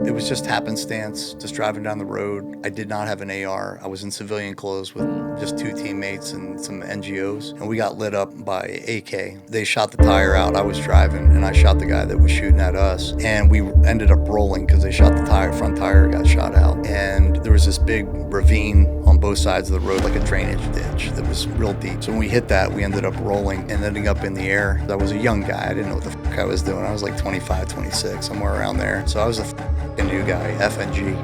It was just happenstance, just driving down the road. I did not have an AR. I was in civilian clothes with just 2 teammates and some NGOs, and we got lit up by AK. They shot the tire out. I was driving, and I shot the guy that was shooting at us, and we ended up rolling because they shot the tire. Front tire got shot out, and there was this big ravine on both sides of the road, like a drainage ditch that was real deep. So when we hit that, we ended up rolling and ending up in the air. I was a young guy. I didn't know what the fuck I was doing. I was like 25, 26, somewhere around there. So I was a new guy, FNG.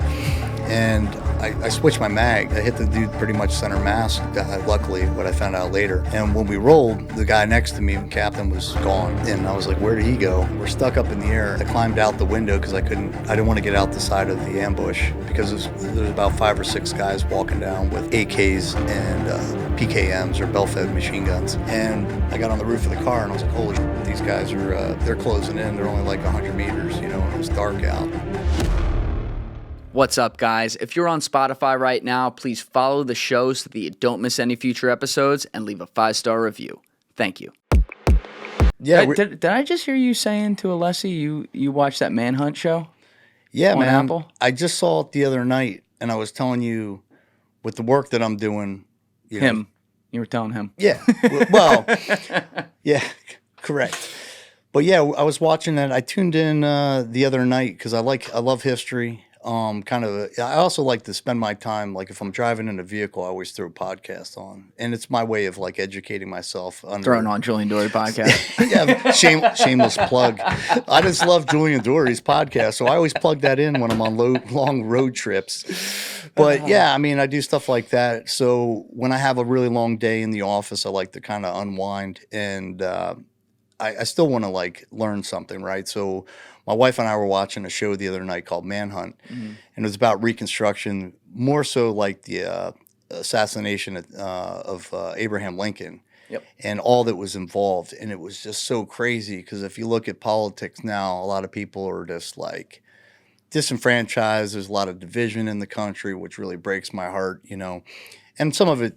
And I switched my mag. I hit the dude pretty much center mass, luckily, what I found out later. And when we rolled, the guy next to me, the captain, was gone. And I was like, where did he go? We're stuck up in the air. I climbed out the window because I didn't want to get out the side of the ambush because there was about 5 or 6 guys walking down with AKs and PKMs or bell-fed machine guns. And I got on the roof of the car and I was like, holy shit, these guys are, they're closing in. They're only like 100 meters, and it was dark out. What's up, guys? If you're on Spotify right now, please follow the show so that you don't miss any future episodes and leave a 5-star review. Thank you. Yeah, did I just hear you saying to Alessi you watched that Manhunt show? Yeah, on man. Apple? I just saw it the other night, and I was telling you with the work that I'm doing. You were telling him. Yeah. Well, yeah, correct. But yeah, I was watching that. I tuned in the other night because I love history. I also like to spend my time, like if I'm driving in a vehicle, I always throw a podcast on, and it's my way of like educating myself. Throwing on Julian Dorey podcast. Yeah, shameless plug. I just love Julian Dorey's podcast, so I always plug that in when I'm on long road trips. But yeah, I mean, I do stuff like that. So when I have a really long day in the office, I like to kind of unwind, and I still want to like learn something, right? So my wife and I were watching a show the other night called Manhunt, and it was about Reconstruction, more so like the assassination of Abraham Lincoln. Yep. And all that was involved. And it was just so crazy because if you look at politics now, a lot of people are just like disenfranchised. There's a lot of division in the country, which really breaks my heart, And some of it,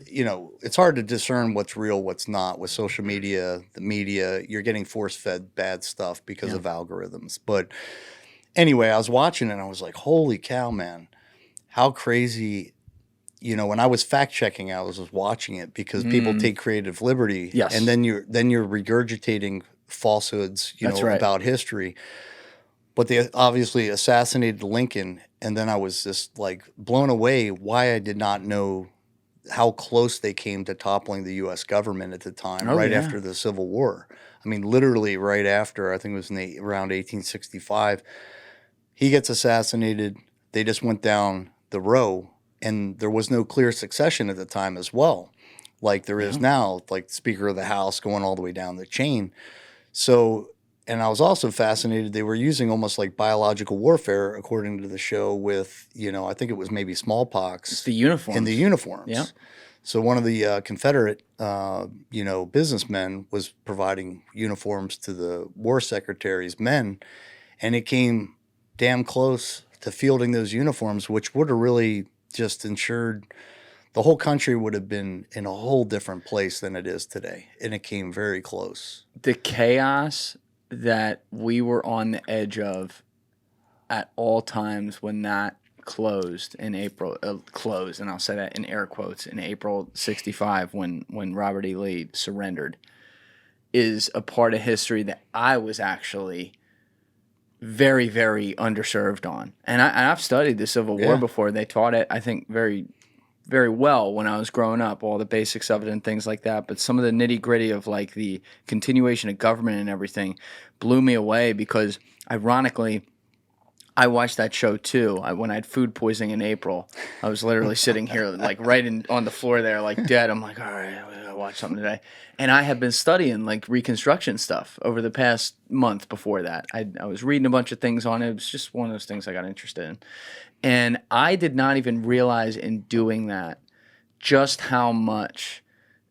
it's hard to discern what's real, what's not. With social media, the media, you're getting force-fed bad stuff because of algorithms. But anyway, I was watching it and I was like, holy cow, man, how crazy. When I was fact-checking, I was just watching it because people take creative liberty. Yes. And then you're regurgitating falsehoods, right. about history. But they obviously assassinated Lincoln, and then I was just like blown away why I did not know how close they came to toppling the U.S. government at the time, after the Civil War. I mean, literally right after, I think it was around 1865, he gets assassinated. They just went down the row, and there was no clear succession at the time as well, like there is now, like Speaker of the House going all the way down the chain. So, and I was also fascinated, they were using almost like biological warfare, according to the show, with, I think it was maybe smallpox. It's the uniforms. In the uniforms. Yeah. So one of the Confederate, businessmen was providing uniforms to the war secretary's men, and it came damn close to fielding those uniforms, which would have really just ensured the whole country would have been in a whole different place than it is today. And it came very close. The chaos that we were on the edge of at all times when that closed in April, and I'll say that in air quotes, in April 65 when Robert E. Lee surrendered, is a part of history that I was actually very, very underserved on. And I've studied the Civil War before. They taught it, I think, very, very well when I was growing up, all the basics of it and things like that. But some of the nitty-gritty of like the continuation of government and everything blew me away because, ironically, I watched that show too. When I had food poisoning in April, I was literally sitting here like on the floor there like dead. I'm like, all right, I gotta watch something today. And I had been studying like Reconstruction stuff over the past month before that. I was reading a bunch of things on it. It was just one of those things I got interested in. And I did not even realize in doing that just how much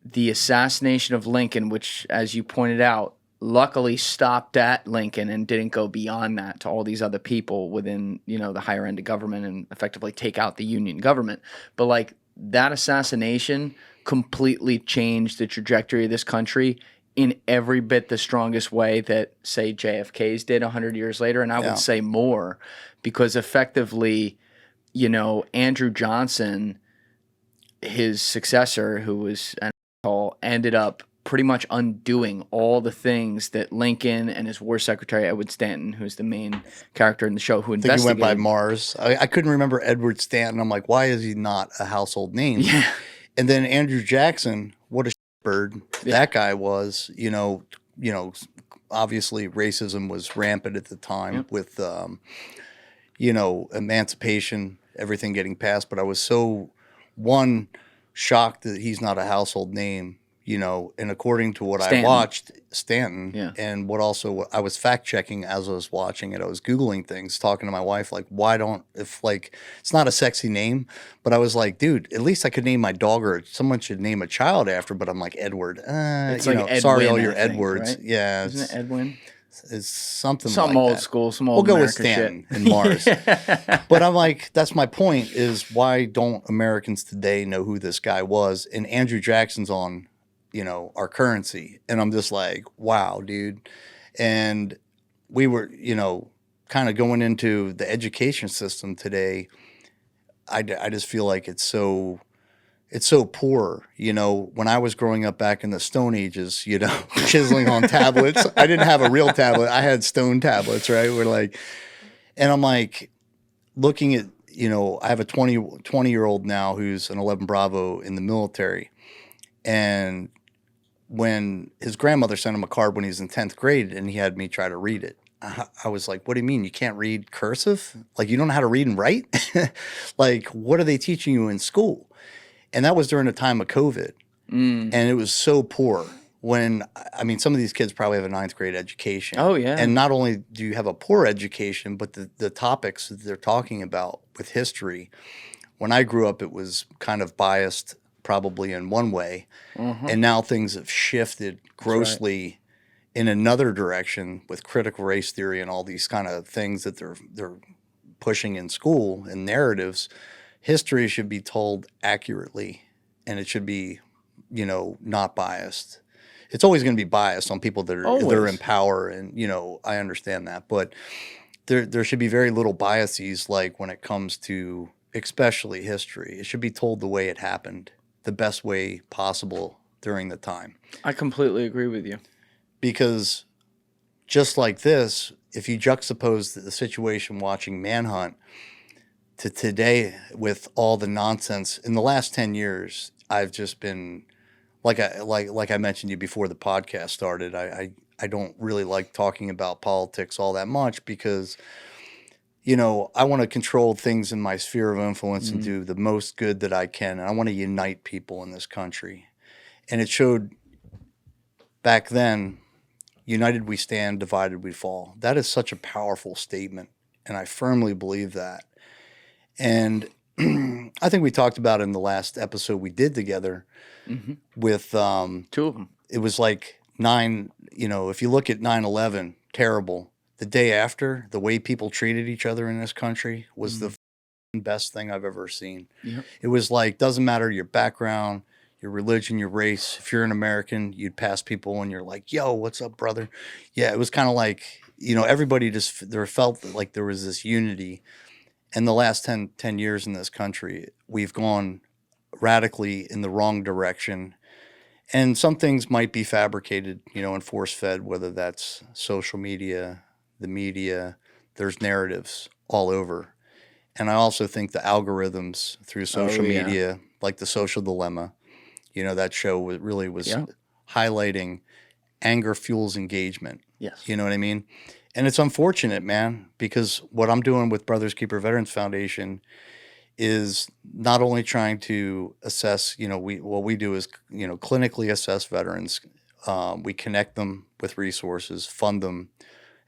the assassination of Lincoln, which, as you pointed out, luckily stopped at Lincoln and didn't go beyond that to all these other people within, the higher end of government and effectively take out the Union government. But like that assassination completely changed the trajectory of this country in every bit the strongest way that, say, JFK's did 100 years later, and I would say more, because effectively, you know, Andrew Johnson, his successor, who was an asshole, ended up pretty much undoing all the things that Lincoln and his war secretary, Edward Stanton, who's the main character in the show, who I think he investigated. went by Mars. I couldn't remember Edward Stanton. I'm like, why is he not a household name? Yeah. And then Andrew Jackson, what a bird that guy was. You know, obviously racism was rampant at the time with, you know, emancipation, everything getting passed. But I was so, shocked that he's not a household name, you know, and according to what I watched, Stanton, and what I was fact checking as I was watching it, I was Googling things, talking to my wife, like, it's not a sexy name, but I was like, dude, at least I could name my dog, or someone should name a child after, but I'm like, Edward. It's you like know, Edwin, sorry, all your I think, Edwards. right? Yeah. Isn't it Edwin? It's something Some like old that. school, some old We'll go America with Stanton shit. and Mars. But I'm like, that's my point, is why don't Americans today know who this guy was? And Andrew Jackson's on, you know, our currency. And I'm just like, wow, dude. And we were, you know, kind of going into the education system today. I just feel like it's so poor. You know, when I was growing up back in the Stone Ages, you know, chiseling on tablets. I didn't have a real tablet. I had stone tablets, right? We're like, and I'm like looking at, you know, I have a 20-year-old now who's an 11 Bravo in the military. And when his grandmother sent him a card when he was in 10th grade and he had me try to read it, I was like, what do you mean? You can't read cursive? Like, you don't know how to read and write? Like, what are they teaching you in school? And that was during the time of COVID. And it was so poor. I mean, some of these kids probably have a 9th grade education. Oh, yeah. And not only do you have a poor education, but the topics that they're talking about with history, when I grew up, it was kind of biased probably in one way. And now things have shifted grossly in another direction with critical race theory and all these kind of things that they're pushing in school and narratives. History should be told accurately, and it should be, you know, not biased. It's always going to be biased on people that are in power, and, you know, I understand that. But there should be very little biases, like when it comes to especially history. It should be told the way it happened, the best way possible during the time. I completely agree with you. Because just like this, if you juxtapose the situation watching Manhunt to today with all the nonsense in the last 10 years, I've just been like I mentioned to you before the podcast started. I don't really like talking about politics all that much because, you know, I want to control things in my sphere of influence and do the most good that I can. And I want to unite people in this country. And it showed back then, united we stand, divided we fall. That is such a powerful statement. And I firmly believe that. And I think we talked about it in the last episode we did together with 2 of them. It was like if you look at 9/11, terrible. The day after, the way people treated each other in this country was the best thing I've ever seen. Yep. It was like, doesn't matter your background, your religion, your race. If you're an American, you'd pass people and you're like, yo, what's up, brother? Yeah, it was kind of like, you know, everybody there felt like there was this unity. In the last 10 years in this country, we've gone radically in the wrong direction. And some things might be fabricated, you know, and force-fed, whether that's social media, the media. There's narratives all over. And I also think the algorithms through social media, like The Social Dilemma, you know, that show really was highlighting anger fuels engagement. Yes. You know what I mean? And it's unfortunate, man, because what I'm doing with Brothers Keeper Veterans Foundation is not only trying to assess, you know, what we do is, you know, clinically assess veterans. We connect them with resources, fund them,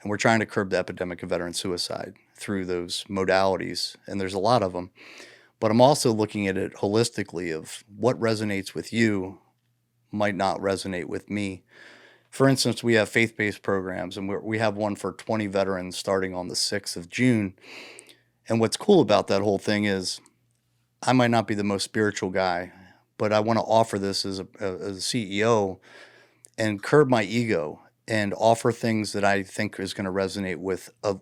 and we're trying to curb the epidemic of veteran suicide through those modalities. And there's a lot of them. But I'm also looking at it holistically of what resonates with you might not resonate with me. For instance, we have faith-based programs, and we have one for 20 veterans starting on the 6th of June. And what's cool about that whole thing is I might not be the most spiritual guy, but I want to offer this as a CEO and curb my ego and offer things that I think is going to resonate with a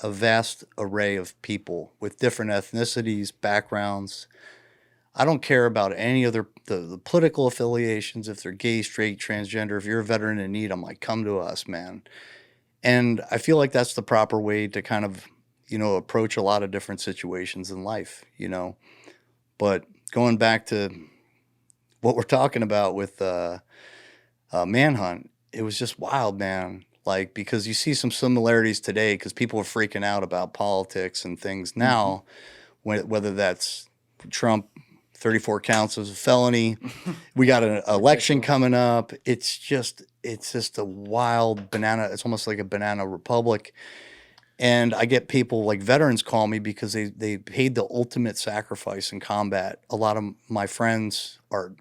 vast array of people with different ethnicities, backgrounds. I don't care about any other the political affiliations, if they're gay, straight, transgender. If you're a veteran in need, I'm like, come to us, man. And I feel like that's the proper way to kind of, approach a lot of different situations in life, But going back to what we're talking about with Manhunt, it was just wild, man. Like, because you see some similarities today because people are freaking out about politics and things now, whether that's Trump, 34 counts as a felony. We got an election coming up. It's just a wild banana. It's almost like a banana republic. And I get people like veterans call me because they paid the ultimate sacrifice in combat. A lot of my friends are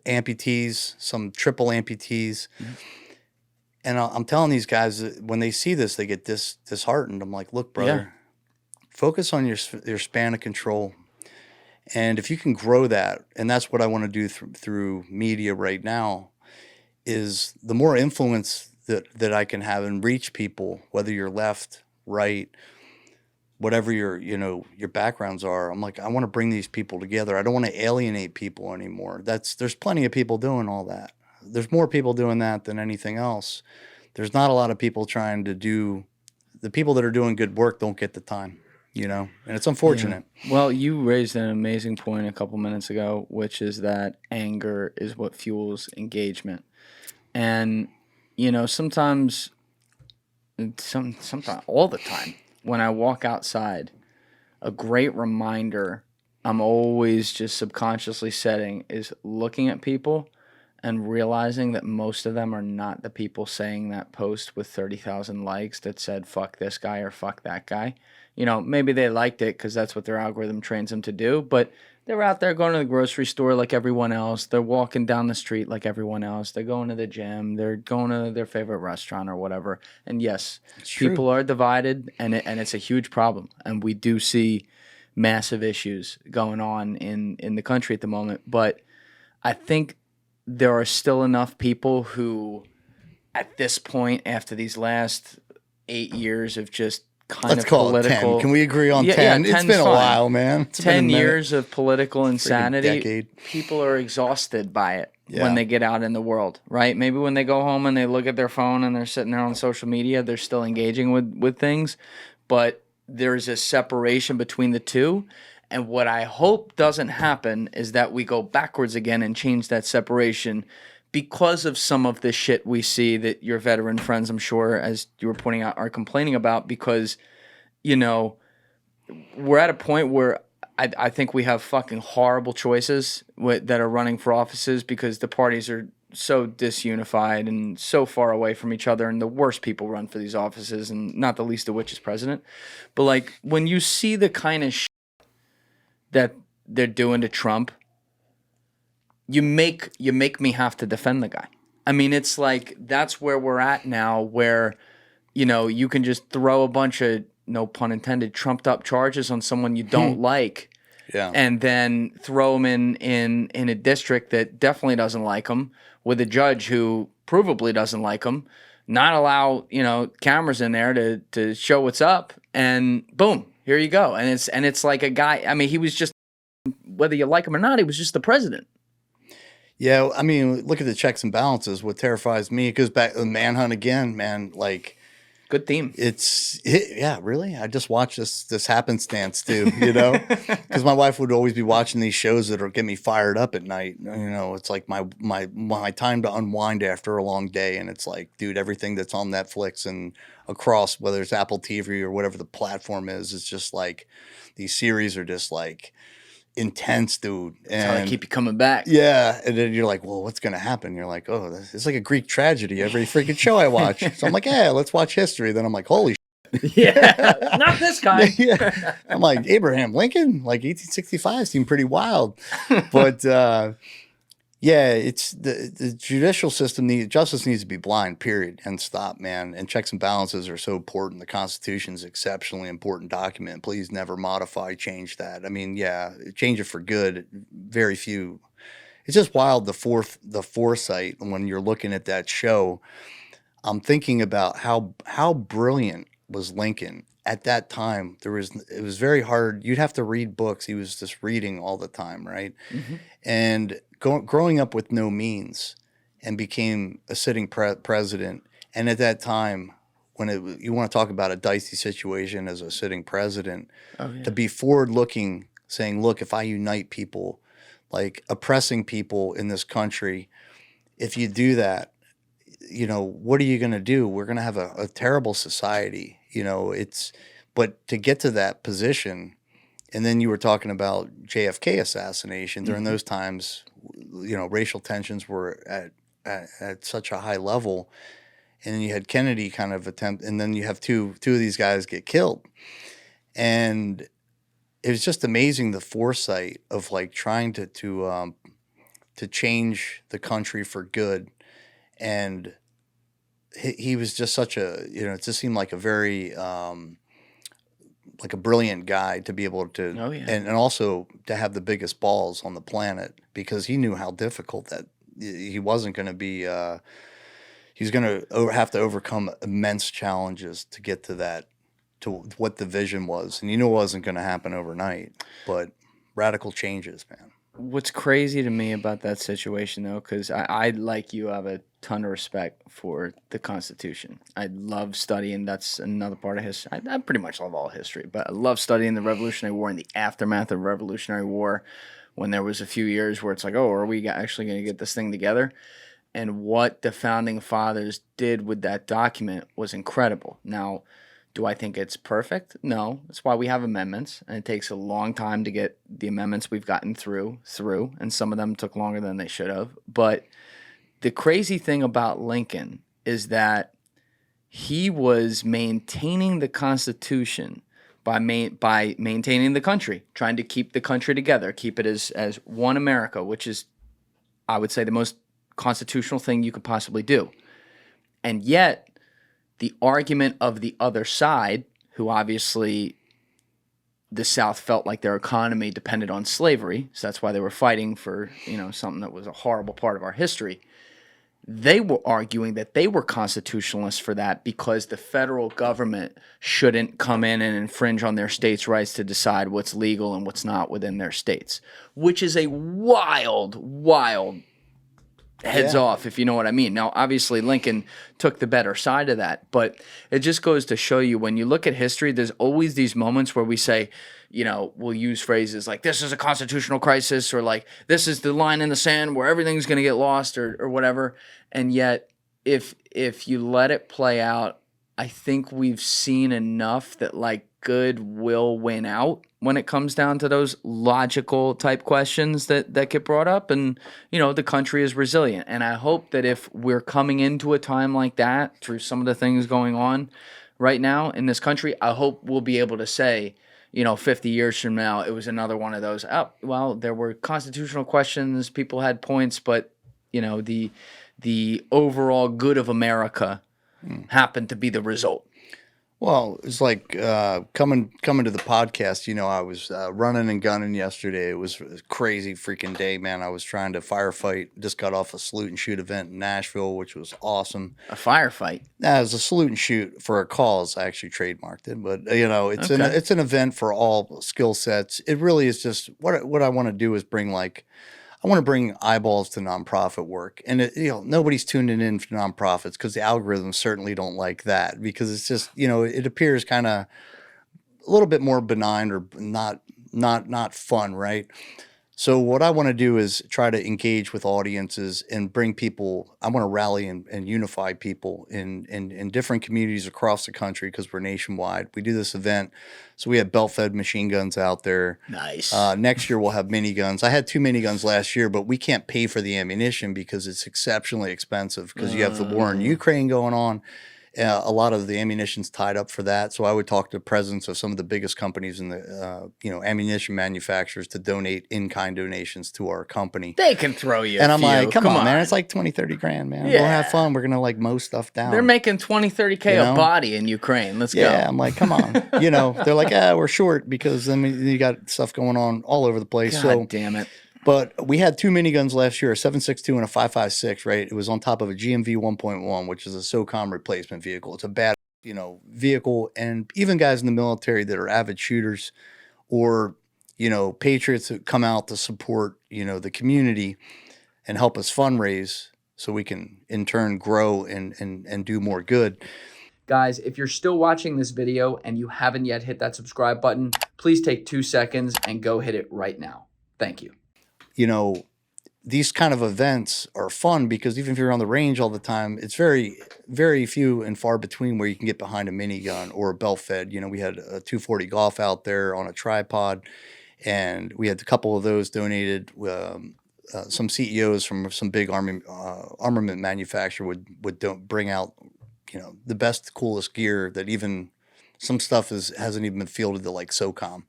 amputees, some triple amputees. And I'm telling these guys that when they see this, they get disheartened. I'm like, look, brother, focus on your span of control. And if you can grow that, and that's what I want to do through media right now, is the more influence that I can have and reach people, whether you're left, right, whatever your backgrounds are. I'm like, I want to bring these people together. I don't want to alienate people anymore. There's plenty of people doing all that. There's more people doing that than anything else. There's not a lot of people trying to do. The people that are doing good work don't get the time. And it's unfortunate. Yeah. Well, you raised an amazing point a couple minutes ago, which is that anger is what fuels engagement. And, sometimes all the time, when I walk outside, a great reminder I'm always just subconsciously setting is looking at people and realizing that most of them are not the people saying that post with 30,000 likes that said, fuck this guy or fuck that guy. Maybe they liked it because that's what their algorithm trains them to do, but they're out there going to the grocery store like everyone else. They're walking down the street like everyone else. They're going to the gym. They're going to their favorite restaurant or whatever. And yes, people are divided, and it's a huge problem. And we do see massive issues going on in the country at the moment. But I think there are still enough people who, at this point, after these last 8 years of just Let's call political. It 10. Can we agree on 10? It's been a while, man. 10 years of political insanity. People are exhausted by it when they get out in the world, right? Maybe when they go home and they look at their phone and they're sitting there on social media, they're still engaging with things. But there's a separation between the two. And what I hope doesn't happen is that we go backwards again and change that separation because of some of the shit we see that your veteran friends, I'm sure, as you were pointing out, are complaining about because, we're at a point where I think we have fucking horrible choices that are running for offices because the parties are so disunified and so far away from each other, and the worst people run for these offices, and not the least of which is president. But, like, when you see the kind of shit that they're doing to Trump, you make me have to defend the guy. I mean, it's like that's where we're at now, where you can just throw a bunch of, no pun intended, trumped up charges on someone you don't like, and then throw them in a district that definitely doesn't like them, with a judge who provably doesn't like them, not allow cameras in there to show what's up, and boom, here you go. And it's like a guy. I mean, he was just, whether you like him or not, he was just the president. Yeah, I mean, look at the checks and balances. What terrifies me, it goes back to Manhunt again, man. Like, good theme. Really. I just watched this happenstance too, because my wife would always be watching these shows that get me fired up at night. It's like my time to unwind after a long day, and it's like, dude, everything that's on Netflix and across, whether it's Apple TV or whatever the platform is, it's just like these series are just like intense, dude. And that's how they keep you coming back. Yeah. And then you're like, well, what's going to happen? You're like, oh, it's like a Greek tragedy every freaking show I watch. So I'm like, yeah, let's watch history. Then I'm like, holy shit. Yeah, not this guy. Yeah. I'm like, Abraham Lincoln, like 1865 seemed pretty wild. But it's the judicial system, justice needs to be blind, period, and stop, man. And checks and balances are so important. The Constitution is an exceptionally important document. Please never change that. I mean, change it for good. Very few. it's just wild the foresight when you're looking at that show. I'm thinking about how brilliant was Lincoln at that time. It was very hard. You'd have to read books. He was just reading all the time, right? Mm-hmm. And growing up with no means, and became a sitting president. And at that time, you want to talk about a dicey situation as a sitting president, to be forward looking, saying, look, if I unite people, like oppressing people in this country, if you do that, what are you going to do? We're going to have a terrible society. But to get to that position, and then you were talking about JFK assassination during those times, racial tensions were at such a high level. And then you had Kennedy kind of attempt, and then you have two of these guys get killed. And it was just amazing, the foresight of like trying to change the country for good. And he was just such it just seemed like a very like a brilliant guy to be able to, and also to have the biggest balls on the planet, because he knew how difficult that he wasn't going to be. He's going to have to overcome immense challenges to get to that, to what the vision was. And it wasn't going to happen overnight, but radical changes, man. What's crazy to me about that situation, though, because I, like you, have a ton of respect for the Constitution. I love studying. That's another part of history. I pretty much love all history, but I love studying the Revolutionary War and the aftermath of the Revolutionary War, when there was a few years where it's like, oh, are we actually going to get this thing together? And what the Founding Fathers did with that document was incredible. Now, do I think it's perfect? No. That's why we have amendments, and it takes a long time to get the amendments we've gotten through, and some of them took longer than they should have. But the crazy thing about Lincoln is that he was maintaining the Constitution by maintaining the country, trying to keep the country together, keep it as one America, which is, I would say, the most constitutional thing you could possibly do. And yet, the argument of the other side, who obviously the South felt like their economy depended on slavery, so that's why they were fighting for, something that was a horrible part of our history. They were arguing that they were constitutionalists for that, because the federal government shouldn't come in and infringe on their states' rights to decide what's legal and what's not within their states, which is a wild heads off, if you know what I mean. Now, obviously, Lincoln took the better side of that, but it just goes to show you, when you look at history, there's always these moments where we say, we'll use phrases like, this is a constitutional crisis, or like, this is the line in the sand where everything's going to get lost, or whatever. And yet, if you let it play out, I think we've seen enough that like good will win out when it comes down to those logical type questions that get brought up. And, the country is resilient. And I hope that if we're coming into a time like that, through some of the things going on right now in this country, I hope we'll be able to say, 50 years from now, it was another one of those, oh, well, there were constitutional questions, people had points, but, the overall good of America happened to be the result. Well, it's like coming to the podcast. I was running and gunning yesterday. It was a crazy freaking day, man. I was trying to firefight. Just got off a salute and shoot event in Nashville, which was awesome. A firefight? Yeah, it was a salute and shoot for a cause. I actually trademarked it, but it's an event for all skill sets. It really is just what I want to do is bring I want to bring eyeballs to nonprofit work, and nobody's tuning in for nonprofits because the algorithms certainly don't like that, because it's just it appears kind of a little bit more benign, or not fun, right? So what I want to do is try to engage with audiences and bring people. I want to rally and unify people in different communities across the country, because we're nationwide. We do this event. So we have belt-fed machine guns out there. Nice. Next year we'll have miniguns. I had 2 miniguns last year, but we can't pay for the ammunition because it's exceptionally expensive, because you have the war in Ukraine going on. A lot of the ammunition's tied up for that. So I would talk to presidents of some of the biggest companies in the ammunition manufacturers to donate in-kind donations to our company. They can throw you and I'm like, come on, man. It's like 20, 30 grand, man. Yeah. We'll have fun. We're going to mow stuff down. They're making 20, 30K a body in Ukraine. Let's go. Yeah, I'm like, come on. They're like, we're short because you got stuff going on all over the place. God damn it. But we had two miniguns last year, a 7.62 and a 5.56, right? It was on top of a GMV 1.1, which is a SOCOM replacement vehicle. It's a bad, vehicle. And even guys in the military that are avid shooters or, patriots that come out to support, the community and help us fundraise so we can in turn grow and do more good. Guys, if you're still watching this video and you haven't yet hit that subscribe button, please take 2 seconds and go hit it right now. Thank you. These kind of events are fun because even if you're on the range all the time, it's very, very few and far between where you can get behind a minigun or a belt fed. We had a 240 Golf out there on a tripod, and we had a couple of those donated. Some CEOs from some big armament manufacturer would bring out, the best, coolest gear that even some stuff hasn't even been fielded to like SOCOM.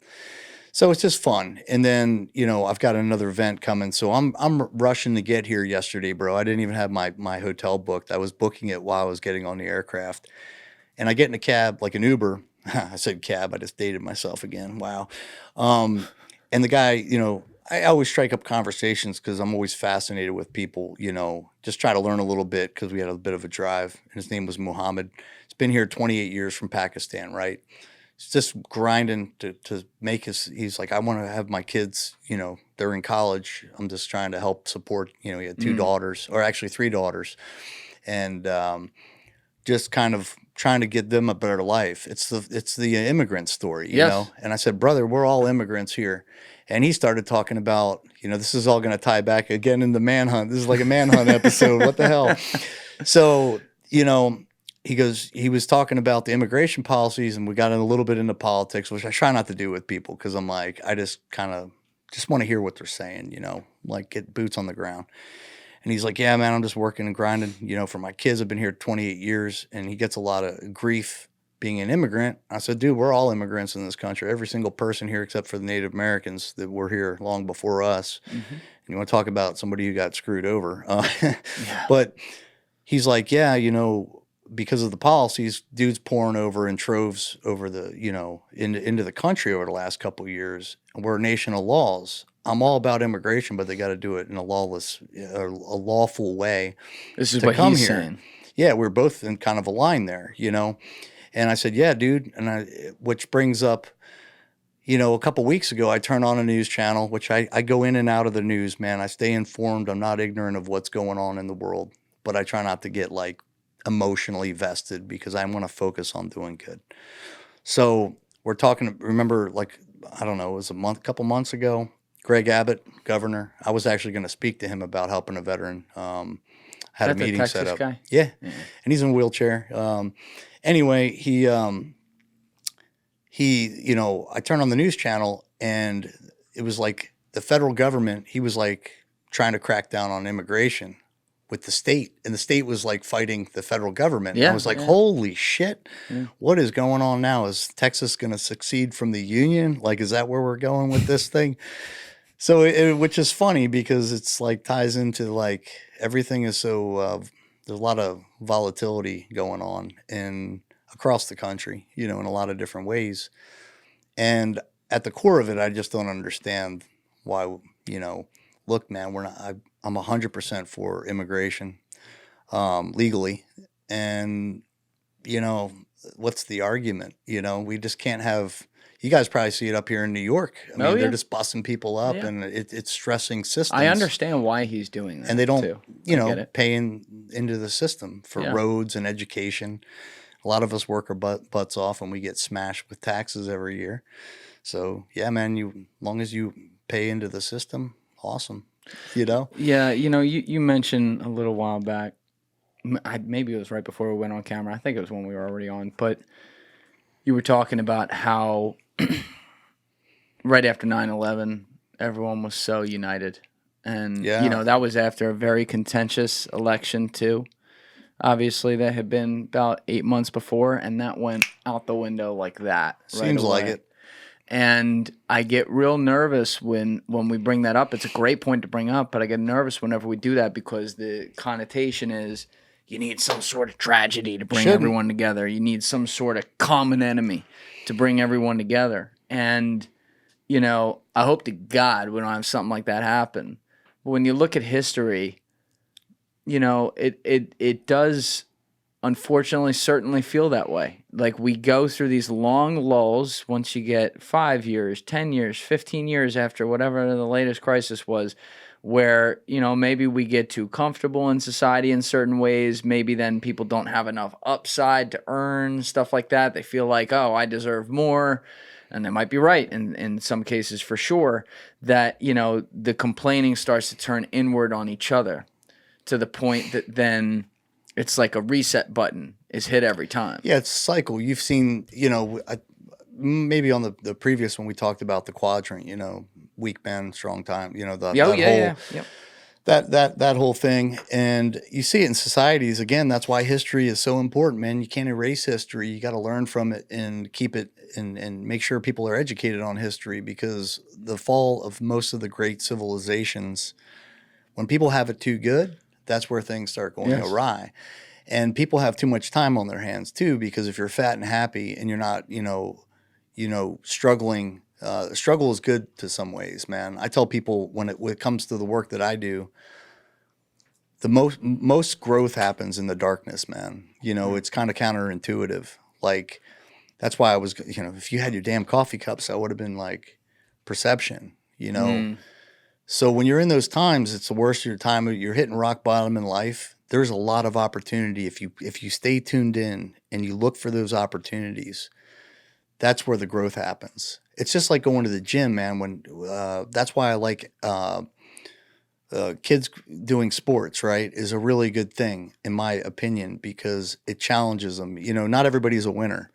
So it's just fun. And then, I've got another event coming. So I'm rushing to get here yesterday, bro. I didn't even have my hotel booked. I was booking it while I was getting on the aircraft. And I get in a cab, like an Uber. I said cab. I just dated myself again. Wow. And the guy, I always strike up conversations because I'm always fascinated with people, just try to learn a little bit because we had a bit of a drive. And his name was Muhammad. He's been here 28 years from Pakistan, right? He's just grinding to make he's like, I want to have my kids, they're in college. I'm just trying to help support, he had two daughters, or actually 3 daughters. And just kind of trying to get them a better life. It's the immigrant story, you know? And I said, brother, we're all immigrants here. And he started talking about, this is all going to tie back again into Manhunt. This is like a Manhunt episode. What the hell? So, he was talking about the immigration policies, and we got a little bit into politics, which I try not to do with people because I'm like, I just kind of just want to hear what they're saying, like get boots on the ground. And he's like, yeah, man, I'm just working and grinding, for my kids. I've been here 28 years, and he gets a lot of grief being an immigrant. I said, dude, we're all immigrants in this country. Every single person here except for the Native Americans that were here long before us. Mm-hmm. And you want to talk about somebody who got screwed over. But he's like, yeah, because of the policies, dudes pouring over in troves over the, into the country over the last couple of years. We're a nation of laws. I'm all about immigration, but they got to do it in a lawful way. This is what he's saying. Yeah, we're both in kind of a line there, And I said, yeah, dude. Which brings up, a couple weeks ago, I turned on a news channel, which I go in and out of the news, man. I stay informed. I'm not ignorant of what's going on in the world, but I try not to get like emotionally vested because I want to focus on doing good. So we're talking, remember, like, I don't know, it was a couple months ago, Greg Abbott, governor, I was actually going to speak to him about helping a veteran. Had a meeting set up. Guy? Yeah. And he's in a wheelchair. Anyway, he, I turned on the news channel, and it was like the federal government, he was like trying to crack down on immigration with the state, and the state was like fighting the federal government. Yeah, I was like, holy shit, what is going on now? Is Texas going to succeed from the union? Like, is that where we're going with this thing? So, which is funny because it's like ties into like everything is so, there's a lot of volatility going on across the country, in a lot of different ways. And at the core of it, I just don't understand why, look, man, I'm 100% for immigration, legally. And, what's the argument? We just can't have, you guys probably see it up here in New York. I mean, they're just busting people up, and it's stressing systems. I understand why he's doing that. And they don't, pay into the system for roads and education. A lot of us work our butts off, and we get smashed with taxes every year. So, yeah, man, as long as you pay into the system, awesome. Yeah, you mentioned a little while back, maybe it was right before we went on camera. I think it was when we were already on, but you were talking about how right after 9/11, everyone was so united. And, that was after a very contentious election, too. Obviously, that had been about 8 months before, and that went out the window like that. Seems like it. And I get real nervous when we bring that up. It's a great point to bring up, but I get nervous whenever we do that because the connotation is you need some sort of tragedy to bring everyone together. You need some sort of common enemy to bring everyone together. And you know, I hope to God we don't have something like that happen. But when you look at history, you know, it does unfortunately certainly feel that way. Like we go through these long lulls once you get 5 years, 10 years, 15 years after whatever the latest crisis was, where, you know, maybe we get too comfortable in society in certain ways. Maybe then people don't have enough upside to earn, stuff like that. They feel like, oh, I deserve more. And they might be right in some cases for sure, that, you know, the complaining starts to turn inward on each other to the point that then it's like a reset button is hit every time. Yeah, it's a cycle. You've seen, you know, maybe on the previous one we talked about the quadrant, you know, weak man, strong time, you know, that whole Yep. that whole thing. And you see it in societies. Again, that's why history is so important, man. You can't erase history. You got to learn from it and keep it and make sure people are educated on history, because the fall of most of the great civilizations, when people have it too good, that's where things start going awry. And people have too much time on their hands too, because if you're fat and happy and you're not, struggling, struggle is good to some ways, man. I tell people when it comes to the work that I do, the most growth happens in the darkness, man. You know, it's kind of counterintuitive. Like that's why I was, you know, if you had your damn coffee cups, I would have been like perception, you know. So when you're in those times, it's the worst of your time. You're hitting rock bottom in life. There's a lot of opportunity if you stay tuned in and you look for those opportunities. That's where the growth happens. It's just like going to the gym, man. When that's why I like kids doing sports. Right, is a really good thing in my opinion, because it challenges them. You know, not everybody's a winner.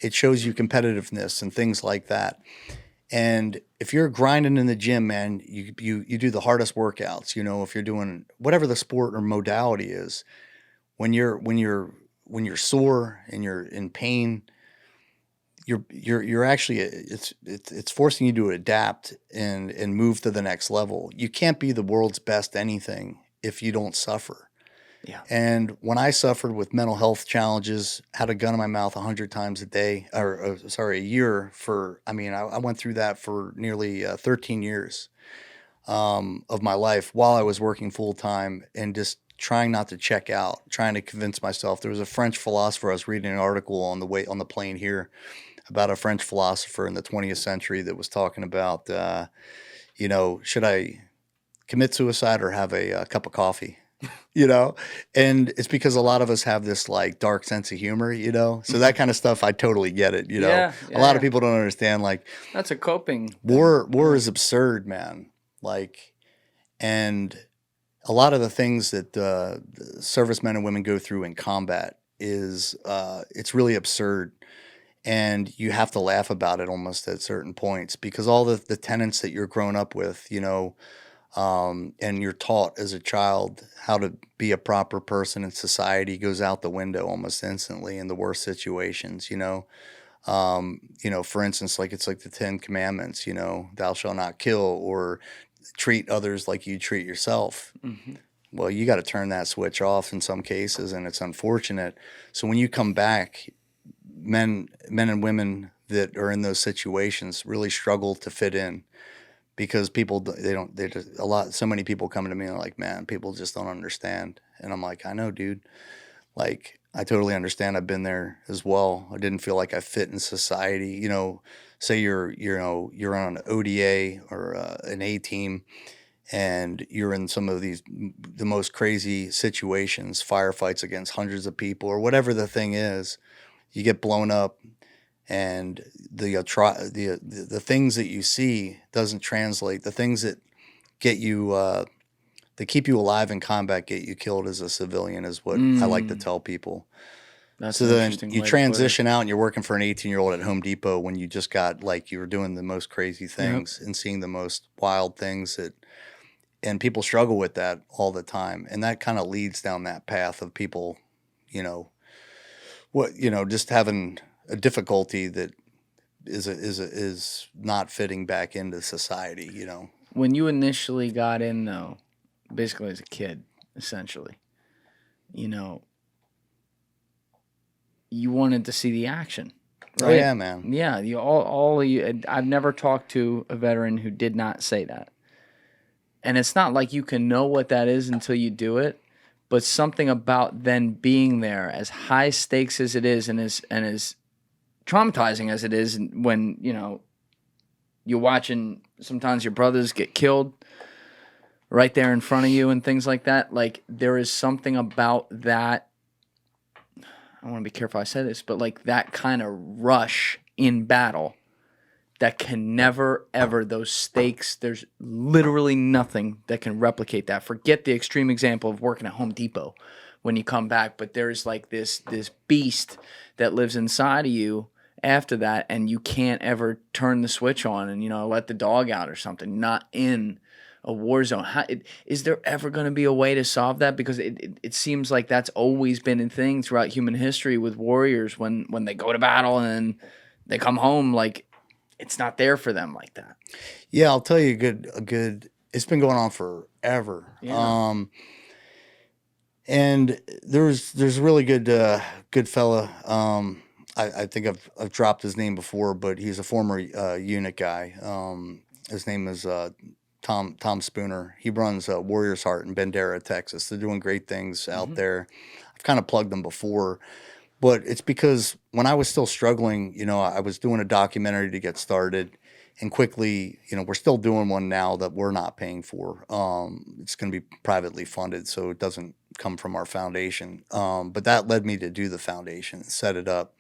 It shows you competitiveness and things like that. And if you're grinding in the gym, man, you do the hardest workouts. You know, if you're doing whatever the sport or modality is, when you're sore and you're in pain, you're actually it's forcing you to adapt and move to the next level. You can't be the world's best anything if you don't suffer. Yeah. And when I suffered with mental health challenges, had a gun in my mouth 100 times a day, a year I went through that for nearly 13 years of my life while I was working full time and just trying not to check out, trying to convince myself. There was a French philosopher. I was reading an article on the plane here about a French philosopher in the 20th century that was talking about, should I commit suicide or have a cup of coffee? You know, and it's because a lot of us have this like dark sense of humor, you know, so that kind of stuff, I totally get it. You know, a lot of people don't understand, like, that's a coping war is absurd, man. Like, and a lot of the things that the servicemen and women go through in combat is it's really absurd, and you have to laugh about it almost at certain points, because all the tenets that you're grown up with, you know, and you're taught as a child how to be a proper person in society goes out the window almost instantly in the worst situations, you know. For instance, like it's like the 10 Commandments, you know, thou shalt not kill, or treat others like you treat yourself. Mm-hmm. Well, you got to turn that switch off in some cases, and it's unfortunate. So when you come back, men and women that are in those situations really struggle to fit in. Because so many people come to me and are like, man, people just don't understand. And I'm like, I know, dude. Like, I totally understand. I've been there as well. I didn't feel like I fit in society. You know, say you're on an ODA or an A team, and you're in some of the most crazy situations, firefights against hundreds of people or whatever the thing is. You get blown up. And the things that you see doesn't translate. The things that get you that keep you alive in combat get you killed as a civilian is what I like to tell people. That's so then you transition out and you're working for an 18-year-old at Home Depot when you just got, like, you were doing the most crazy things and seeing the most wild things and people struggle with that all the time. And that kind of leads down that path of people, just having a difficulty that is not fitting back into society, you know. When you initially got in, though, basically as a kid, essentially, you know, you wanted to see the action, Oh yeah, man. Yeah, you all of you. I've never talked to a veteran who did not say that. And it's not like you can know what that is until you do it, but something about then being there, as high stakes as it is, and as traumatizing as it is, when you're watching sometimes your brothers get killed right there in front of you and things like that. Like, there is something about that. I want to be careful I say this, but like that kind of rush in battle that can never, ever, those stakes, there's literally nothing that can replicate that. Forget the extreme example of working at Home Depot when you come back, but there's like this beast that lives inside of you after that, and you can't ever turn the switch on and, let the dog out or something, not in a war zone. Is there ever going to be a way to solve that? Because it seems like that's always been a thing throughout human history with warriors when they go to battle and they come home, like, it's not there for them like that. Yeah, I'll tell you a good. It's been going on forever. Yeah. And there's a really good fella. I think I've dropped his name before, but he's a former unit guy. His name is Tom Spooner. He runs Warriors Heart in Bandera, Texas. They're doing great things out there. I've kind of plugged them before. But it's because when I was still struggling, I was doing a documentary to get started, and quickly, we're still doing one now that we're not paying for. It's going to be privately funded, so it doesn't come from our foundation. But that led me to do the foundation, set it up.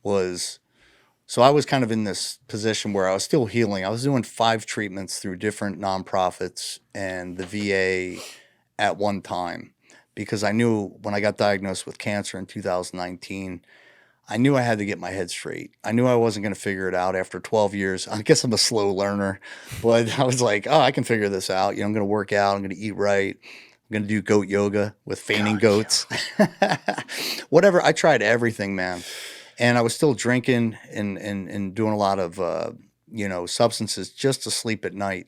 So I was kind of in this position where I was still healing. I was doing 5 treatments through different nonprofits and the VA at one time. Because I knew when I got diagnosed with cancer in 2019, I knew I had to get my head straight. I knew I wasn't going to figure it out after 12 years. I guess I'm a slow learner, but I was like, I can figure this out. I'm going to work out. I'm going to eat right. I'm going to do goat yoga with fainting goats. Whatever. I tried everything, man. And I was still drinking and doing a lot of, substances just to sleep at night.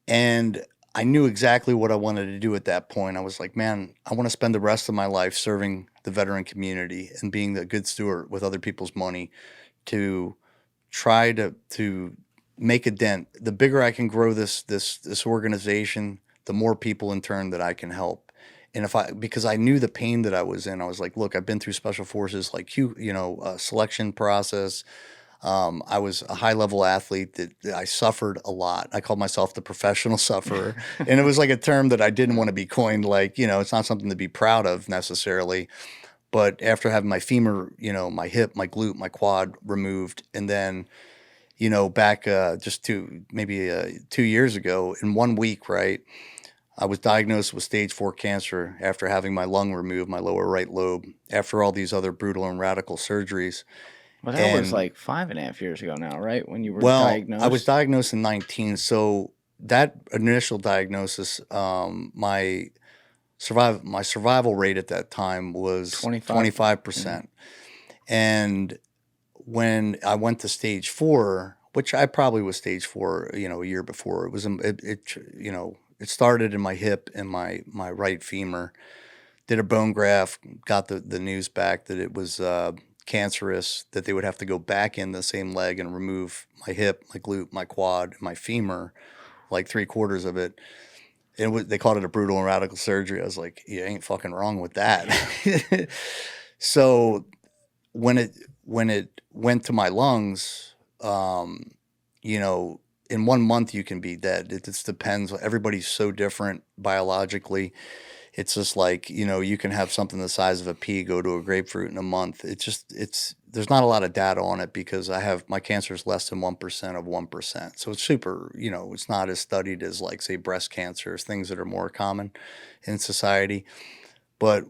And I knew exactly what I wanted to do at that point. I was like, man, I want to spend the rest of my life serving the veteran community and being a good steward with other people's money to try to make a dent. The bigger I can grow this organization, the more people in turn that I can help. And because I knew the pain that I was in, I was like, look, I've been through special forces, like selection process. I was a high-level athlete that I suffered a lot. I called myself the professional sufferer. And it was like a term that I didn't want to be coined. Like, it's not something to be proud of necessarily. But after having my femur, my hip, my glute, my quad removed, and then, back just maybe 2 years ago, in 1 week, right, I was diagnosed with stage 4 cancer after having my lung removed, my lower right lobe, after all these other brutal and radical surgeries. Well, that was like 5.5 years ago now, right? When you were Well, diagnosed? I was diagnosed in 19. So that initial diagnosis, my survival rate at that time was 25%. And when I went to stage 4, which I probably was stage 4, a year before, it started in my hip and my right femur. Did a bone graft, got the news back that it was cancerous, that they would have to go back in the same leg and remove my hip, my glute, my quad, my femur, like 3/4 of it. And they called it a brutal and radical surgery. I was like, you ain't fucking wrong with that. So when it went to my lungs, in 1 month you can be dead. It just depends. Everybody's so different biologically. It's just like, you can have something the size of a pea go to a grapefruit in a month. There's not a lot of data on it because my cancer is less than 1% of 1%. So it's super, it's not as studied as, like, say, breast cancer, things that are more common in society. But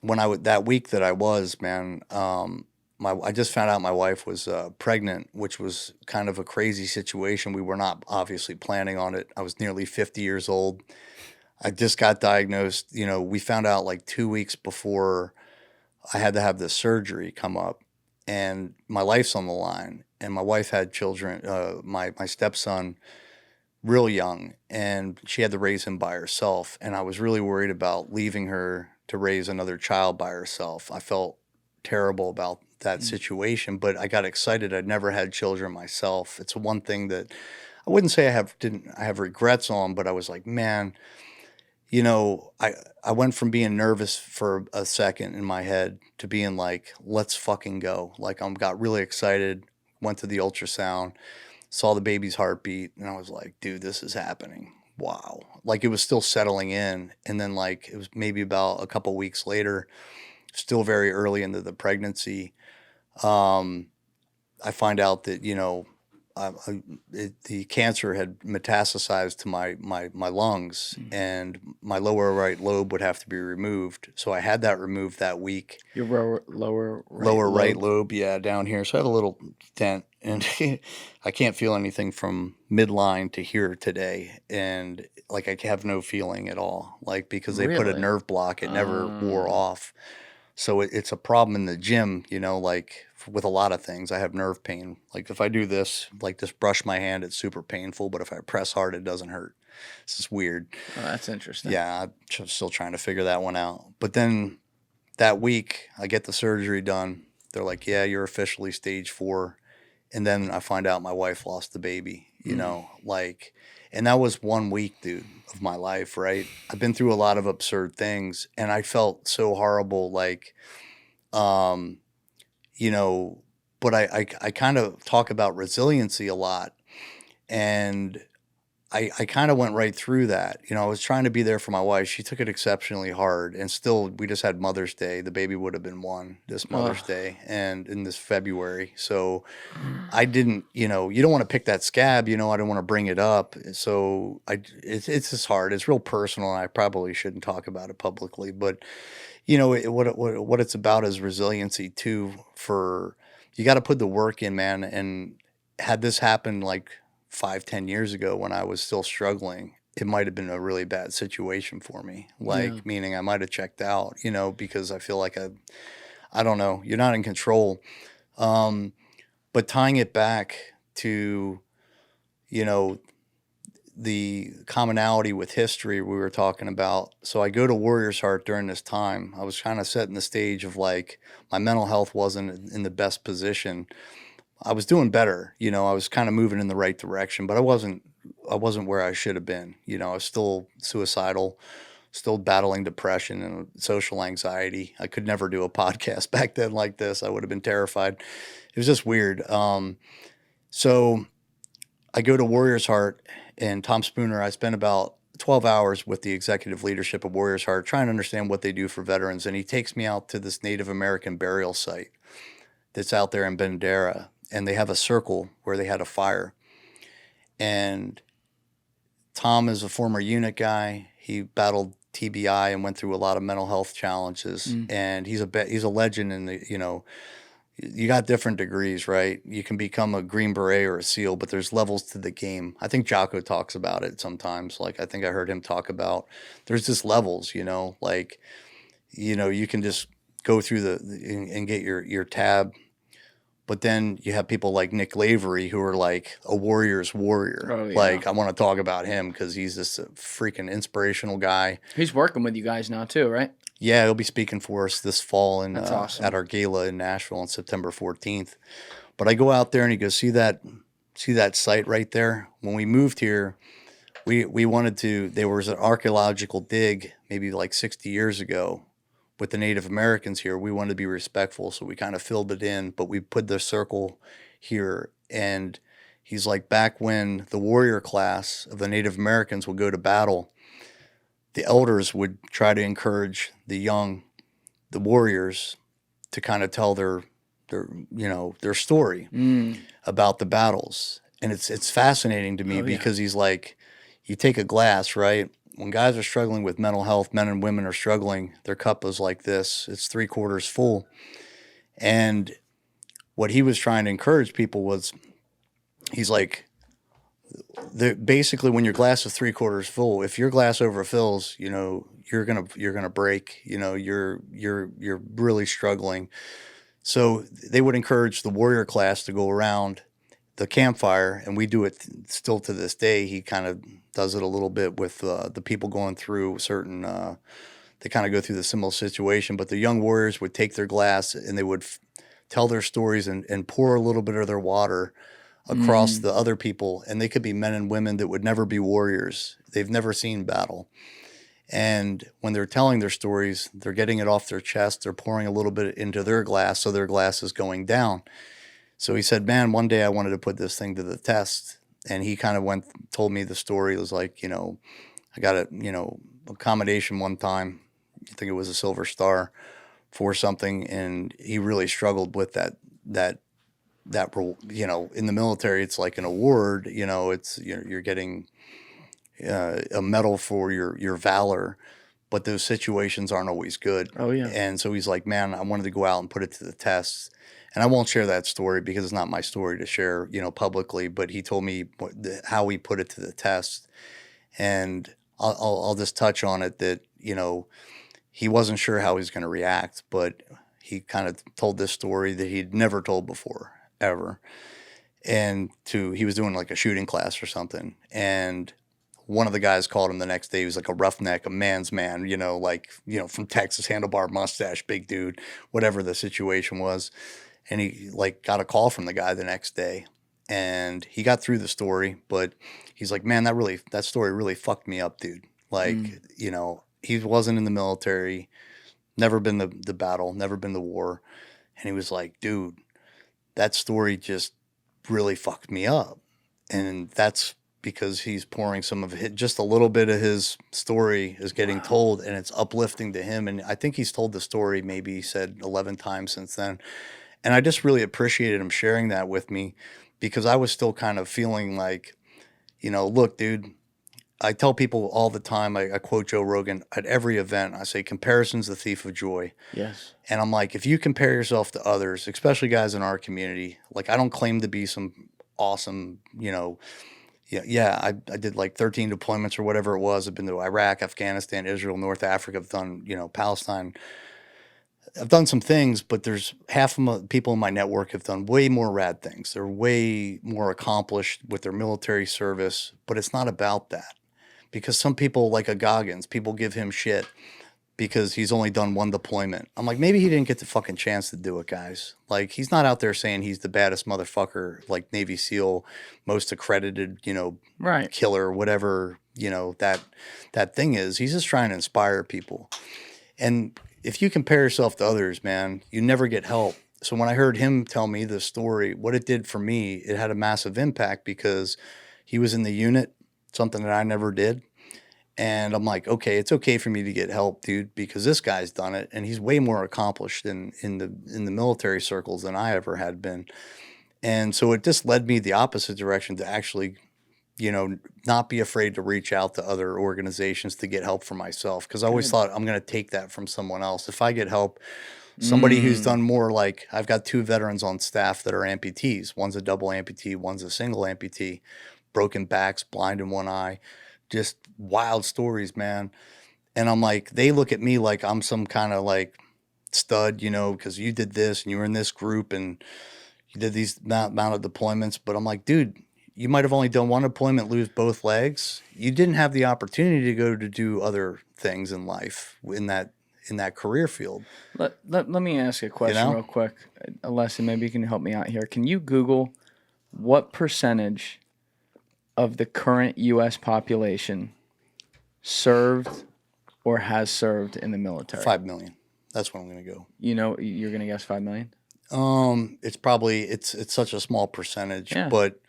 that week that I was, man, I just found out my wife was pregnant, which was kind of a crazy situation. We were not obviously planning on it. I was nearly 50 years old. I just got diagnosed. We found out like 2 weeks before I had to have this surgery come up, and my life's on the line. And my wife had children, my stepson, real young, and she had to raise him by herself. And I was really worried about leaving her to raise another child by herself. I felt terrible about that situation, but I got excited. I'd never had children myself. It's one thing that I wouldn't say I have regrets on, but I was like, man, I went from being nervous for a second in my head to being like, let's fucking go. Like, I got really excited, went to the ultrasound, saw the baby's heartbeat, and I was like, dude, this is happening. Wow. Like, it was still settling in. And then, like, it was maybe about a couple weeks later, still very early into the pregnancy, I find out that, the cancer had metastasized to my lungs, and my lower right lobe would have to be removed. So I had that removed that week. Your Lower right lobe, yeah, down here. So I have a little dent, and I can't feel anything from midline to here today. And like, I have no feeling at all, like, because they put a Really? nerve block. It never wore off. So it's a problem in the gym, like with a lot of things. I have nerve pain. Like, if I do this, like just brush my hand, it's super painful. But if I press hard, it doesn't hurt. This is weird. Oh, that's interesting. Yeah, I'm still trying to figure that one out. But then that week, I get the surgery done. They're like, yeah, you're officially stage 4. And then I find out my wife lost the baby, like, and that was 1 week, dude, of my life, right? I've been through a lot of absurd things, and I felt so horrible, like, but I kind of talk about resiliency a lot, and I kind of went right through that. I was trying to be there for my wife. She took it exceptionally hard, and still, we just had Mother's Day. The baby would have been 1 this Mother's Day, and in this February. So I didn't, you don't want to pick that scab. I don't want to bring it up. So it's just hard. It's real personal, and I probably shouldn't talk about it publicly. But what it's about is resiliency too. You got to put the work in, man. And had this happened like 5-10 years ago when I was still struggling, it might have been a really bad situation for me. Like, meaning I might have checked out, because I feel like I don't know, you're not in control. But tying it back to, the commonality with history we were talking about. So I go to Warrior's Heart during this time. I was kind of setting the stage of, like, my mental health wasn't in the best position. I was doing better, I was kind of moving in the right direction, but I wasn't where I should have been. I was still suicidal, still battling depression and social anxiety. I could never do a podcast back then like this. I would have been terrified. It was just weird. So I go to Warrior's Heart, and Tom Spooner, I spent about 12 hours with the executive leadership of Warrior's Heart trying to understand what they do for veterans. And he takes me out to this Native American burial site that's out there in Bandera. And they have a circle where they had a fire. And Tom is a former unit guy. He battled TBI and went through a lot of mental health challenges. And he's a legend in the, you got different degrees, right? You can become a Green Beret or a SEAL, but there's levels to the game. I think Jocko talks about it sometimes. Like, I think I heard him talk about there's just levels, like, you can just go through and get your tab. But then you have people like Nick Lavery, who are like a warrior's warrior. Oh, yeah. Like, I want to talk about him because he's just a freaking inspirational guy. He's working with you guys now too, right? Yeah, he'll be speaking for us this fall That's awesome. at our gala in Nashville on September 14th. But I go out there and he goes, see that site right there? When we moved here, we wanted to, there was an archaeological dig maybe like 60 years ago with the Native Americans here. We wanted to be respectful, so we kind of filled it in, but we put the circle here. And he's like, back when the warrior class of the Native Americans would go to battle, the elders would try to encourage the warriors to kind of tell their story about the battles. And it's fascinating to me because he's like, you take a glass, right? When guys are struggling with mental health, men and women are struggling, their cup is like this. It's 3/4 full. And what he was trying to encourage people was, he's like, basically, when your glass is 3/4 full, if your glass overfills, you're gonna break. You're really struggling. So they would encourage the warrior class to go around the campfire, and we do it still to this day. He kind of does it a little bit with the people going through certain. They kind of go through the similar situation, but the young warriors would take their glass and they would tell their stories and pour a little bit of their water across the other people. And they could be men and women that would never be warriors. They've never seen battle. And when they're telling their stories, they're getting it off their chest. They're pouring a little bit into their glass, so their glass is going down. So he said, man, one day I wanted to put this thing to the test. And he kind of told me the story. It was like, I got accommodation one time. I think it was a Silver Star for something. And he really struggled with that, in the military, it's like an award, it's, you're getting a medal for your valor, but those situations aren't always good. Oh, yeah. And so he's like, man, I wanted to go out and put it to the test. And I won't share that story because it's not my story to share, publicly, but he told me how he put it to the test. And I'll just touch on it that, he wasn't sure how he was going to react, but he kind of told this story that he'd never told before, ever. And he was doing like a shooting class or something. And one of the guys called him the next day. He was like a roughneck, a man's man, from Texas, handlebar mustache, big dude, whatever the situation was. And he got a call from the guy the next day, and he got through the story, but he's like, man, that story really fucked me up, dude. He wasn't in the military, never been the battle, never been the war. And he was like, dude, that story just really fucked me up. And that's because he's pouring just a little bit of his story is getting told, and it's uplifting to him. And I think he's told the story, maybe he said 11 times since then. And I just really appreciated him sharing that with me, because I was still kind of feeling like, look, dude, I tell people all the time, I quote Joe Rogan at every event, I say, comparison's the thief of joy. Yes. And I'm like, if you compare yourself to others, especially guys in our community, I don't claim to be some awesome, I did like 13 deployments or whatever it was. I've been to Iraq, Afghanistan, Israel, North Africa. I've done, Palestine. I've done some things, but there's half of the people in my network have done way more rad things. They're way more accomplished with their military service, but it's not about that. Because some people, like a Goggins, people give him shit because he's only done one deployment. I'm like, maybe he didn't get the fucking chance to do it, guys. He's not out there saying he's the baddest motherfucker, like Navy SEAL, most accredited, right, killer, whatever, that thing is. He's just trying to inspire people. And if you compare yourself to others, man, you never get help. So when I heard him tell me the story, what it did for me, it had a massive impact because he was in the unit, something that I never did. And I'm like, okay, it's okay for me to get help, dude, because this guy's done it, and he's way more accomplished in the military circles than I ever had been. And so it just led me the opposite direction to actually, not be afraid to reach out to other organizations to get help for myself, because I always thought I'm going to take that from someone else. If I get help, somebody who's done more, like I've got 2 veterans on staff that are amputees. One's a double amputee, one's a single amputee, broken backs, blind in one eye. Just wild stories, man. And I'm like, they look at me like I'm some kind of like stud, because you did this and you were in this group and you did these amount of deployments. But I'm like, dude, you might have only done one deployment, lose both legs. You didn't have the opportunity to go to do other things in life in that career field. Let me ask you a question real quick. Alessi, maybe you can help me out here. Can you Google what percentage of the current U.S. population served or has served in the military? 5 million. That's what I'm going to go. You're going to guess 5 million? It's probably, it's such a small percentage, yeah. But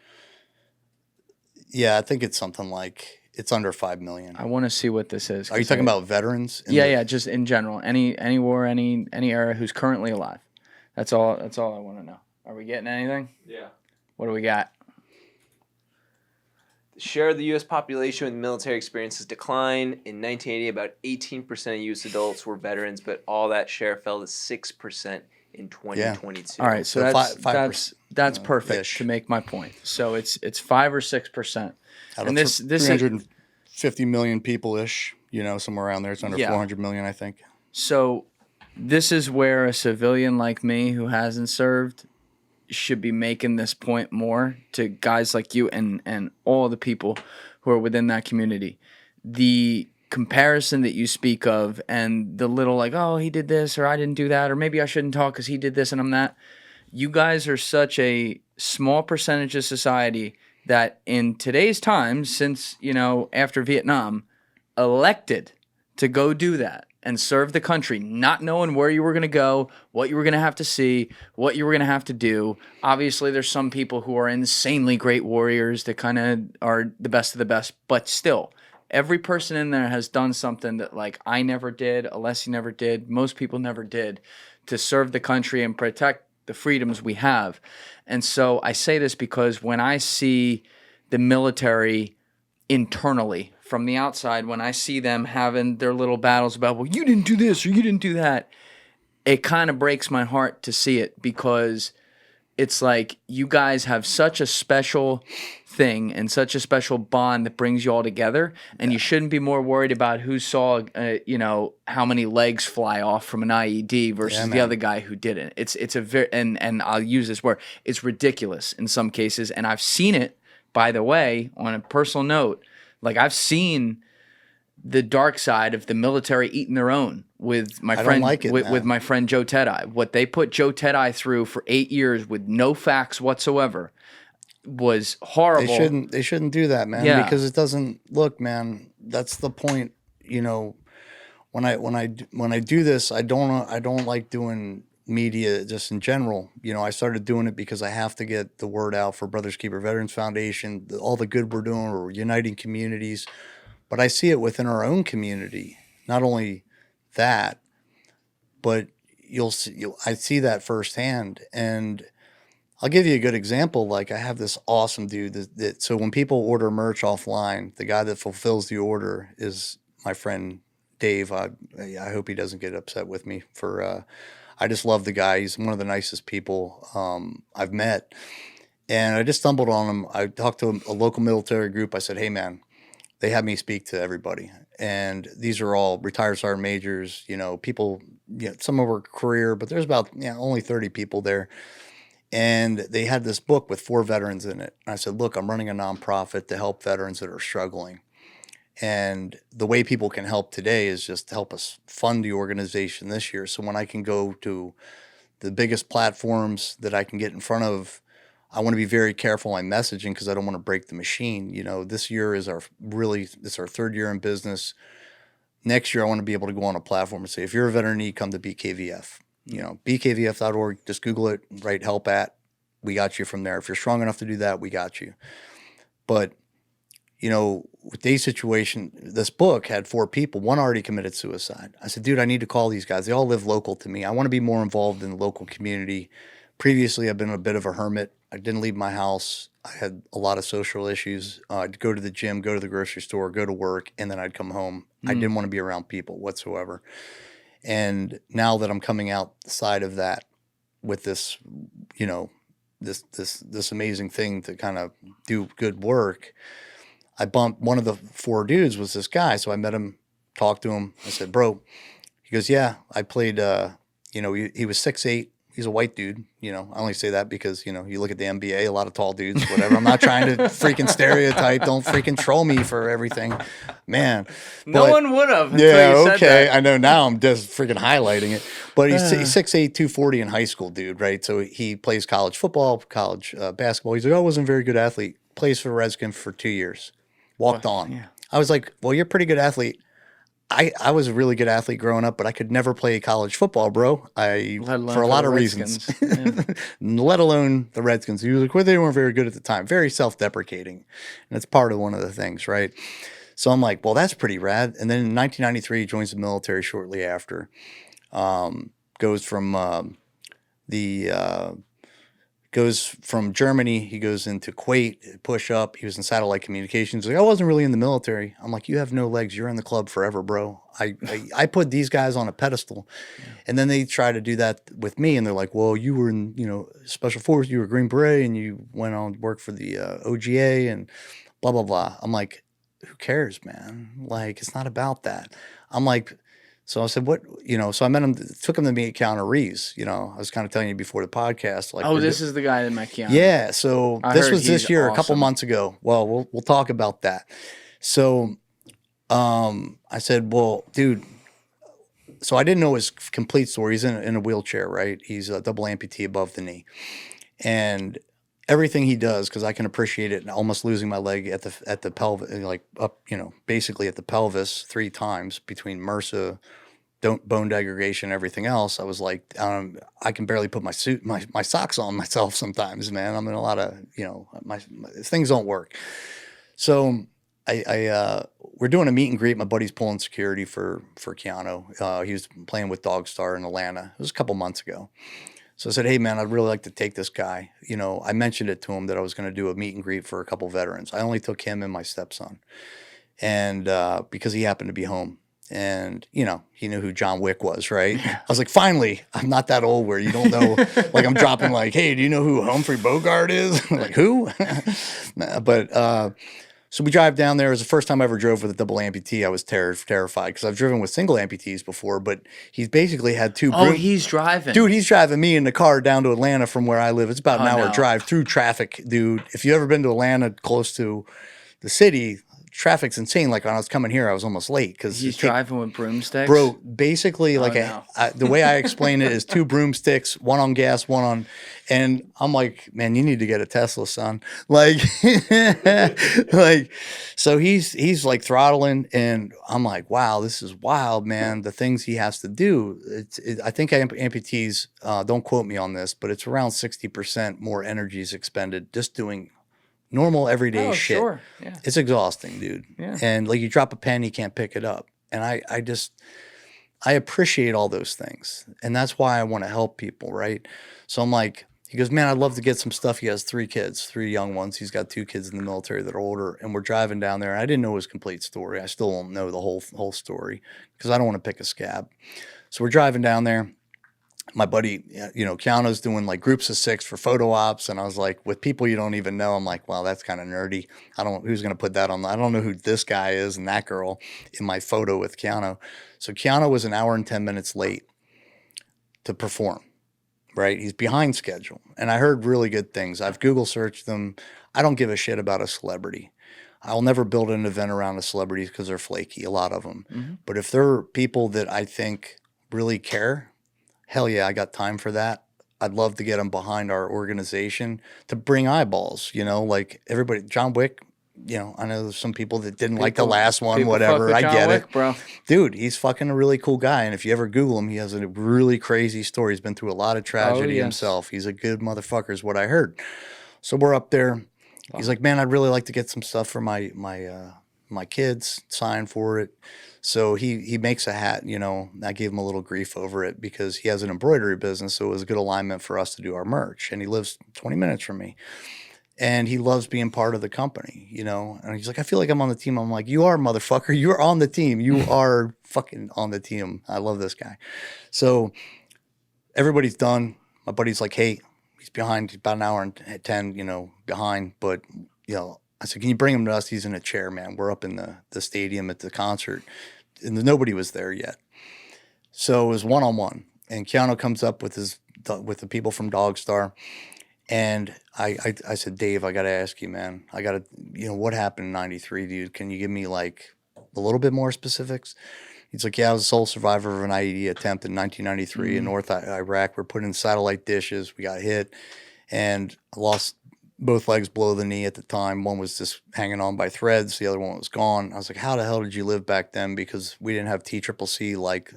yeah, I think it's something like, it's under 5 million. I want to see what this is. Are you talking about veterans? Yeah, just in general. Any war, any era, who's currently alive. That's all I want to know. Are we getting anything? Yeah. What do we got? The share of the U.S. population with military experience has declined. In 1980, about 18% of U.S. adults were veterans, but all that share fell to 6% in 2022. Yeah. All right, so that's perfect ish to make my point. So it's 5 or 6%. And this 350 million people ish, somewhere around there. It's under 400 million, I think. So this is where a civilian like me who hasn't served should be making this point more to guys like you and all the people who are within that community. The comparison that you speak of and the little like, oh, he did this or I didn't do that or maybe I shouldn't talk because he did this and I'm that. you guys are such a small percentage of society that in today's times, since, after Vietnam, elected to go do that and serve the country, not knowing where you were going to go, what you were going to have to see, what you were going to have to do. Obviously, there's some people who are insanely great warriors that kind of are the best of the best, but still, every person in there has done something that, like, I never did, Alessi never did, most people never did, to serve the country and protect the freedoms we have. And so I say this because when I see the military internally from the outside, when I see them having their little battles about, well, you didn't do this or you didn't do that, it kind of breaks my heart to see it, because it's like you guys have such a special thing and such a special bond that brings you all together, and you shouldn't be more worried about who saw, how many legs fly off from an IED versus the other guy who didn't. It's a very, and I'll use this word, it's ridiculous in some cases, and I've seen it, by the way, on a personal note. Like, I've seen the dark side of the military eating their own with my friend, with my friend Joe Tedeye. What they put Joe Tedeye through for 8 years with no facts whatsoever was horrible. They shouldn't do that, man. Yeah. Because it doesn't look, man. That's the point. When I do this, I don't like doing media just in general. I started doing it because I have to get the word out for Brothers Keeper Veterans Foundation, all the good we're doing, we're uniting communities. But I see it within our own community. Not only that, but I see that firsthand. And I'll give you a good example. Like, I have this awesome dude so when people order merch offline, the guy that fulfills the order is my friend Dave. I hope he doesn't get upset with me for. I just love the guy. He's one of the nicest people I've met. And I just stumbled on him. I talked to a local military group. I said, hey, man, they had me speak to everybody. And these are all retired sergeant majors, people, some of our career, but there's about only 30 people there. And they had this book with 4 veterans in it. And I said, look, I'm running a nonprofit to help veterans that are struggling. And the way people can help today is just to help us fund the organization this year. So when I can go to the biggest platforms that I can get in front of, I want to be very careful in my messaging because I don't want to break the machine. This year is our 3rd year in business. Next year, I want to be able to go on a platform and say, if you're a veteran, you come to BKVF. BKVF.org, just Google it, write help at. We got you from there. If you're strong enough to do that, we got you. But with Dave's situation, this book had 4 people. 1 already committed suicide. I said, dude, I need to call these guys. They all live local to me. I want to be more involved in the local community. Previously, I've been a bit of a hermit. I didn't leave my house. I had a lot of social issues. I'd go to the gym, go to the grocery store, go to work, and then I'd come home. I didn't want to be around people whatsoever. And now that I'm coming out the side of that with this, this amazing thing to kind of do good work, I bumped one of the 4 dudes was this guy. So I met him, talked to him. I said, bro, he goes, yeah, I played, he was 6'8". He's a white dude. I only say that because, you look at the NBA, a lot of tall dudes, whatever. I'm not trying to freaking stereotype. Don't freaking troll me for everything, man. No one would have. Yeah, you said okay. that. I know now I'm just freaking highlighting it. But he's 6'8", 240 in high school, dude, right? So he plays college football, college basketball. He's like, I wasn't a very good athlete. Plays for Redskins for 2 years. Walked on. Yeah. I was like, well, you're a pretty good athlete. I was a really good athlete growing up, but I could never play college football, bro. For a lot of reasons, let alone the Redskins. He was like, well, they weren't very good at the time. Very self-deprecating. And that's part of one of the things, right? So I'm like, well, that's pretty rad. And then in 1993, he joins the military shortly after. Goes from Germany, he goes into Kuwait, push up. He was in satellite communications. Like, I wasn't really in the military. I'm like, you have no legs. You're in the club forever, bro. I put these guys on a pedestal. Yeah. And then they try to do that with me. And they're like, well, you were in, Special Force, you were Green Beret, and you went on to work for the OGA and blah, blah, blah. I'm like, who cares, man? Like, it's not about that. I'm like, so I said, what, so I met him, took him to meet Keanu Reeves. I was kind of telling you before the podcast. Like, this is the guy that met Keanu. Yeah. So this was this year, awesome. A couple months ago. Well, we'll talk about that. So I said, well, dude, So I didn't know his complete story. He's in a wheelchair, right? He's a double amputee above the knee. And everything he does, because I can appreciate it, almost losing my leg at the pelvis, like up, basically at the pelvis 3 times between MRSA, bone degradation, everything else. I was like, I can barely put my socks on myself sometimes, man. I'm in a lot of, my things don't work. So we're doing a meet and greet. My buddy's pulling security for Keanu. He was playing with Dogstar in Atlanta. It was a couple months ago. So I said, hey, man, I'd really like to take this guy. I mentioned it to him that I was going to do a meet and greet for a couple veterans. I only took him and my stepson, and because he happened to be home. And, he knew who John Wick was, right? I was like, finally, I'm not that old where you don't know, like I'm dropping like, hey, do you know who Humphrey Bogart is? Like, who? But so we drive down there. It was the first time I ever drove with a double amputee. I was terrified because I've driven with single amputees before, but he's basically had 2 Oh, he's driving. Dude, he's driving me in the car down to Atlanta from where I live. It's about an hour drive through traffic, dude. If you've ever been to Atlanta, close to the city, traffic's insane. Like when I was coming here, I was almost late because he's driving with broomsticks. Bro, basically, like the way I explain it is 2 broomsticks, one on gas, one on, and I'm like, man, you need to get a Tesla, son. Like, so he's like throttling, and I'm like, wow, this is wild, man. The things he has to do. I think amputees, don't quote me on this, but it's around 60% more energy is expended just doing normal everyday shit. Sure. Yeah. It's exhausting, dude. Yeah. And like you drop a pen, you can't pick it up. And I appreciate all those things. And that's why I want to help people, right? So I'm like, he goes, man, I'd love to get some stuff. He has 3 kids, 3 young ones. He's got 2 kids in the military that are older. And we're driving down there. I didn't know his complete story. I still don't know the whole story because I don't want to pick a scab. So we're driving down there. My buddy, Keanu's doing like groups of 6 for photo ops. And I was like, with people you don't even know, I'm like, wow, that's kind of nerdy. Who's going to put that on? I don't know who this guy is and that girl in my photo with Keanu. So Keanu was an hour and 10 minutes late to perform, right? He's behind schedule. And I heard really good things. I've Google searched them. I don't give a shit about a celebrity. I'll never build an event around the celebrities because they're flaky, a lot of them. Mm-hmm. But if they're people that I think really care, hell yeah, I got time for that. I'd love to get them behind our organization to bring eyeballs, like everybody. John Wick, I know there's some people that didn't like the last one, whatever. I get it. Bro. Dude, he's fucking a really cool guy. And if you ever Google him, he has a really crazy story. He's been through a lot of tragedy himself. He's a good motherfucker is what I heard. So we're up there. He's like, man, I'd really like to get some stuff for my kids, sign for it. So he makes a hat, I gave him a little grief over it because he has an embroidery business. So it was a good alignment for us to do our merch. And he lives 20 minutes from me. And he loves being part of the company, And he's like, I feel like I'm on the team. I'm like, you are, motherfucker. You're on the team. You are fucking on the team. I love this guy. So everybody's done. My buddy's like, hey, he's behind. He's about an hour and 10, behind. But, I said, can you bring him to us? He's in a chair, man. We're up in the stadium at the concert. And nobody was there yet. So it was one-on-one. And Keanu comes up with the people from Dogstar. And I said, Dave, I got to ask you, man. I got to, what happened in 93, dude? Can you give me like a little bit more specifics? He's like, yeah, I was a sole survivor of an IED attempt in 1993 in North Iraq. We're put in satellite dishes. We got hit. And I lost both legs below the knee at the time. One was just hanging on by threads. The other one was gone. I was like, how the hell did you live back then? Because we didn't have TCCC like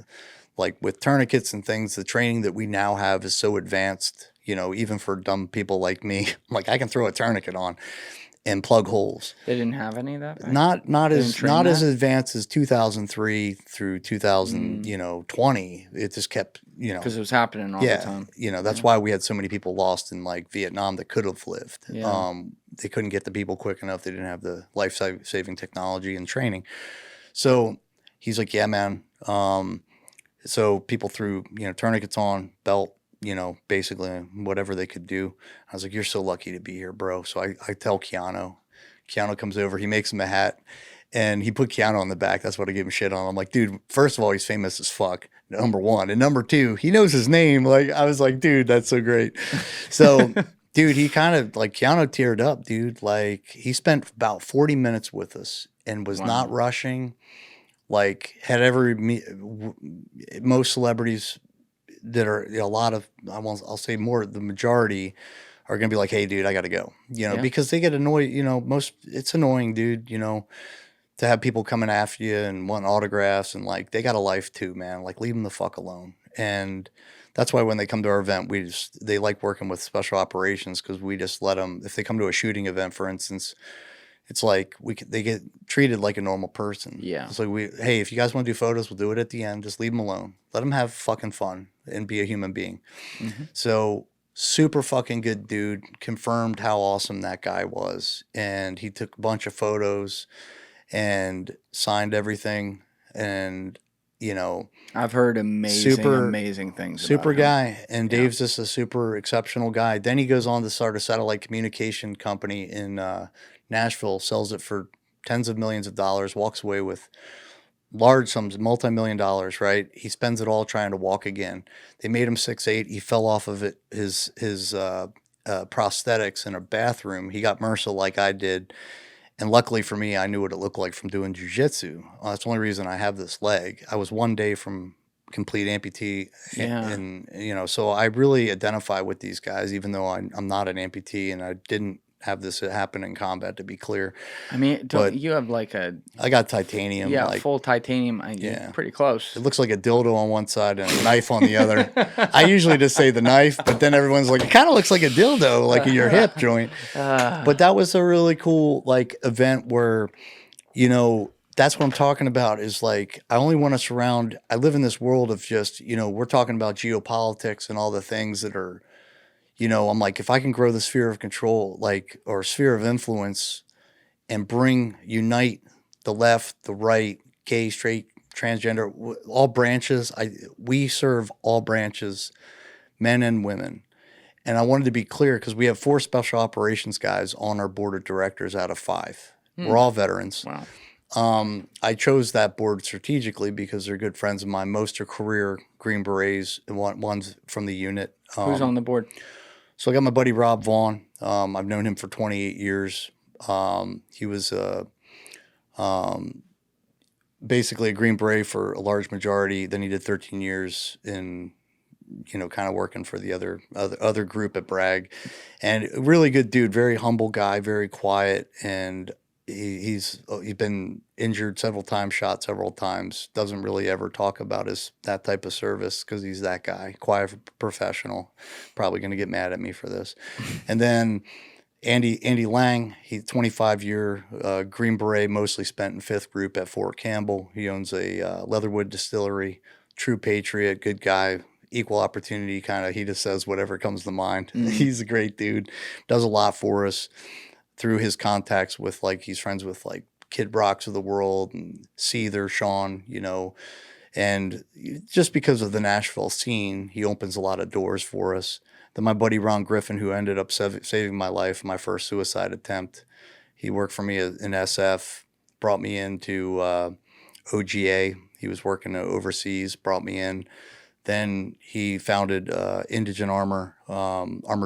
with tourniquets and things. The training that we now have is so advanced, even for dumb people like me. Like I can throw a tourniquet on and plug holes. They didn't have any of that? Not as advanced as 2003 through 2020. It just kept, because it was happening all the time. That's why we had so many people lost in like Vietnam that could have lived. Yeah. They couldn't get the people quick enough. They didn't have the life-saving technology and training. So he's like, yeah, man. So people threw, tourniquets on, belt, basically whatever they could do. I was like, you're so lucky to be here, bro. So I tell Keanu. Keanu comes over. He makes him a hat. And he put Keanu on the back. That's what I gave him shit on. I'm like, dude, first of all, he's famous as fuck. Number one. And number 2, he knows his name. Like, I was like, dude, that's so great. So, dude, he kind of, like, Keanu teared up, dude. Like, he spent about 40 minutes with us and was not rushing. like had most celebrities that are a lot of I'll say more the majority are gonna be like, hey dude, I gotta go, Yeah. because they get annoyed, it's annoying, dude, to have people coming after you and want autographs and like they got a life too, man. Like leave them the fuck alone. And that's why when they come to our event, they like working with special operations because we just let them. If they come to a shooting event, for instance, it's like they get treated like a normal person. Yeah. It's like hey, if you guys want to do photos, we'll do it at the end. Just leave them alone. Let them have fucking fun and be a human being. Mm-hmm. So super fucking good dude. Confirmed how awesome that guy was, and he took a bunch of photos and signed everything, and I've heard amazing things super about him. guy, and Dave's just a super exceptional guy. Then he goes on to start a satellite communication company in Nashville, sells it for tens of millions of dollars, walks away with large sums, multi-million dollars, right? He spends it all trying to walk again. They made him 6'8". He fell off of it, his prosthetics in a bathroom. He got MRSA like I did. And luckily for me, I knew what it looked like from doing jujitsu. That's the only reason I have this leg. I was one day from complete amputee. Yeah. And so I really identify with these guys, even though I'm not an amputee and I didn't have this happen in combat, to be clear. I mean, you have like I got titanium. Yeah, like, full titanium. Yeah. Pretty close. It looks like a dildo on one side and a knife on the other. I usually just say the knife, but then everyone's like, it kind of looks like a dildo, like in your hip joint. But that was a really cool event where, that's what I'm talking about is like, I only want to surround, I live in this world of just, we're talking about geopolitics and all the things that are, I'm like, if I can grow the sphere of control, or sphere of influence and unite the left, the right, gay, straight, transgender, all branches. We serve all branches, men and women. And I wanted to be clear because we have 4 special operations guys on our board of directors out of 5. We're all veterans. Wow. I chose that board strategically because they're good friends of mine. Most are career Green Berets, and one's from the unit. Who's on the board? So I got my buddy Rob Vaughn. I've known him for 28 years. He was basically a Green Beret for a large majority. Then he did 13 years in, kind of working for the other group at Bragg, and a really good dude, very humble guy, very quiet, and he's been injured several times, shot several times. Doesn't really ever talk about that type of service because he's that guy, quiet professional. Probably going to get mad at me for this. And then Andy Lang, he's 25-year Green Beret, mostly spent in 5th Group at Fort Campbell. He owns a Leatherwood distillery, true patriot, good guy, equal opportunity kind of. He just says whatever comes to mind. He's a great dude, does a lot for us through his contacts with he's friends with Kid Brocks of the world and Seether, Sean, and just because of the Nashville scene, he opens a lot of doors for us. Then my buddy Ron Griffin, who ended up saving my life, my first suicide attempt, he worked for me in SF, brought me into OGA. He was working overseas, brought me in. Then he founded Indigent Armor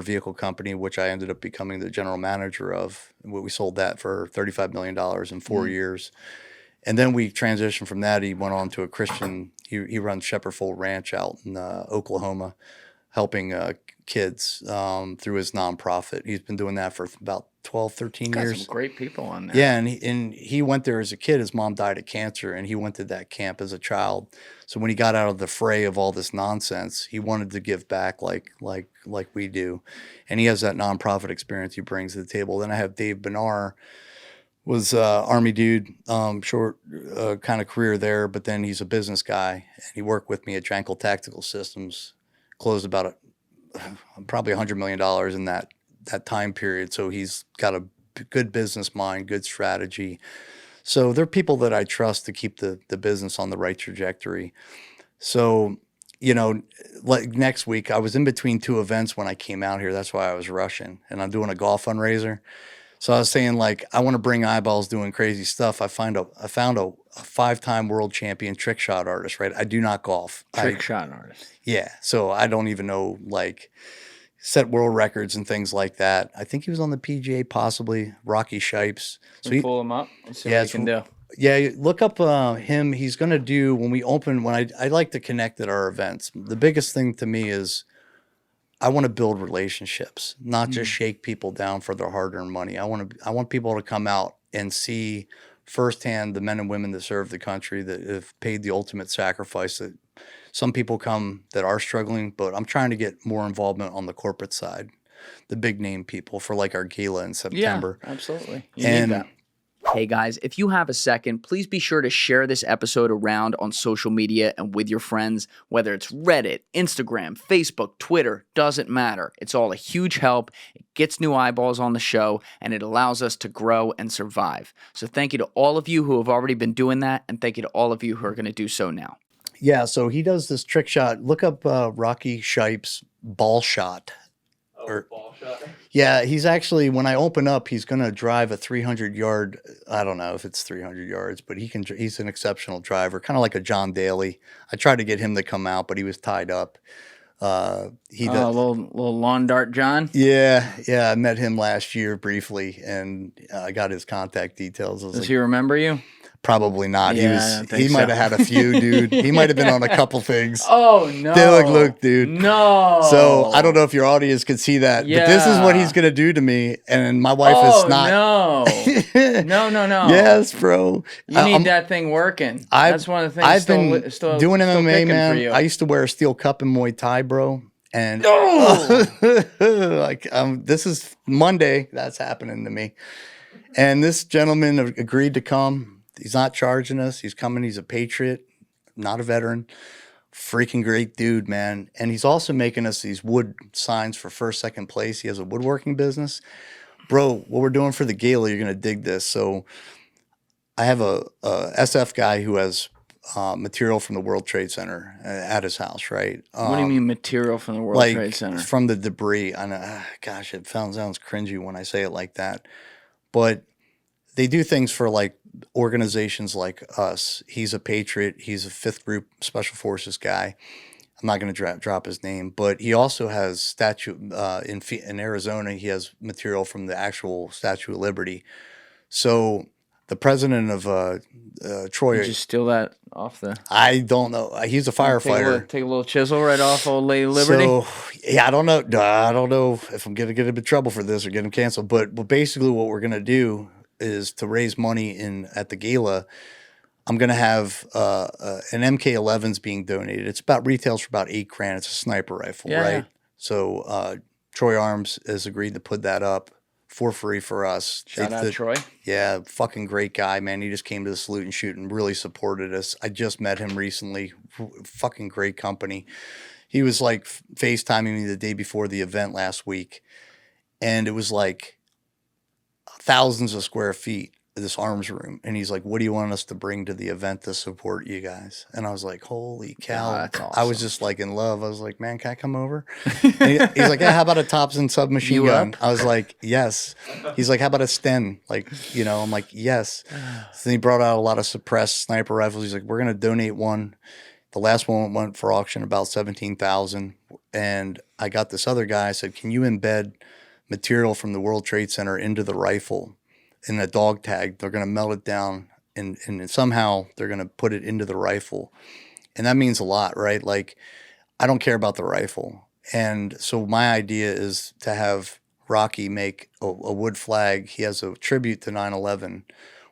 Vehicle Company, which I ended up becoming the general manager of. We sold that for $35 million in 4 years. And then we transitioned from that. He went on to a Christian, he runs Shepherd Fold Ranch out in Oklahoma, helping kids through his nonprofit. He's been doing that for about 12, 13 years. Got some great people on there. Yeah, and he went there as a kid. His mom died of cancer, and he went to that camp as a child. So when he got out of the fray of all this nonsense, he wanted to give back like we do. And he has that nonprofit experience he brings to the table. Then I have Dave Benar, was Army dude, short kind of career there, but then he's a business guy. And he worked with me at Jankel Tactical Systems, closed about probably $100 million in that time period. So he's got a good business mind, good strategy. So they're people that I trust to keep the business on the right trajectory. So, like next week, I was in between 2 events when I came out here. That's why I was rushing. And I'm doing a golf fundraiser. So I was saying, I want to bring eyeballs doing crazy stuff. I found a 5-time world champion trick shot artist, right? I do not golf. Trick shot artist. Yeah. So I don't even know, set world records and things like that. I think he was on the PGA, possibly. Rocky Shipes. So pull him up and see what he can do. Yeah, look up him. He's going to do when we open. I like to connect at our events. The biggest thing to me is I want to build relationships, not just shake people down for their hard-earned money. I want people to come out and see firsthand the men and women that serve the country that have paid the ultimate sacrifice. That some people come that are struggling, but I'm trying to get more involvement on the corporate side, the big name people for like our gala in September. Yeah, absolutely. You And need that. Hey guys, if you have a second, please be sure to share this episode around on social media and with your friends, whether it's Reddit, Instagram, Facebook, Twitter, doesn't matter. It's all a huge help. It gets new eyeballs on the show, and it allows us to grow and survive. So thank you to all of you who have already been doing that, and thank you to all of you who are going to do so now. yeah, so he does this trick shot. Look up Rocky Shipe's ball shot. Ball shot. Yeah, he's actually, when I open up, he's going to drive a 300-yard, I don't know if it's 300 yards, but he's an exceptional driver, kind of like a John Daly. I tried to get him to come out, but he was tied up. He Oh, does. little lawn dart John. Yeah, I met him last year briefly, and I got his contact details. I was Does like, he remember you? probably not. Yeah, I don't think He might have had a few, dude. He might have been on a couple things. Oh no! They're like, look, dude. No. So I don't know if your audience could see that, but this is what Yeah. he's gonna do to me, and my wife Oh is not. no! No! Yes, bro. You need that thing working. That's one of the things. I've still, been still, doing still MMA, picking man. For you. I used to wear a steel cup in Muay Thai, bro. And this is Monday. That's happening to me. And this gentleman agreed to come. He's not charging us. He's coming. He's a patriot, not a veteran. Freaking great dude, man. And he's also making us these wood signs for first, second place. He has a woodworking business. Bro, what we're doing for the gala, you're going to dig this. So I have a SF guy who has material from the World Trade Center at his house, right? What do you mean material from the World Like Trade Center? from the debris. I know, gosh, it sounds cringy when I say it like that. But they do things for like organizations like us. He's a patriot. He's a 5th Group Special Forces guy. I'm not going to drop his name, but he also has in Arizona. He has material from the actual Statue of Liberty. So the president of Troy, You just steal that off the. I don't know. He's a firefighter. Take a little chisel right off old Lady Liberty. So yeah, I don't know. I don't know if I'm gonna get him in trouble for this or get him canceled. But basically, what we're gonna do is to raise money at the gala. I'm gonna have an MK11's being donated. It's about retails for about $8,000. It's a sniper rifle, Yeah, right? yeah. So Troy Arms has agreed to put that up for free for us. Shout out Troy. Yeah, fucking great guy, man. He just came to the salute and shoot and really supported us. I just met him recently. Fucking great company. He was like FaceTiming me the day before the event last week, and it was like thousands of square feet of this arms room. And he's like, "What do you want us to bring to the event to support you guys?" And I was like, "Holy cow!" that's awesome. I was just like in love. I was like, "Man, can I come over?" And he's like, "Yeah, how about a Thompson submachine You gun?" up? I was like, "Yes." He's like, "How about a Sten?" Like, I'm like, "Yes." So then he brought out a lot of suppressed sniper rifles. He's like, "We're gonna donate one." The last one went for auction about 17,000, and I got this other guy. I said, "Can you embed material from the World Trade Center into the rifle in a dog tag? They're going to melt it down, and somehow they're going to put it into the rifle." And that means a lot, right? Like, I don't care about the rifle. And so my idea is to have Rocky make a wood flag. He has a tribute to 9/11,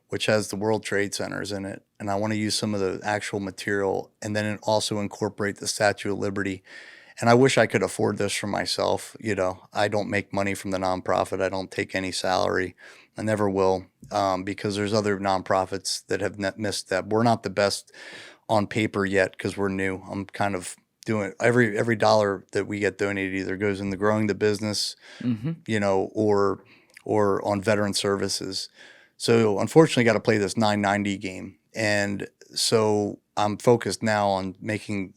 which has the World Trade Centers in it. And I want to use some of the actual material and then also incorporate the Statue of Liberty. And I wish I could afford this for myself. I don't make money from the nonprofit. I don't take any salary. I never will, because there's other nonprofits that have missed that. We're not the best on paper yet because we're new. I'm kind of doing every dollar that we get donated either goes into growing the business, or on veteran services. So unfortunately, got to play this 990 game. And so I'm focused now on making.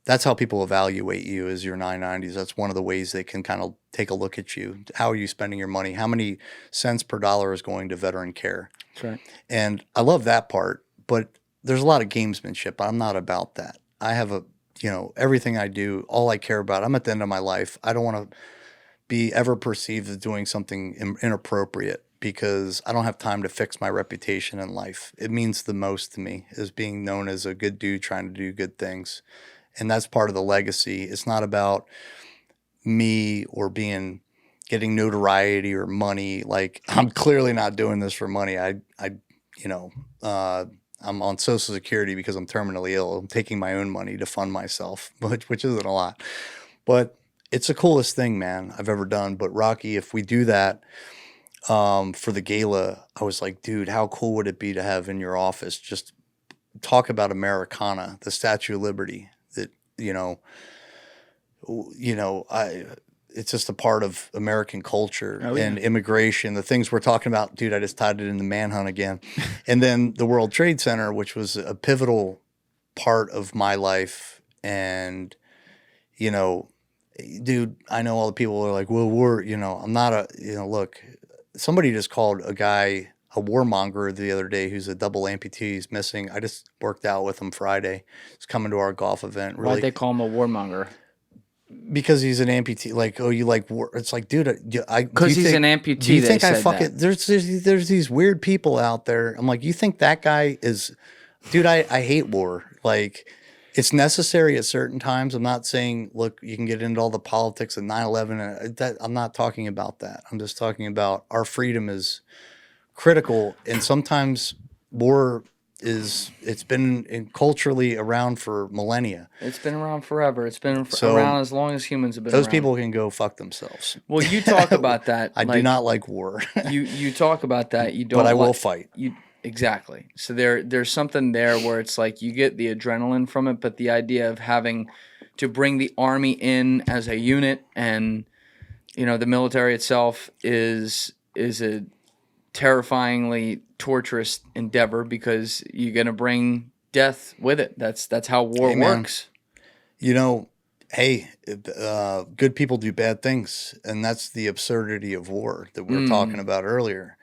That's how people evaluate you, is your 990s. That's one of the ways they can kind of take a look at you. How are you spending your money? How many cents per dollar is going to veteran care? That's right. And I love that part, but there's a lot of gamesmanship. I'm not about that. I have everything I do, all I care about. I'm at the end of my life. I don't want to be ever perceived as doing something inappropriate. because I don't have time to fix my reputation in life. It means the most to me is being known as a good dude trying to do good things. And that's part of the legacy. It's not about me or getting notoriety or money. Like, I'm clearly not doing this for money. I'm on Social Security because I'm terminally ill. I'm taking my own money to fund myself, which isn't a lot. But it's the coolest thing, man, I've ever done. But Rocky, if we do that for the gala, I was like, dude, how cool would it be to have in your office just talk about Americana, the Statue of Liberty, that, it's just a part of American culture and immigration, the things we're talking about. Dude, I just tied it into Manhunt again. And then the World Trade Center, which was a pivotal part of my life. And, dude, I know all the people are like, well, I'm not look, somebody just called a guy a warmonger the other day who's a double amputee. He's missing. I just worked out with him Friday. He's coming to our golf event. Really. Why'd they call him a warmonger? Because he's an amputee. Like, oh, you like war? It's like, dude, because he's an amputee. Do you think I fucking there's these weird people out there? I'm like, you think that guy is, dude? I hate war. Like, it's necessary at certain times. I'm not saying, look, you can get into all the politics of 9/11. I'm not talking about that. I'm just talking about our freedom is critical, and sometimes war it's been culturally around for millennia. It's been around forever. It's been around as long as humans have been those around. People can go fuck themselves. Well, you talk about that. I do not like war. you talk about that. You don't. But I will fight. Exactly. So there's something there where it's like you get the adrenaline from it, but the idea of having to bring the army in as a unit, and the military itself is a terrifyingly torturous endeavor, because you're going to bring death with it. That's how war works. Hey, good people do bad things, and that's the absurdity of war that we were talking about earlier.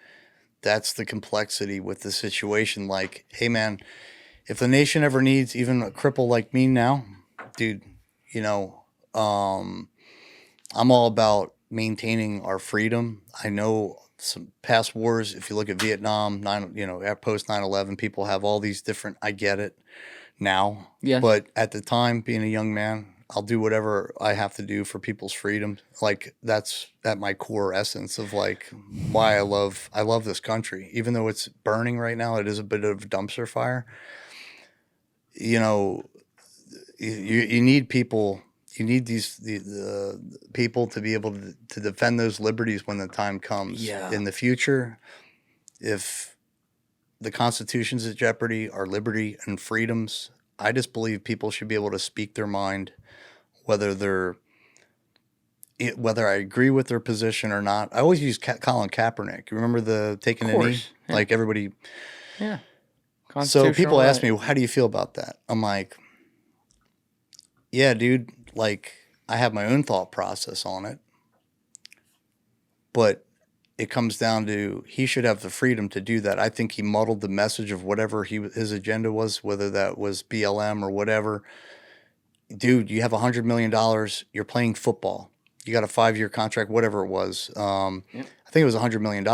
That's the complexity with the situation. Like, hey, man, if the nation ever needs even a cripple like me now, dude, I'm all about maintaining our freedom. I know some past wars, if you look at Vietnam, post 9/11, people have all these different, I get it now. Yes. But at the time, being a young man, I'll do whatever I have to do for people's freedom. Like, that's at my core essence of like why I love this country. Even though it's burning right now, it is a bit of a dumpster fire. You need people. You need the people to be able to defend those liberties when the time comes. Yeah. In the future, if the Constitution's at jeopardy, our liberty and freedoms, I just believe people should be able to speak their mind, whether I agree with their position or not. I always use Colin Kaepernick. You remember the taking a knee? Yeah. Like, everybody. Yeah. So people ask me, how do you feel about that? I'm like, yeah, dude. Like, I have my own thought process on it, but it comes down to he should have the freedom to do that. I think he muddled the message of whatever his agenda was, whether that was BLM or whatever. Dude, you have $100 million. You're playing football. You got a 5-year contract, whatever it was. I think it was $100 million.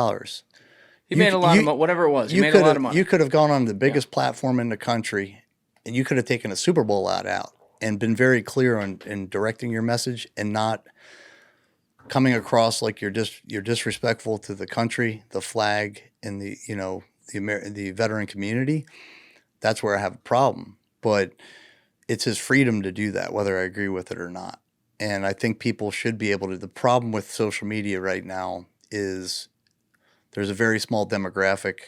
He made a lot of money, whatever it was. He made a lot of money. You could have gone on the biggest platform in the country, and you could have taken a Super Bowl ad out and been very clear in directing your message and not coming across like you're disrespectful to the country, the flag, and the veteran community. That's where I have a problem. But it's his freedom to do that, whether I agree with it or not. And I think people should be able to. The problem with social media right now is there's a very small demographic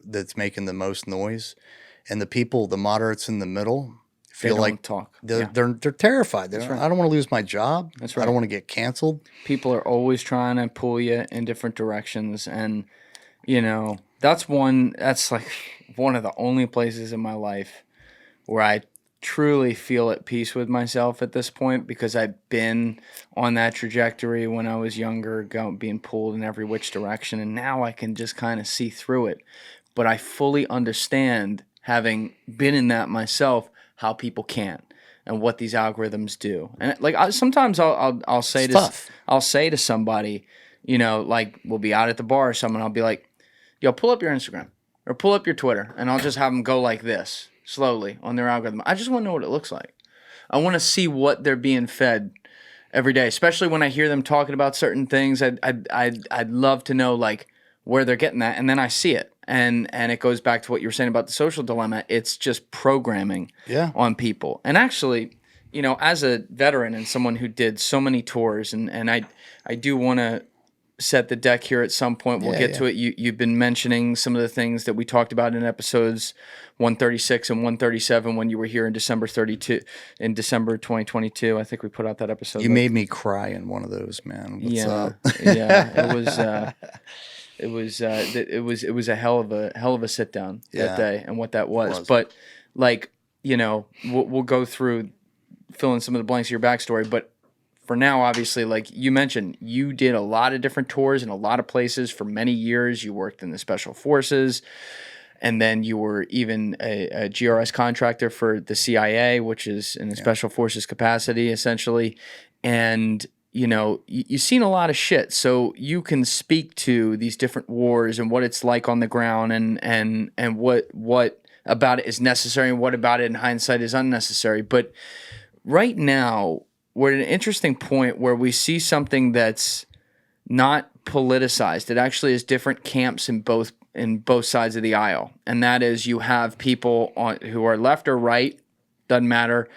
that's making the most noise, and the people, the moderates in the middle, feel like they're terrified. Right. I don't want to lose my job. That's right. I don't want to get canceled. People are always trying to pull you in different directions, and that's like one of the only places in my life where I truly feel at peace with myself at this point, because I've been on that trajectory when I was younger, being pulled in every which direction, and now I can just kind of see through it. But I fully understand, having been in that myself, how people can't and what these algorithms do. And like sometimes I'll say to somebody, You know, like we'll be out at the bar or something. I'll be like, yo, pull up your Instagram or pull up your Twitter, and I'll just have them go like this slowly on their algorithm. I just want to know what it looks like. I want to see what they're being fed every day, especially when I hear them talking about certain things. I'd love to know like where they're getting that, and then I see it, and it goes back to what you were saying about the social dilemma. It's just programming on people. And actually, you know, as a veteran and someone who did so many tours, and I do want to set the deck here at some point. We'll get to it. You've been mentioning some of the things that we talked about in episodes 136 and 137 when you were here in December 2022. I think we put out that episode. You made me cry in one of those, man. What's up? It was a hell of a sit down that day, and what that was. But like, you know, we'll go through, fill in some of the blanks of your backstory, but for now, obviously, like you mentioned, you did a lot of different tours in a lot of places for many years. You worked in the Special Forces, and then you were even a GRS contractor for the CIA, which is in the Special Forces capacity, essentially. And, you know, you've seen a lot of shit. So you can speak to these different wars and what it's like on the ground, and what about it is necessary and what about it in hindsight is unnecessary. But right now, we're at an interesting point where we see something that's not politicized. It actually is different camps in both sides of the aisle, and that is you have people who are left or right, doesn't matter.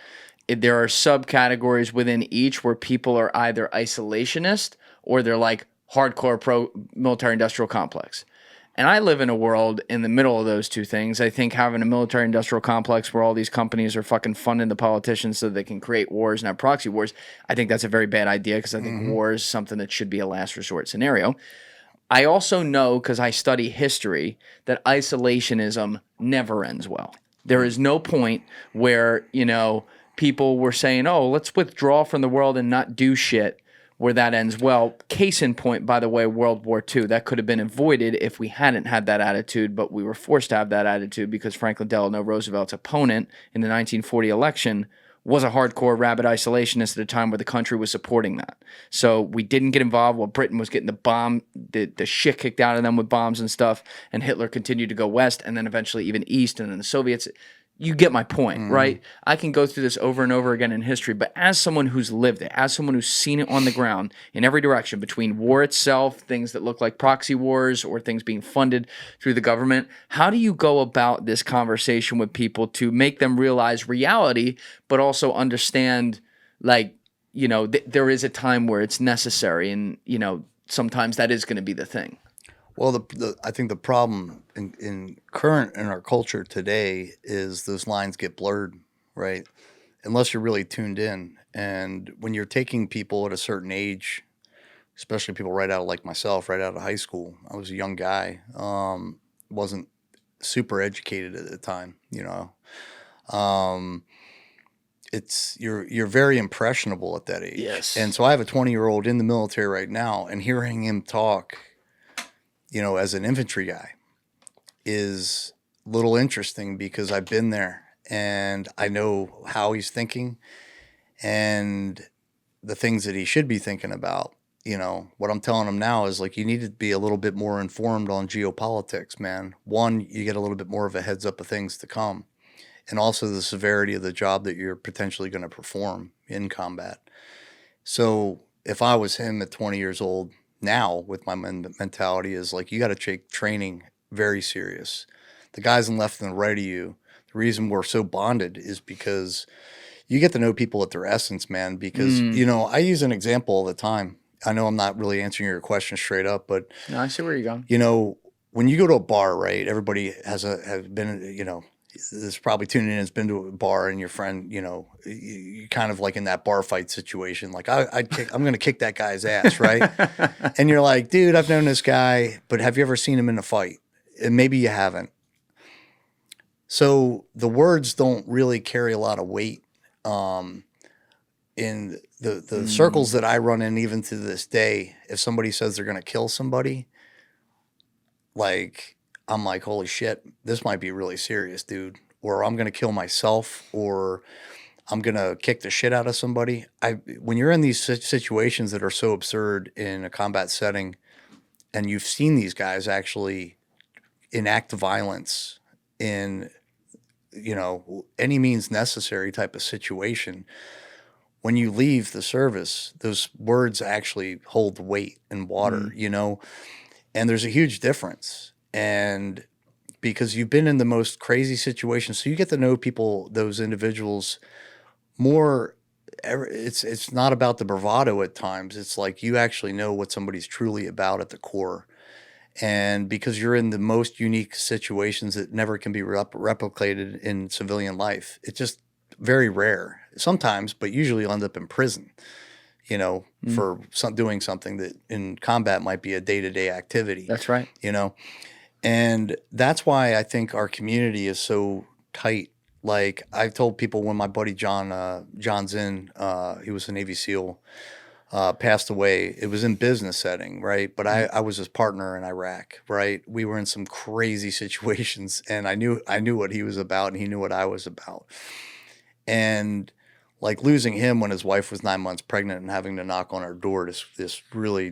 There are subcategories within each where people are either isolationist or they're like hardcore pro-military industrial complex. And I live in a world in the middle of those two things. I think having a military industrial complex where all these companies are fucking funding the politicians so they can create wars and have proxy wars, I think that's a very bad idea, because I think war is something that should be a last resort scenario. I also know, because I study history, that isolationism never ends well. There is no point where, you know, people were saying, oh, let's withdraw from the world and not do shit, where that ends well. Case in point, by the way, World War II. That could have been avoided if we hadn't had that attitude, but we were forced to have that attitude because Franklin Delano Roosevelt's opponent in the 1940 election was a hardcore rabid isolationist at a time where the country was supporting that. So we didn't get involved while Britain was getting the shit kicked out of them with bombs and stuff, and Hitler continued to go west and then eventually even east, and then the Soviets. You get my point, right? I can go through this over and over again in history, but as someone who's lived it, as someone who's seen it on the ground in every direction, between war itself, things that look like proxy wars, or things being funded through the government, how do you go about this conversation with people to make them realize reality, but also understand, like, you know, there is a time where it's necessary, and, you know, sometimes that is going to be the thing. Well, I think the problem in our culture today is those lines get blurred, right? Unless you're really tuned in. And when you're taking people at a certain age, especially people right out of, like myself, right out of high school, I was a young guy, wasn't super educated at the time, you know. You're very impressionable at that age. Yes. And so I have a 20-year-old in the military right now, and hearing him talk, you know, as an infantry guy is a little interesting, because I've been there and I know how he's thinking and the things that he should be thinking about. You know, what I'm telling him now is, like, you need to be a little bit more informed on geopolitics, man. One, you get a little bit more of a heads up of things to come, and also the severity of the job that you're potentially going to perform in combat. So if I was him at 20 years old, now with my mentality is like, you got to take training very serious. The guys on the left and the right of you, the reason we're so bonded is because you get to know people at their essence, man. Because, you know, I use an example all the time. I know I'm not really answering your question straight up, but No, I see where you're going. You know, when you go to a bar, right? Everybody has been, you know, this probably tuning in has been to a bar, and your friend, you know, you kind of like in that bar fight situation, like I'm going to kick that guy's ass, right? And you're like, dude, I've known this guy, but have you ever seen him in a fight? And maybe you haven't. So the words don't really carry a lot of weight in the circles that I run in, even to this day. If somebody says they're going to kill somebody, like, I'm like, holy shit, this might be really serious, dude. Or I'm going to kill myself, or I'm going to kick the shit out of somebody. When you're in these situations that are so absurd in a combat setting, and you've seen these guys actually enact violence in, any means necessary type of situation, when you leave the service, those words actually hold weight and water, and there's a huge difference. And because you've been in the most crazy situations, so you get to know people, those individuals more. It's not about the bravado at times. It's like you actually know what somebody's truly about at the core. And because you're in the most unique situations that never can be replicated in civilian life, it's just very rare sometimes, but usually you'll end up in prison, for doing something that in combat might be a day-to-day activity. That's right. And that's why I think our community is so tight. Like I've told people when my buddy John Zinn, he was a Navy SEAL, passed away. It was in business setting, right? But I was his partner in Iraq, right? We were in some crazy situations, and I knew what he was about, and he knew what I was about. And like losing him when his wife was 9 months pregnant and having to knock on our door, this really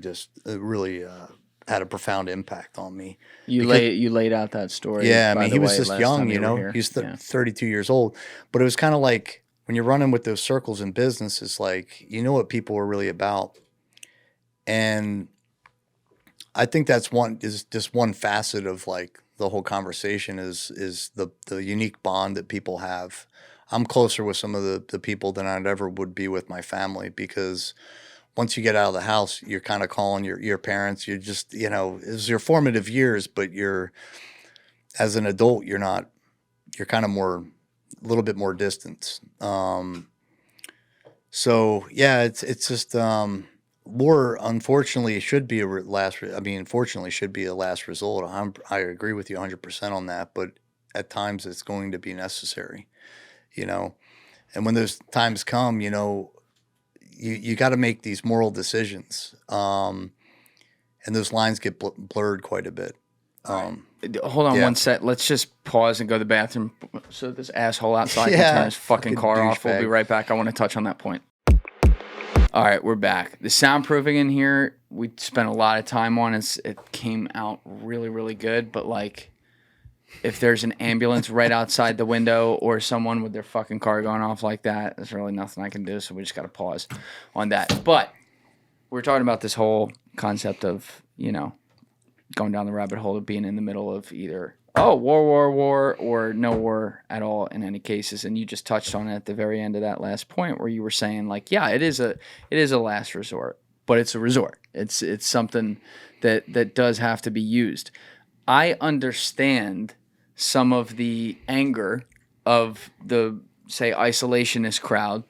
had a profound impact on me. You laid out that story. Yeah, I by mean, the he was way, just last young, time you were here. He's Yeah. 32 years old. But it was kind of like when you're running with those circles in business, it's like, what people are really about. And I think that's just one facet of like the whole conversation is the unique bond that people have. I'm closer with some of the people than I'd ever would be with my family, because once you get out of the house, you're kind of calling your parents. You're just, it's your formative years, but as an adult, you're kind of a little bit more distant. So yeah, it's just, war, unfortunately, should be unfortunately should be a last result. I agree with you 100% on that, but at times it's going to be necessary, and when those times come, you got to make these moral decisions, and those lines get blurred quite a bit. Hold on yeah. one sec. Let's just pause and go to the bathroom so this asshole outside Yeah, can turn his fucking car off. We'll be douchebag. right back. I want to touch on that point. All right, we're back. The soundproofing in here, we spent a lot of time on. It came out really, really good. But like, if there's an ambulance right outside the window or someone with their fucking car going off like that, there's really nothing I can do. So we just got to pause on that. But we're talking about this whole concept of, going down the rabbit hole of being in the middle of either, war, or no war at all in any cases. And you just touched on it at the very end of that last point where you were saying like, yeah, it is a last resort, but it's a resort. It's something that does have to be used. I understand some of the anger of the, say, isolationist crowd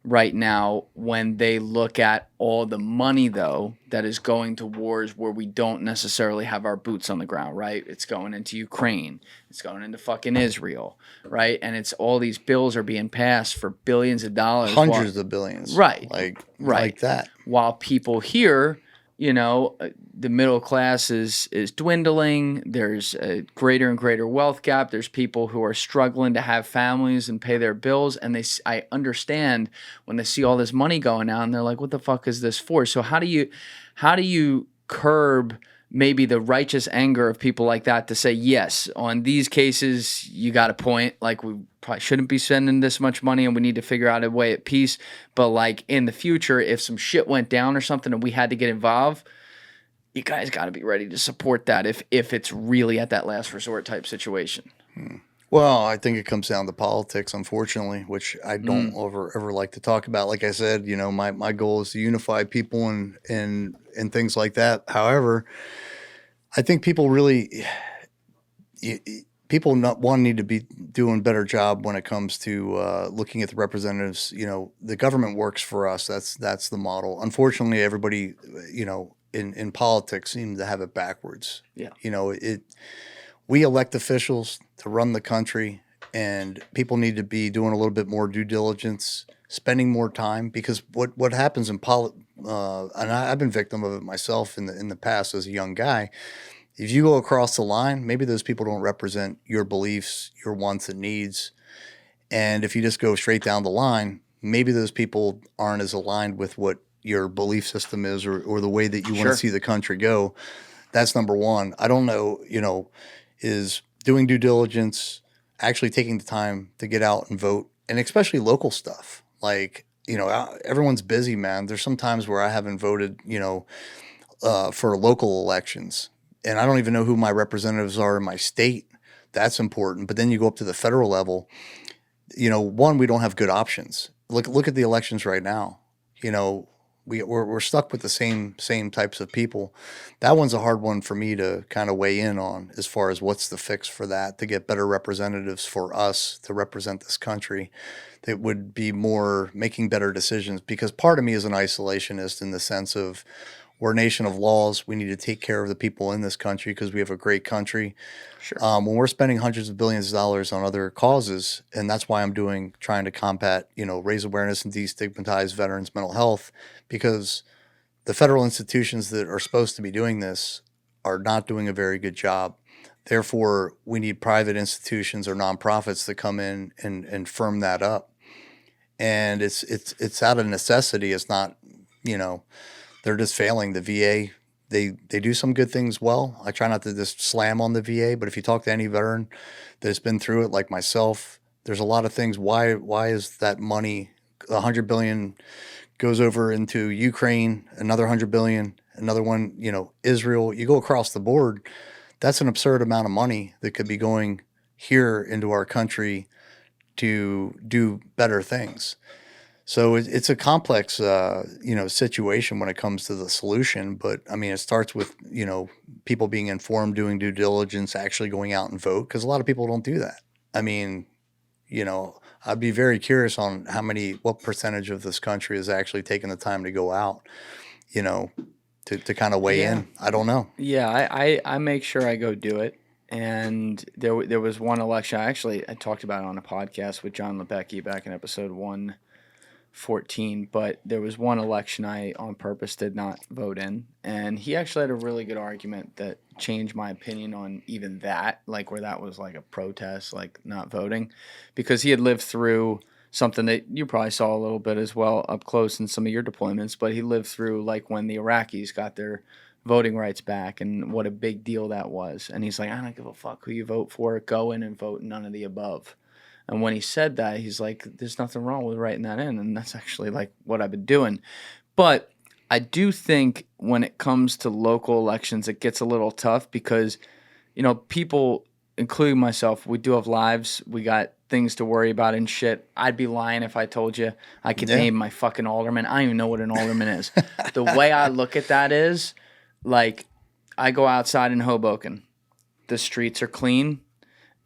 right now when they look at all the money, though, that is going to wars where we don't necessarily have our boots on the ground, right? It's going into Ukraine. It's going into fucking Israel, right? And it's all these bills are being passed for billions of dollars. Hundreds of billions. Right. Like that. While people here, the middle class is dwindling. There's a greater and greater wealth gap. There's people who are struggling to have families and pay their bills. And I understand when they see all this money going out and they're like, what the fuck is this for? So how do you curb maybe the righteous anger of people like that to say, yes, on these cases, you got a point. Like, we probably shouldn't be spending this much money and we need to figure out a way at peace. But like in the future, if some shit went down or something and we had to get involved, you guys got to be ready to support that if it's really at that last resort type situation. Well, I think it comes down to politics, unfortunately, which I don't ever like to talk about. Like I said, my goal is to unify people and things like that. However, I think people really need to be doing a better job when it comes to looking at the representatives. The government works for us. That's the model. Unfortunately, everybody, in politics seems to have it backwards. Yeah. We elect officials to run the country, and people need to be doing a little bit more due diligence, spending more time, because what happens in and I've been victim of it myself in the past as a young guy. If you go across the line, maybe those people don't represent your beliefs, your wants and needs, And if you just go straight down the line, maybe those people aren't as aligned with what your belief system is or the way that you want to see the country go. That's number one. I don't know, is doing due diligence, actually taking the time to get out and vote, and especially local stuff. Like, everyone's busy, man. There's some times where I haven't voted, for local elections, and I don't even know who my representatives are in my state. That's important. But then you go up to the federal level. One, we don't have good options. Look at the elections right now. We're stuck with the same types of people. That one's a hard one for me to kind of weigh in on as far as what's the fix for that, to get better representatives for us to represent this country that would be more making better decisions. Because part of me is an isolationist in the sense of we're a nation of laws. We need to take care of the people in this country because we have a great country. Sure. When we're spending hundreds of billions of dollars on other causes, and that's why I'm trying to combat, raise awareness and destigmatize veterans' mental health, because the federal institutions that are supposed to be doing this are not doing a very good job. Therefore, we need private institutions or nonprofits to come in and firm that up. And it's out of necessity. It's not, they're just failing. The VA, they do some good things well. I try not to just slam on the VA, but if you talk to any veteran that's been through it, like myself, there's a lot of things. Why is that money, $100 billion goes over into Ukraine, another $100 billion, another one, Israel? You go across the board, that's an absurd amount of money that could be going here into our country to do better things. So it's a complex, situation when it comes to the solution. But I mean, it starts with, people being informed, doing due diligence, actually going out and vote, because a lot of people don't do that. I mean, I'd be very curious on what percentage of this country is actually taking the time to go out, to kind of weigh in. I don't know. Yeah, I make sure I go do it. And there was one election, I talked about it on a podcast with John Lebecki back in episode 114, but there was one election I on purpose did not vote in, and he actually had a really good argument that changed my opinion on even that, like where that was like a protest, like not voting, because he had lived through something that you probably saw a little bit as well up close in some of your deployments, but he lived through like when the Iraqis got their voting rights back and what a big deal that was. And he's like, I don't give a fuck who you vote for, go in and vote none of the above. And when he said that, he's like, there's nothing wrong with writing that in. And that's actually like what I've been doing. But I do think when it comes to local elections, it gets a little tough because, people, including myself, we do have lives. We got things to worry about and shit. I'd be lying if I told you I could name my fucking alderman. I don't even know what an alderman is. The way I look at that is, like, I go outside in Hoboken. The streets are clean.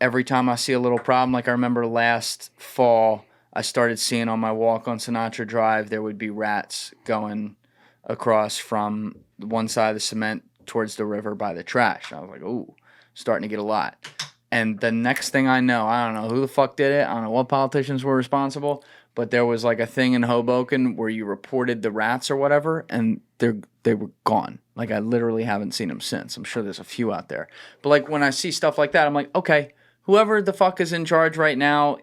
Every time I see a little problem, like I remember last fall, I started seeing on my walk on Sinatra Drive, there would be rats going across from one side of the cement towards the river by the trash. I was like, ooh, starting to get a lot. And the next thing I know, I don't know who the fuck did it. I don't know what politicians were responsible, but there was like a thing in Hoboken where you reported the rats or whatever, and they were gone. Like, I literally haven't seen them since. I'm sure there's a few out there. But like when I see stuff like that, I'm like, okay, whoever the fuck is in charge right now,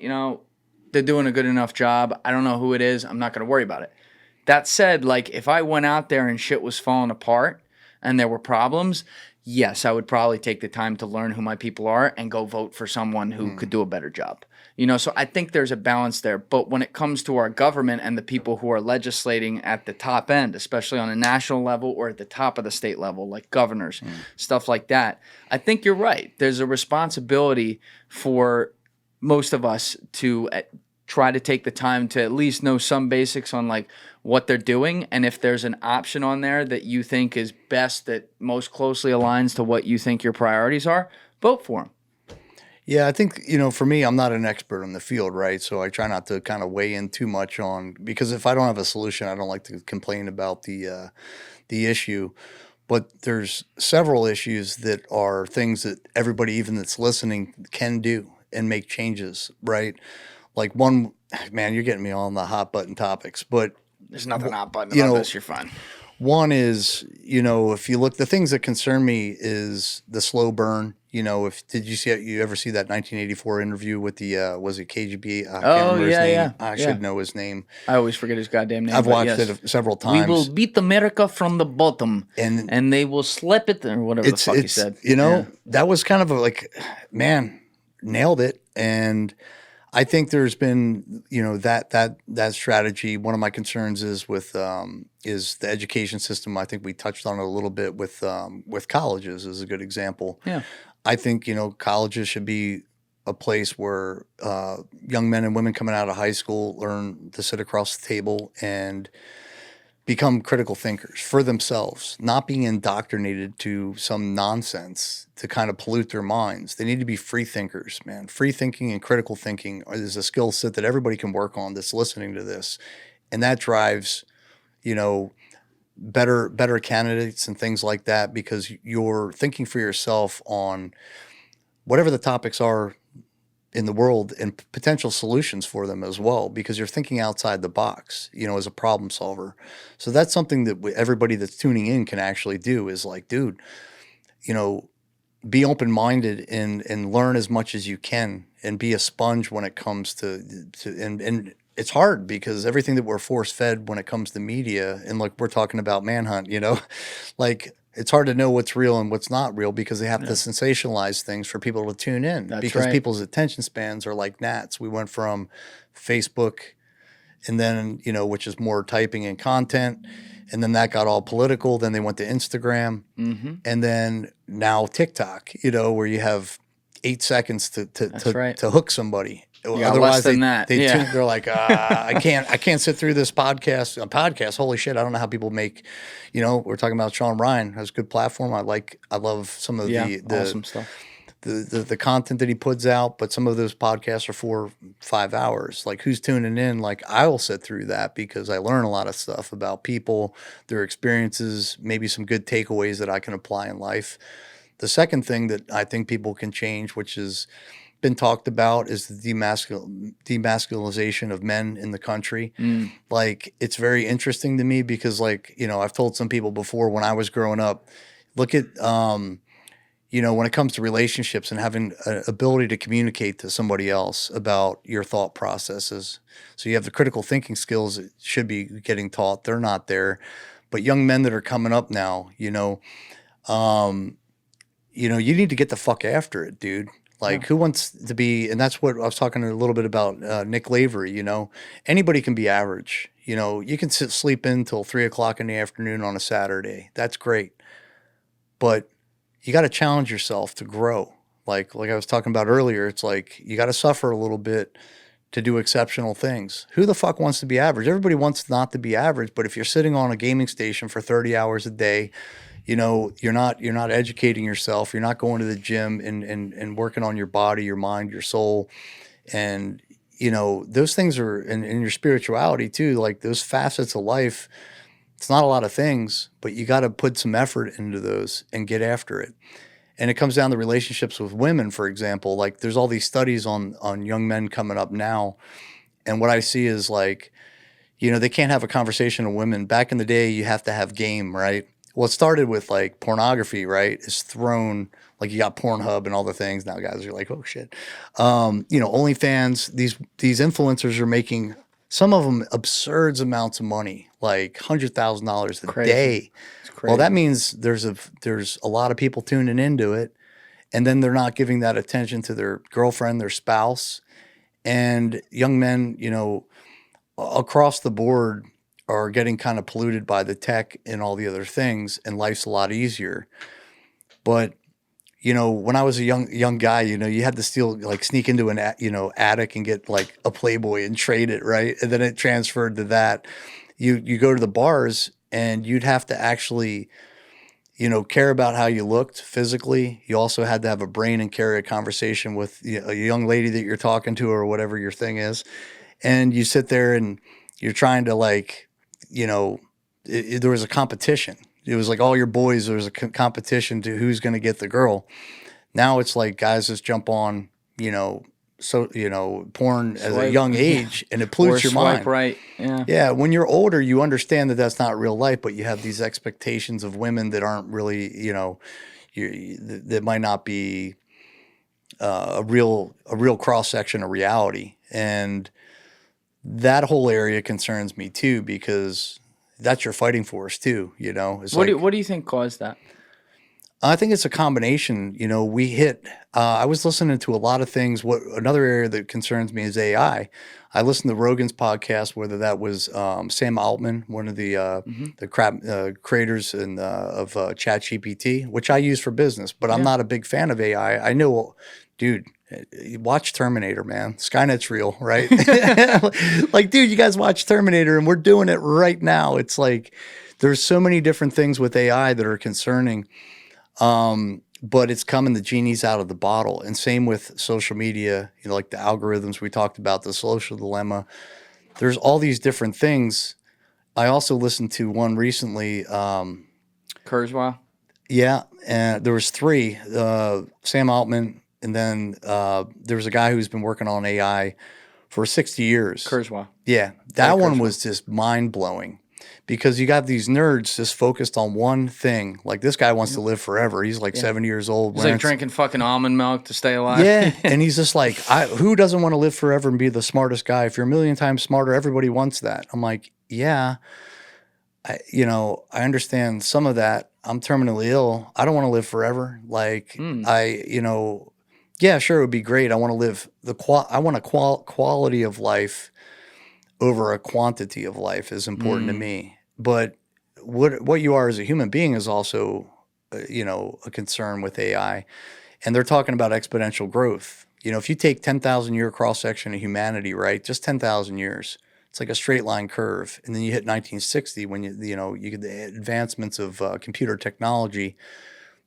they're doing a good enough job. I don't know who it is. I'm not going to worry about it. That said, like, if I went out there and shit was falling apart and there were problems, yes, I would probably take the time to learn who my people are and go vote for someone who could do a better job. So I think there's a balance there. But when it comes to our government and the people who are legislating at the top end, especially on a national level or at the top of the state level, like governors, stuff like that, I think you're right. There's a responsibility for most of us to try to take the time to at least know some basics on like what they're doing. And if there's an option on there that you think is best, that most closely aligns to what you think your priorities are, vote for them. Yeah, I think, for me, I'm not an expert in the field, right? So I try not to kind of weigh in too much because if I don't have a solution, I don't like to complain about the issue. But there's several issues that are things that everybody, even that's listening, can do and make changes, right? Like one, man, you're getting me on the hot button topics, but there's nothing hot button about this. You're fine. One is, if you look, the things that concern me is the slow burn, You know, you ever see that 1984 interview with the was it KGB? I can't Oh, remember his yeah, name. yeah, I yeah. should know his name. I always forget his goddamn name. I've but watched yes. it several We times. will beat America from the bottom, And and they will slap it, or whatever the fuck he said. You know, Yeah. that was kind of man, nailed it. And I think there's been, you know, that strategy. One of my concerns is with is the education system. I think we touched on it a little bit with colleges is a good example. Yeah. I think, you know, colleges should be a place where young men and women coming out of high school learn to sit across the table and become critical thinkers for themselves, not being indoctrinated to some nonsense to kind of pollute their minds. They need to be free thinkers, man. Free thinking and critical thinking is a skill set that everybody can work on that's listening to this. And that drives, you know, better candidates and things like that, because you're thinking for yourself on whatever the topics are in the world and potential solutions for them as well, because you're thinking outside the box, you know, as a problem solver. So that's something that everybody that's tuning in can actually do is like, dude, you know, be open-minded and learn as much as you can and be a sponge when it comes to and it's hard because everything that we're force-fed when it comes to media, and like we're talking about Manhunt, you know, like it's hard to know what's real and what's not real because they have to sensationalize things for people to tune in. That's because right. people's attention spans are like gnats. We went from Facebook and then, you know, which is more typing and content, and then that got all political. Then they went to Instagram, and then now TikTok, you know, where you have 8 seconds to hook somebody. Less than that. They're like, I can't sit through this podcast. A podcast, holy shit! I don't know how people make. You know, we're talking about Sean Ryan has a good platform. I love some of the awesome stuff. The content that he puts out, but some of those podcasts are 4-5 hours. Like, who's tuning in? Like, I will sit through that because I learn a lot of stuff about people, their experiences, maybe some good takeaways that I can apply in life. The second thing that I think people can change, which has been talked about, is the demasculization of men in the country. Like, it's very interesting to me because, like, you know, I've told some people before when I was growing up, look at, you know, when it comes to relationships and having an ability to communicate to somebody else about your thought processes. So you have the critical thinking skills that should be getting taught. They're not there. But young men that are coming up now, you know, you need to get the fuck after it, dude. Like, who wants to be, and that's what I was talking a little bit about Nick Lavery, you know. Anybody can be average. You know, you can sleep in till 3 o'clock in the afternoon on a Saturday. That's great. But you got to challenge yourself to grow. Like I was talking about earlier, it's like you got to suffer a little bit to do exceptional things. Who the fuck wants to be average? Everybody wants not to be average, but if you're sitting on a gaming station for 30 hours a day, you know, you're not educating yourself. You're not going to the gym and working on your body, your mind, your soul. And, you know, those things are in your spirituality too, like those facets of life. It's not a lot of things, but you got to put some effort into those and get after it. And it comes down to relationships with women, for example. Like, there's all these studies on young men coming up now. And what I see is, like, you know, they can't have a conversation with women. Back in the day, you have to have game, right? Well, it started with like pornography, right? It's thrown, like, you got Pornhub and all the things. Now guys are like, oh shit. You know, OnlyFans, these influencers are making, some of them, absurd amounts of money, like $100,000 a day. It's crazy. Well, that means there's a lot of people tuning into it, and then they're not giving that attention to their girlfriend, their spouse. And young men, you know, across the board are getting kind of polluted by the tech and all the other things, and life's a lot easier. But, you know, when I was a young guy, you know, you had to sneak into an attic and get like a Playboy and trade it, right? And then it transferred to that. You go to the bars and you'd have to actually, you know, care about how you looked physically. You also had to have a brain and carry a conversation with, you know, a young lady that you're talking to or whatever your thing is. And you sit there and you're trying to, like, you know, there was a competition. It was like all your boys, there was a competition to who's going to get the girl. Now it's like guys just jump on, you know, porn at a young age, and it pollutes your mind. Right. Yeah. Yeah. When you're older, you understand that that's not real life, but you have these expectations of women that aren't really, you know, that might not be a real cross section of reality, and that whole area concerns me too, because that's your fighting force too. It's What do you think caused that? I think it's a combination. We hit. I was listening to a lot of things. Another area that concerns me is AI. I listened to Rogan's podcast, whether that was Sam Altman, one of the creators of ChatGPT, which I use for business, but I'm not a big fan of AI. I know, dude. Watch Terminator, man. Skynet's real, right? Like, dude, you guys watch Terminator, and we're doing it right now. It's like there's so many different things with AI that are concerning. But it's coming, the genie's out of the bottle. And same with social media, like the algorithms we talked about, the social dilemma. There's all these different things. I also listened to one recently. Kurzweil? Yeah, and there was three. Sam Altman, and then there was a guy who's been working on AI for 60 years. Kurzweil. Yeah, that one was just mind-blowing. Because you got these nerds just focused on one thing. Like, this guy wants to live forever. He's like 70 years old. He's like drinking fucking almond milk to stay alive. Yeah, and he's just like, who doesn't want to live forever and be the smartest guy? If you're a million times smarter, everybody wants that. I'm like, yeah, I understand some of that. I'm terminally ill. I don't want to live forever. Like, yeah, sure, it would be great. I want to live I want a quality of life over a quantity of life is important to me. But what you are as a human being is also, a concern with AI. And they're talking about exponential growth. If you take 10,000 year cross section of humanity, right, just 10,000 years, it's like a straight line curve. And then you hit 1960 when you get the advancements of computer technology.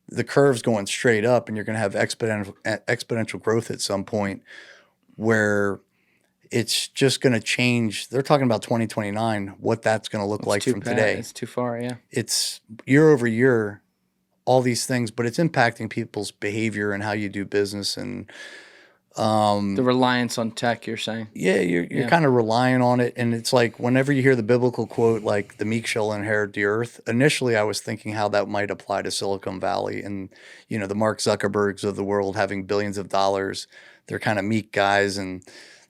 The curve's going straight up, and you're going to have exponential growth at some point where it's just going to change. They're talking about 2029, what that's going to look like from today. It's too far, yeah. It's year over year, all these things, but it's impacting people's behavior and how you do business. And the reliance on tech, you're saying? Yeah, you're kind of relying on it. And it's like whenever you hear the biblical quote, like the meek shall inherit the earth, initially I was thinking how that might apply to Silicon Valley and, the Mark Zuckerbergs of the world having billions of dollars. They're kind of meek guys, and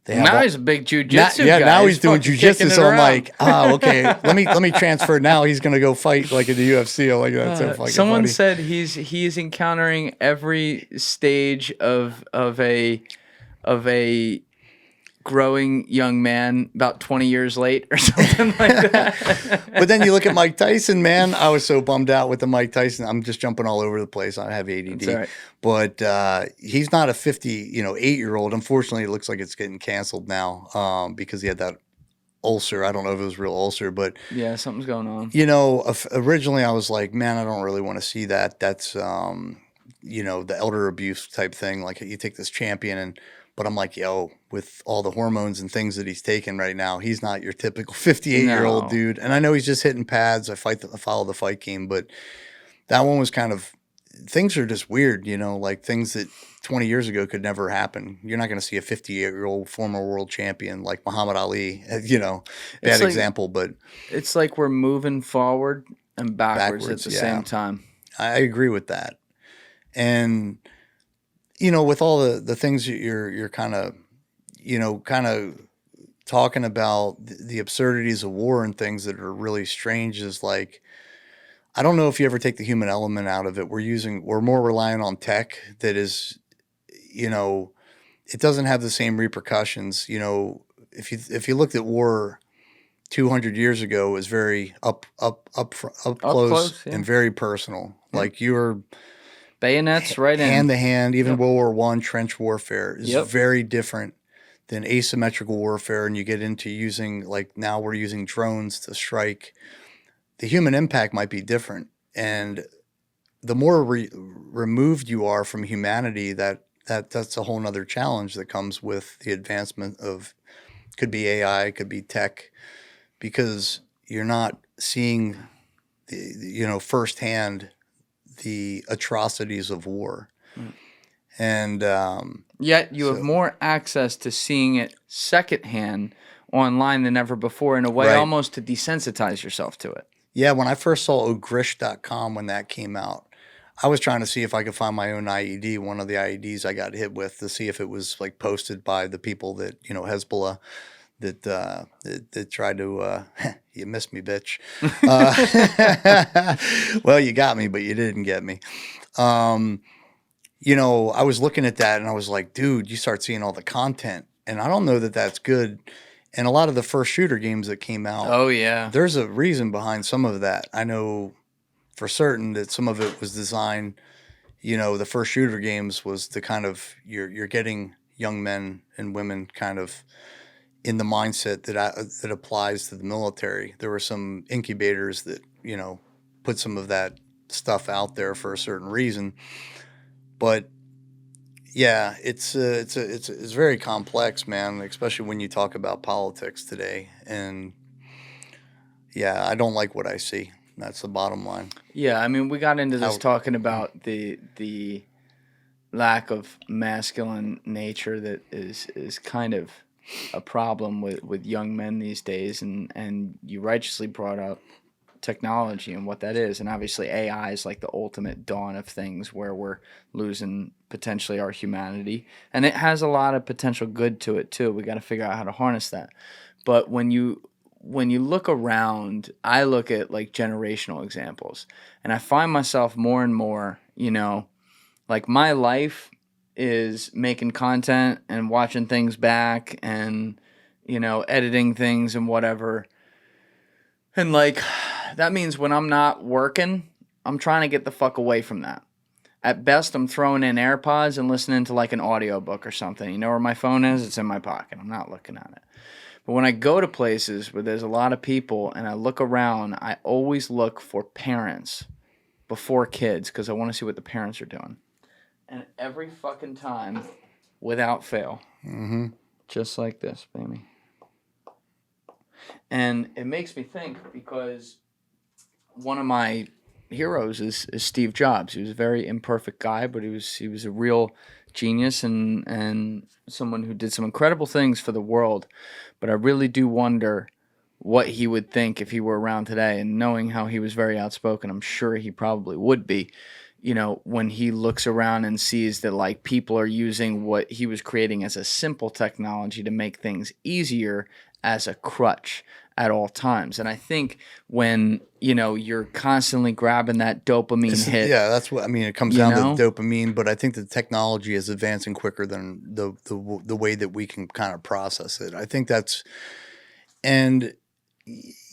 now he's a big jujitsu guy. Now he's doing jujitsu. So I'm like, okay, let me transfer. Now he's gonna go fight like in the UFC. I'm like, that's so fucking someone funny. said he's encountering every stage of a growing young man about 20 years late or something like that. But then you look at Mike Tyson, man. I was so bummed out with the Mike Tyson. I'm just jumping all over the place. I have ADD. That's all right. But he's not a 8-year-old. Unfortunately, it looks like it's getting canceled now because he had that ulcer. I don't know if it was real ulcer, but yeah, something's going on. Originally I was like, man, I don't really want to see that. That's the elder abuse type thing. Like you take this champion but I'm like, with all the hormones and things that he's taking right now, he's not your typical 58-year-old dude. And I know he's just hitting pads. I follow the fight game, but that one was kind of, things are just weird, like things that 20 years ago could never happen. You're not going to see a 58-year-old former world champion like Muhammad Ali, bad example, but it's like we're moving forward and backwards at the same time. I agree with that. And with all the things that you're kind of talking about, the absurdities of war and things that are really strange is like, I don't know if you ever take the human element out of it. We're more reliant on tech that is, it doesn't have the same repercussions. If you looked at war 200 years ago, it was very up close and very personal. Yeah. Like you were bayonets right in hand to hand. Even World War I trench warfare is very different than asymmetrical warfare, and you get into using, like now we're using drones to strike. The human impact might be different, and the more removed you are from humanity, that's a whole nother challenge that comes with the advancement of, could be AI, could be tech, because you're not seeing firsthand the atrocities of war. And yet you have more access to seeing it secondhand online than ever before, in a way almost to desensitize yourself to it. Yeah, when I first saw ogrish.com when that came out, I was trying to see if I could find my own IED, one of the IEDs I got hit with, to see if it was like posted by the people that, you know, Hezbollah that tried to, you missed me, bitch. Well, you got me, but you didn't get me. You know, I was looking at that and I was like, dude, you start seeing all the content. And I don't know that that's good. And a lot of the first shooter games that came out, Oh yeah. there's a reason behind some of that. I know for certain that some of it was designed, you know, the first shooter games was the kind of, you're getting young men and women kind of in the mindset that applies to the military. There were some incubators that, you know, put some of that stuff out there for a certain reason. But yeah, it's very complex, man, especially when you talk about politics today. And yeah, I don't like what I see. That's the bottom line. Yeah, I mean, we got into this talking about the lack of masculine nature that is kind of a problem with young men these days, and you righteously brought up technology and what that is, and obviously AI is like the ultimate dawn of things where we're losing potentially our humanity, and it has a lot of potential good to it too. We got to figure out how to harness that. But when you look around, I look at like generational examples, and I find myself more and more, you know, like my life is making content and watching things back and, you know, editing things and whatever. And like, that means when I'm not working, I'm trying to get the fuck away from that. At best, I'm throwing in AirPods and listening to like an audiobook or something. You know where my phone is? It's in my pocket. I'm not looking at it. But when I go to places where there's a lot of people and I look around, I always look for parents before kids because I want to see what the parents are doing. And every fucking time, without fail, just like this, baby. And it makes me think because one of my heroes is Steve Jobs. He was a very imperfect guy, but he was a real genius and someone who did some incredible things for the world. But I really do wonder what he would think if he were around today. And knowing how he was very outspoken, I'm sure he probably would be. You know, when he looks around and sees that like people are using what he was creating as a simple technology to make things easier as a crutch at all times. And I think when, you know, you're constantly grabbing that dopamine hit. Yeah, that's what I mean. It comes down to dopamine, but I think the technology is advancing quicker than the way that we can kind of process it. I think that's, and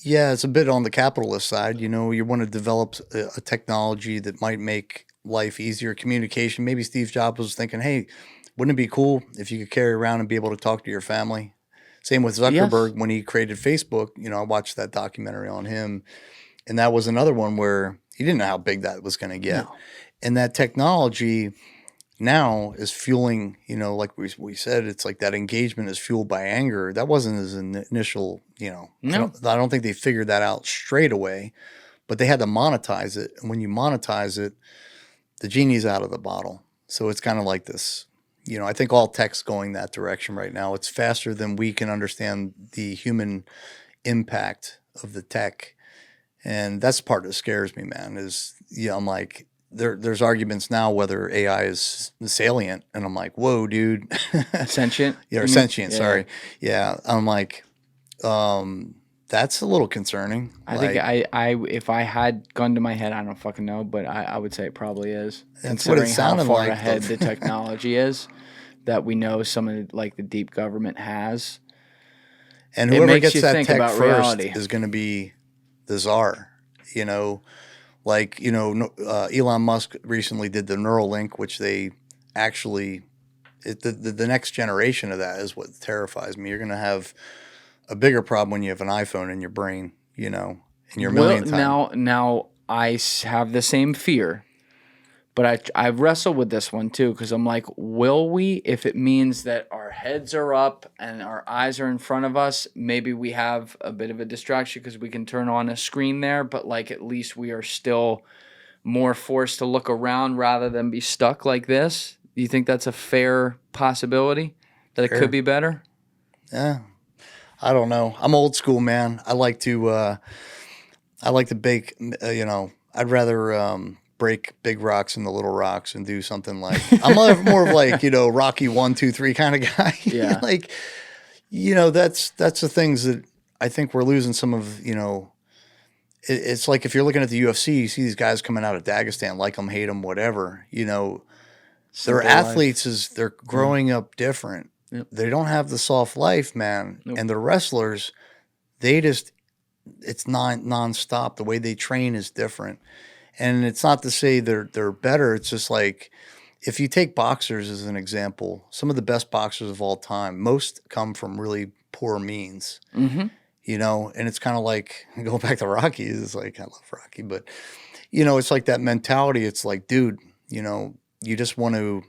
yeah, it's a bit on the capitalist side. You know, you want to develop a technology that might make life easier, communication. Maybe Steve Jobs was thinking, hey, wouldn't it be cool if you could carry around and be able to talk to your family? Same with Zuckerberg when he created Facebook. You know, I watched that documentary on him, and that was another one where he didn't know how big that was going to get. No. And that technology now is fueling, you know, like we said, it's like that engagement is fueled by anger. That wasn't his initial, you know. No. I don't think they figured that out straight away, but they had to monetize it. And when you monetize it, the genie's out of the bottle. So it's kind of like this. You know, I think all tech's going that direction right now. It's faster than we can understand the human impact of the tech. And that's the part that scares me, man, is, yeah, I'm like, there's arguments now whether AI is salient. And I'm like, whoa, dude. Sentient? Yeah, or sentient, sorry. Yeah, I'm like, that's a little concerning. I think if I had gun to my head, I don't fucking know, but I would say it probably is. That's what it sounded how far like. ahead the technology is that we know some of like the deep government has. And whoever gets that tech first is going to be the czar. You know, like, you know, Elon Musk recently did the Neuralink, which they actually, the next generation of that is what terrifies me. You're going to have a bigger problem when you have an iPhone in your brain, you know, in your millionth time. Now I have the same fear, but I wrestle with this one too, because I'm like, will we, if it means that our heads are up and our eyes are in front of us, maybe we have a bit of a distraction because we can turn on a screen there, but like at least we are still more forced to look around rather than be stuck like this? Do you think that's a fair possibility that it could be better? Yeah. I don't know. I'm old school, man. I like to bake, you know, I'd rather break big rocks into little rocks and do something like I'm more of like, Rocky 1, 2, 3 kind of guy. Yeah. Like, that's the things that I think we're losing some of, it's like if you're looking at the UFC, you see these guys coming out of Dagestan, like them, hate them, whatever, they're Simple athletes life. they're growing up different. Yep. They don't have the soft life, man. Nope. And the wrestlers, it's non-stop. The way they train is different. And it's not to say they're better. It's just like, if you take boxers as an example, some of the best boxers of all time, most come from really poor means, Mm-hmm. and it's kind of like, going back to Rocky, it's like, I love Rocky, but, it's like that mentality. It's like, dude, you just want to,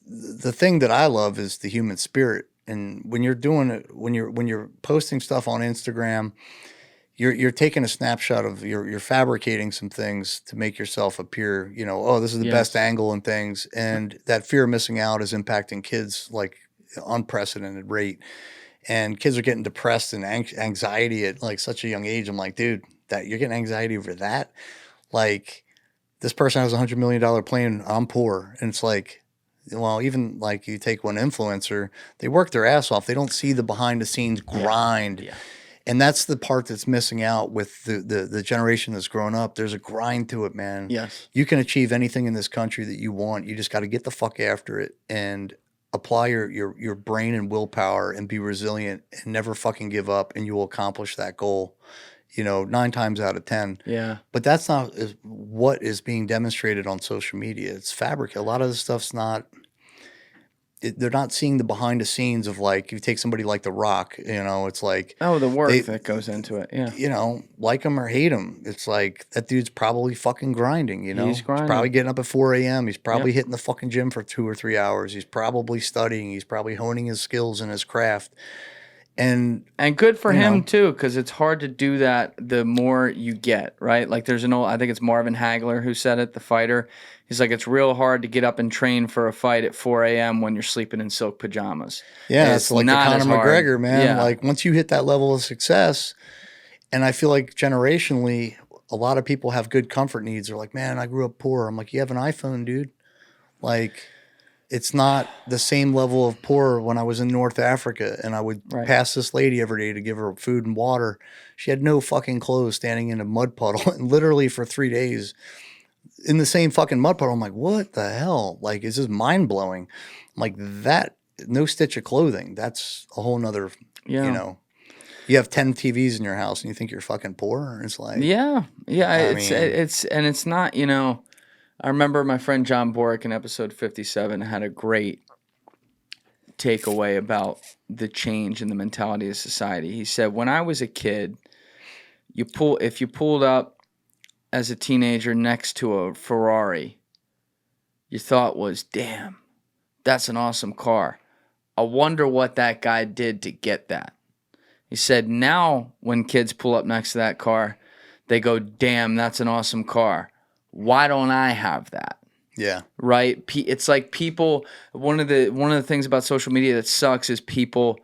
the thing that I love is the human spirit. And when you're doing it, when you're posting stuff on Instagram, you're taking a snapshot of, you're fabricating some things to make yourself appear, this is the best angle and things. And that fear of missing out is impacting kids like unprecedented rate. And kids are getting depressed and anxiety at like such a young age. I'm like, dude, that you're getting anxiety over that? Like, this person has $100 million plane. I'm poor. And it's like, well, even like you take one influencer, they work their ass off. They don't see the behind the scenes grind. Yeah. And that's the part that's missing out with the generation that's grown up. There's a grind to it, man. Yes. You can achieve anything in this country that you want. You just got to get the fuck after it and apply your brain and willpower and be resilient and never fucking give up, and you will accomplish that goal, 9 times out of 10. Yeah. But that's not what is being demonstrated on social media. It's fabric. A lot of the stuff's not. They're not seeing the behind the scenes of, like, you take somebody like The Rock, it's like, the work that goes into it. Yeah. Like him or hate him. It's like, that dude's probably fucking grinding, He's He's grinding. probably getting up at 4 a.m. He's probably hitting the fucking gym for 2 or 3 hours. He's probably studying. He's probably honing his skills and his craft. And good for him too, because it's hard to do that the more you get, right? Like, there's I think it's Marvin Hagler who said it, the fighter. He's like, it's real hard to get up and train for a fight at 4 a.m. when you're sleeping in silk pajamas. Yeah, it's like the Conor McGregor, man. Yeah. Like, once you hit that level of success, and I feel like generationally, a lot of people have good comfort needs. They're like, man, I grew up poor. I'm like, you have an iPhone, dude. Like, it's not the same level of poor when I was in North Africa and I would pass this lady every day to give her food and water. She had no fucking clothes, standing in a mud puddle, and literally for 3 days in the same fucking mud puddle. I'm like, what the hell? Like, it's just mind blowing. I'm like, that, no stitch of clothing. That's a whole nother, you have 10 TVs in your house and you think you're fucking poor. It's like, it's not, I remember my friend John Borick in episode 57 had a great takeaway about the change in the mentality of society. He said, when I was a kid, if you pulled up as a teenager next to a Ferrari, your thought was, damn, that's an awesome car. I wonder what that guy did to get that. He said, now when kids pull up next to that car, they go, damn, that's an awesome car. Why don't I have that? Yeah. Right? It's like people, one of the things about social media that sucks is people,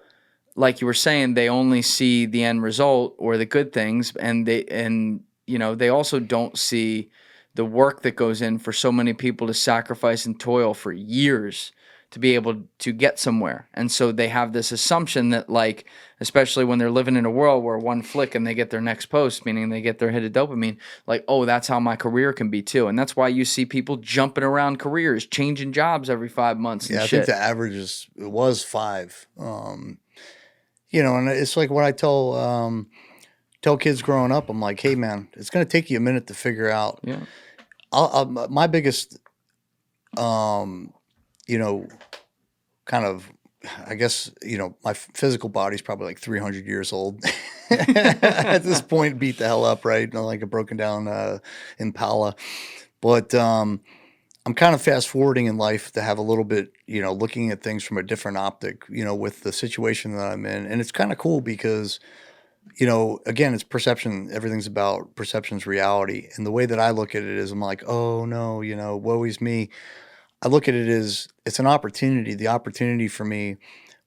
like you were saying, they only see the end result or the good things, and they also don't see the work that goes in for so many people to sacrifice and toil for years to be able to get somewhere. And so they have this assumption that, like, especially when they're living in a world where one flick and they get their next post, meaning they get their hit of dopamine, like, oh, that's how my career can be too. And that's why you see people jumping around careers, changing jobs every 5 months. Yeah, and I shit. think the average was 5. And it's like what I tell kids growing up. I'm like, hey, man, it's going to take you a minute to figure out. Yeah. My biggest, kind of, I guess, my physical body's probably like 300 years old at this point, beat the hell up, right? Like a broken down Impala. But I'm kind of fast forwarding in life to have a little bit, looking at things from a different optic, with the situation that I'm in. And it's kind of cool because, again, it's perception. Everything's about perception's reality. And the way that I look at it is, I'm like, oh no, woe is me. I look at it as it's an opportunity. The opportunity for me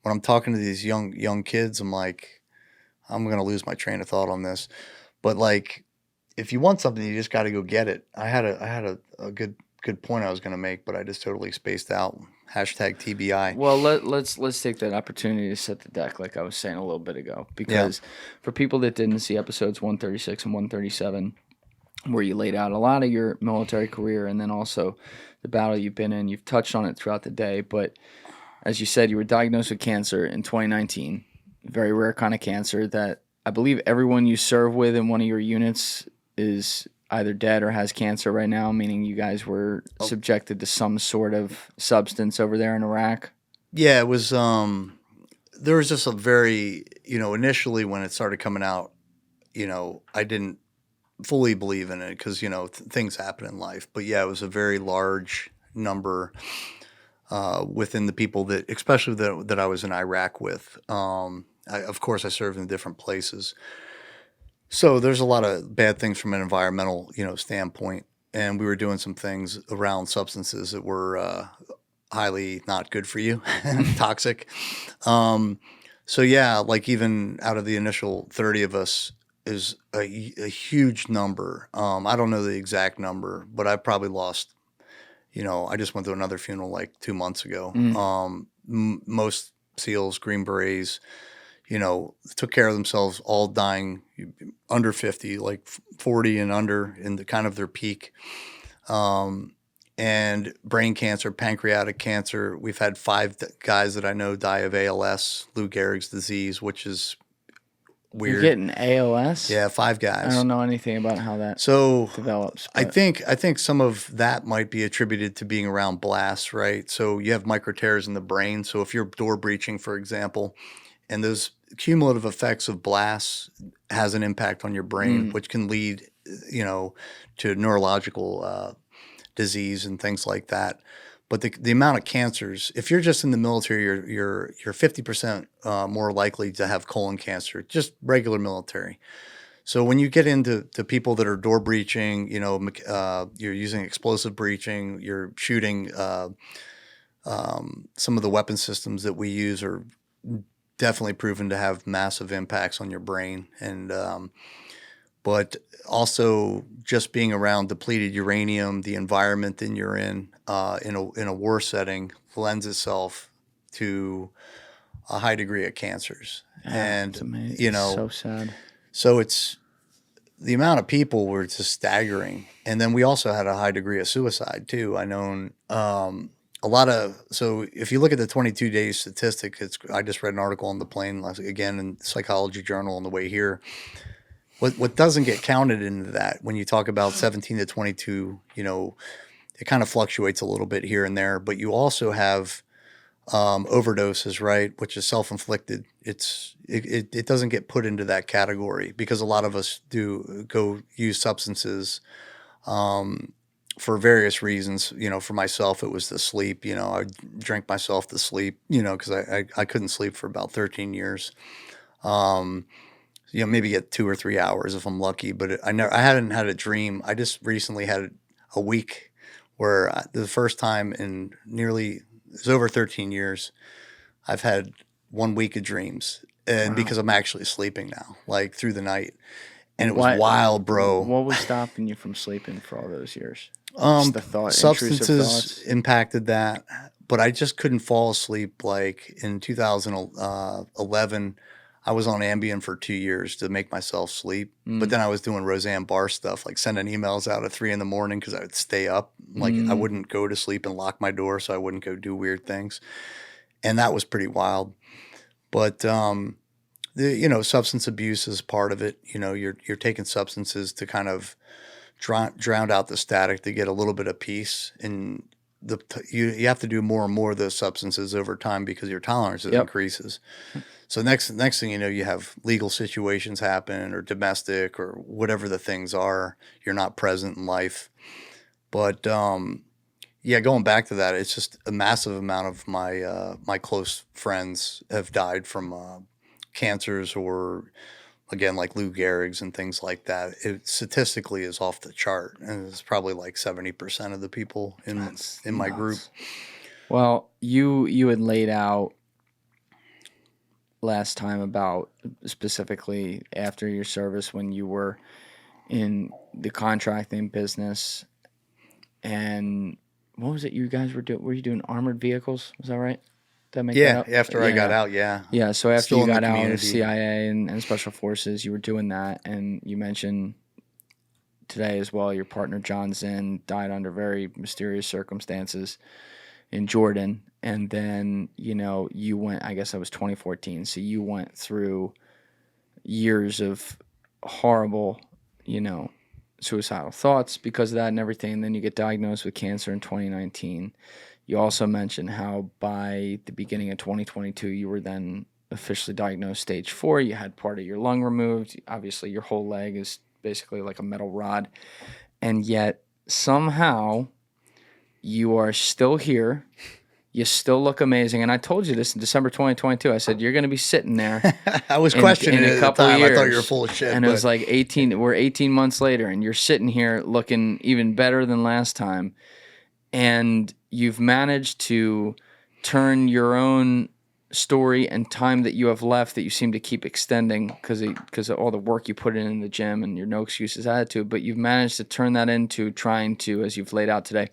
when I'm talking to these young kids, I'm like, I'm going to lose my train of thought on this. But like, if you want something, you just got to go get it. I had a good point I was going to make, but I just totally spaced out. Hashtag TBI. Well, let's take that opportunity to set the deck, like I was saying a little bit ago, because for people that didn't see episodes 136 and 137, where you laid out a lot of your military career and then also the battle you've been in, you've touched on it throughout the day, but as you said, you were diagnosed with cancer in 2019, very rare kind of cancer that I believe everyone you serve with in one of your units is either dead or has cancer right now, meaning you guys were subjected to some sort of substance over there in Iraq. Yeah, it was, there was just a very, initially when it started coming out, I didn't fully believe in it because, things happen in life. But yeah, it was a very large number within the people that, especially that I was in Iraq with. Of course, I served in different places. So there's a lot of bad things from an environmental, standpoint. And we were doing some things around substances that were highly not good for you, toxic. So yeah, like even out of the initial 30 of us is a huge number. I don't know the exact number, but I probably lost, I just went to another funeral like 2 months ago. Most SEALs, Green Berets, took care of themselves, all dying under 50, like 40 and under in the kind of their peak. And brain cancer, pancreatic cancer. We've had 5 guys that I know die of ALS, Lou Gehrig's disease, which is weird. You're getting ALS? Yeah, 5 guys. I don't know anything about how that develops. I think some of that might be attributed to being around blasts, right? So you have micro tears in the brain. So if you're door breaching, for example, and those cumulative effects of blasts has an impact on your brain, which can lead, to neurological disease and things like that. But the amount of cancers, if you're just in the military, you're 50% more likely to have colon cancer, just regular military. So when you get into people that are door breaching, you're using explosive breaching, you're shooting, some of the weapon systems that we use are definitely proven to have massive impacts on your brain. And but also just being around depleted uranium, the environment that you're in a war setting lends itself to a high degree of cancers. Yeah, it's amazing. It's so sad. So it's the amount of people were just staggering. And then we also had a high degree of suicide too. I know so if you look at the 22-day statistic, I just read an article on the plane again in Psychology Journal on the way here. What doesn't get counted into that when you talk about 17 to 22, it kind of fluctuates a little bit here and there, but you also have overdoses, right, which is self-inflicted. It doesn't get put into that category because a lot of us do go use substances for various reasons. For myself, it was the sleep. I drank myself to sleep, because I couldn't sleep for about 13 years. Maybe get 2 or 3 hours if I'm lucky, but I hadn't had a dream. I just recently had a week where the first time in it's over 13 years, I've had 1 week of dreams. And because I'm actually sleeping now, like through the night. And it was wild, bro. What was stopping you from sleeping for all those years? Just the thought, substances impacted that, but I just couldn't fall asleep. Like in 2011, I was on Ambien for 2 years to make myself sleep. But then I was doing Roseanne Barr stuff, like sending emails out at 3 a.m. because I would stay up. Like I wouldn't go to sleep and lock my door so I wouldn't go do weird things. And that was pretty wild. But, substance abuse is part of it. You're taking substances to kind of drown out the static to get a little bit of peace. And you have to do more and more of those substances over time because your tolerance increases. So next thing you know, you have legal situations happen or domestic or whatever the things are. You're not present in life. But going back to that, it's just a massive amount of my close friends have died from cancers or, again, like Lou Gehrig's and things like that. It statistically is off the chart, and it's probably like 70% of the people in my group. Well, you had laid out last time about specifically after your service when you were in the contracting business, and what was it you guys were doing? Were you doing armored vehicles? Was that right? Did I make that Yeah, up? after I got out, yeah. Yeah, so after Still you in the got out of community. CIA and Special Forces, you were doing that, and you mentioned today as well your partner John Zinn died under very mysterious circumstances in Jordan, and then, you know, you went, I guess that was 2014, so you went through years of horrible, you know, suicidal thoughts because of that and everything, and then you get diagnosed with cancer in 2019. You also mentioned how by the beginning of 2022, you were then officially diagnosed stage 4. You had part of your lung removed. Obviously, your whole leg is basically like a metal rod. And yet, somehow, you are still here. You still look amazing. And I told you this in December 2022. I said, you're going to be sitting there I was questioning in it a at couple the time. years. I thought you were full of shit. And it was like 18. We're 18 months later, and you're sitting here looking even better than last time. And you've managed to turn your own story and time that you have left that you seem to keep extending because of all the work you put in the gym and your no excuses attitude. But you've managed to turn that into trying to, as you've laid out today,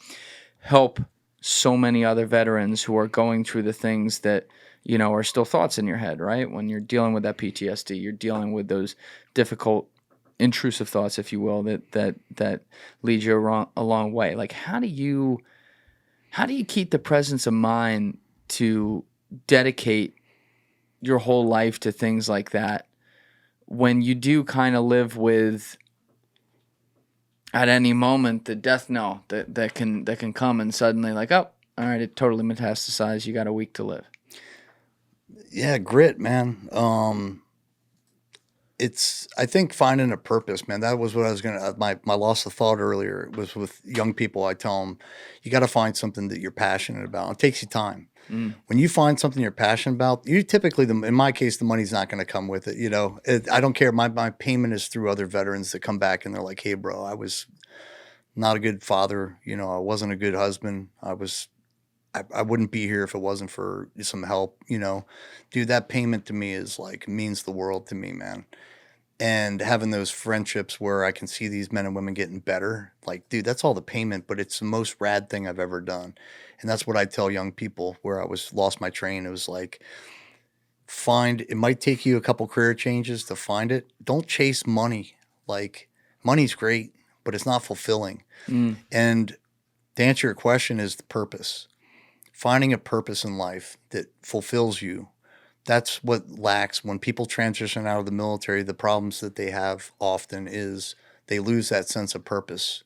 help so many other veterans who are going through the things that, you know, are still thoughts in your head, right? When you're dealing with that PTSD, you're dealing with those difficult, intrusive thoughts, if you will, that lead you a long way. Like, how do you keep the presence of mind to dedicate your whole life to things like that when you do kind of live with, at any moment, the death knell that can come and suddenly like, oh, all right, it totally metastasized. You got a week to live. Yeah, grit, man. It's, I think, finding a purpose, man. That was what I was gonna. My loss of thought earlier was with young people. I tell them, you got to find something that you're passionate about. It takes you time. When you find something you're passionate about, you typically, in my case, the money's not going to come with it. You know, I don't care. My payment is through other veterans that come back and they're like, hey, bro, I was not a good father. You know, I wasn't a good husband. I wouldn't be here if it wasn't for some help. You know, dude, that payment to me is like, means the world to me, man. And having those friendships where I can see these men and women getting better, like, dude, that's all the payment, but it's the most rad thing I've ever done. And that's what I tell young people where I lost my train. It was like, it might take you a couple career changes to find it. Don't chase money. Like, money's great, but it's not fulfilling. And to answer your question is the purpose. Finding a purpose in life that fulfills you. That's what lacks when people transition out of the military. The problems that they have often is they lose that sense of purpose.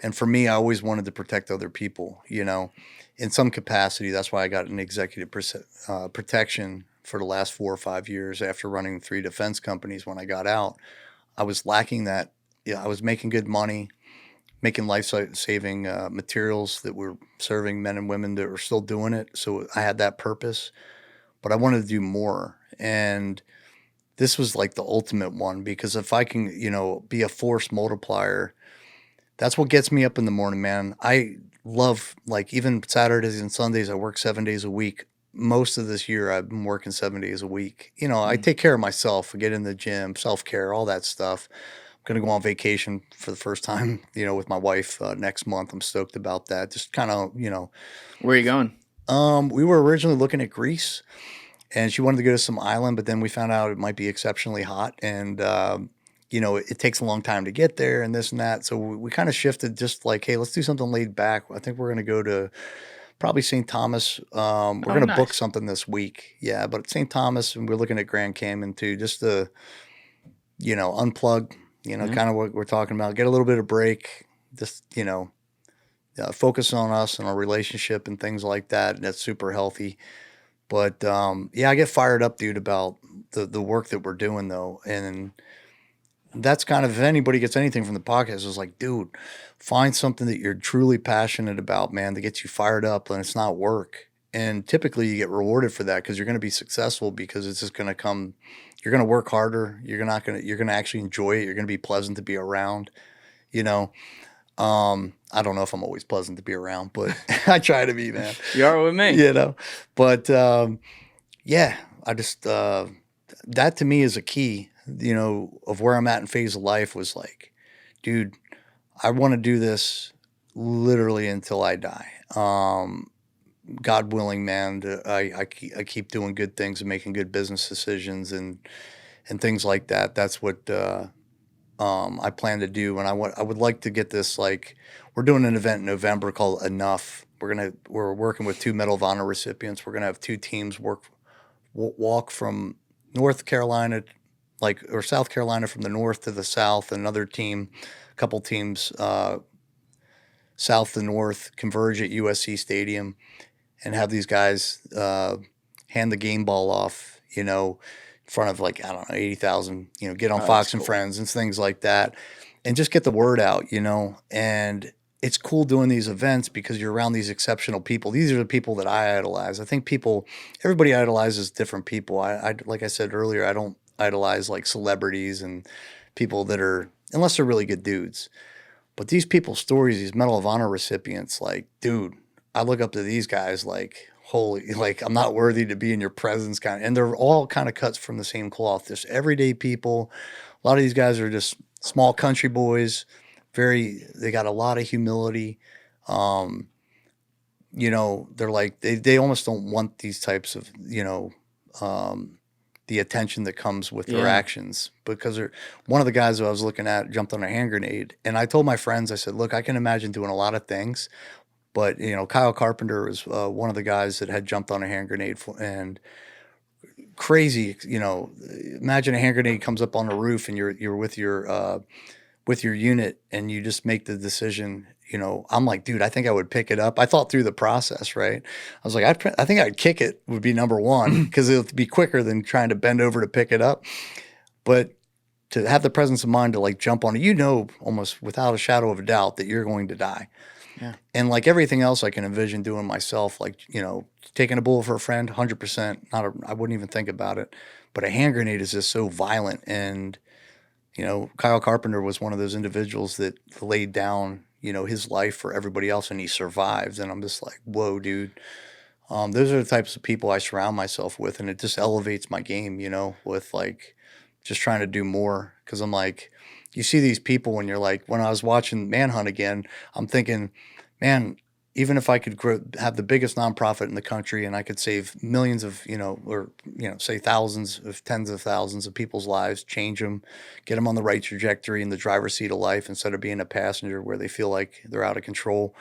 And for me, I always wanted to protect other people, you know, in some capacity. That's why I got an executive protection for the last 4 or 5 years after running 3 defense companies. When I got out, I was lacking that. Yeah, I was making good money, making life-saving materials that were serving men and women that were still doing it. So I had that purpose. But I wanted to do more. And this was like the ultimate one, because if I can, you know, be a force multiplier, that's what gets me up in the morning, man. I love, like, even Saturdays and Sundays, I work 7 days a week. Most of this year, I've been working 7 days a week. You know, I take care of myself. I get in the gym, self-care, all that stuff. I'm going to go on vacation for the first time, you know, with my wife next month. I'm stoked about that. Just kind of, you know. Where are you going? We were originally looking at Greece, and she wanted to go to some island, but then we found out it might be exceptionally hot, and you know, it takes a long time to get there and this and that. So we kind of shifted, just like, hey, let's do something laid back. I think we're going to go to probably St. Thomas. We're going to book something this week. Yeah, but St. Thomas, and we're looking at Grand Cayman too, just to, you know, unplug, you know, kind of what we're talking about, get a little bit of break, just, you know, focus on us and our relationship and things like that. And that's super healthy. But yeah, I get fired up, dude, about the work that we're doing, though. And that's kind of, if anybody gets anything from the podcast, it's like, dude, find something that you're truly passionate about, man, that gets you fired up, and it's not work. And typically you get rewarded for that because you're going to be successful, because it's just going to come. You're going to work harder. You're going to actually enjoy it. You're going to be pleasant to be around, you know. I don't know if I'm always pleasant to be around, but I try to be, man. You are with me. You know, but yeah, I just, that to me is a key, you know, of where I'm at in phase of life. Was like, dude, I want to do this literally until I die. God willing, man, I keep doing good things and making good business decisions and things like that. That's what I plan to do. And I would like to get this, like, we're doing an event in November called Enough. We're working with 2 Medal of Honor recipients. We're gonna have 2 teams walk from North Carolina, or South Carolina, from the north to the south. Another team, a couple teams south to north, converge at USC Stadium, and have these guys hand the game ball off, in front of, like, I don't know, 80,000, get on Fox and cool. Friends and things like that, and just get the word out, and it's cool doing these events because you're around these exceptional people. These are the people that I idolize. I think everybody idolizes different people. I like I said earlier, I don't idolize like celebrities and people that are, unless they're really good dudes. But these people's stories, these Medal of Honor recipients, like, dude, I look up to these guys like, holy, like, I'm not worthy to be in your presence kind of, and they're all kind of cuts from the same cloth, just everyday people. A lot of these guys are just small country boys. They got a lot of humility. They're like, they almost don't want these types of, the attention that comes with their actions, because one of the guys that I was looking at jumped on a hand grenade, and I told my friends, I said, look, I can imagine doing a lot of things, but Kyle Carpenter was one of the guys that had jumped on a hand grenade and crazy, imagine a hand grenade comes up on the roof and you're with your unit and you just make the decision. I'm like, dude, I think I would pick it up. I thought through the process, right? I was like, I think I'd kick it would be number one, because it'll be quicker than trying to bend over to pick it up. But to have the presence of mind to, like, jump on it, almost without a shadow of a doubt that you're going to die. Yeah. And like everything else I can envision doing myself, like, taking a bullet for a friend, 100%, I wouldn't even think about it. But a hand grenade is just so violent. And, Kyle Carpenter was one of those individuals that laid down, his life for everybody else, and he survived. And I'm just like, whoa, dude. Those are the types of people I surround myself with, and it just elevates my game, with, like, just trying to do more. Because I'm like, you see these people when you're like, when I was watching Manhunt again, I'm thinking, man, even if I could have the biggest nonprofit in the country and I could save millions of, say thousands of, tens of thousands of people's lives, change them, get them on the right trajectory in the driver's seat of life instead of being a passenger where they feel like they're out of control,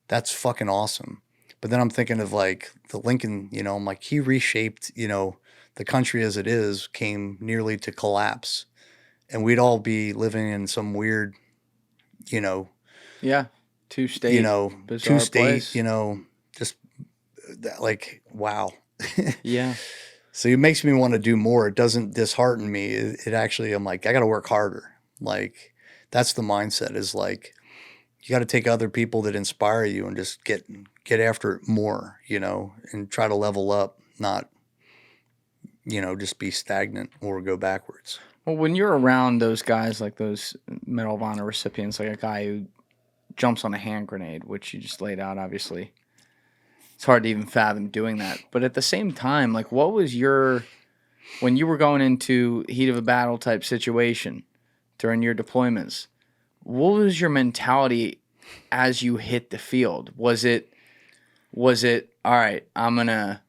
that's fucking awesome. But then I'm thinking of, like, the Lincoln, I'm like, he reshaped, the country as it is came nearly to collapse. And we'd all be living in some weird, Yeah. Two-state, two-state, just like, wow. Yeah. So it makes me want to do more. It doesn't dishearten me. It actually, I'm like, I got to work harder. Like, that's the mindset, is like, you got to take other people that inspire you and just get after it more, and try to level up, not, just be stagnant or go backwards. Well, when you're around those guys, like those Medal of Honor recipients, like a guy who jumps on a hand grenade, which you just laid out, obviously, it's hard to even fathom doing that. But at the same time, like, what was when you were going into heat of a battle type situation during your deployments, what was your mentality as you hit the field? Was it, all right, I'm gonna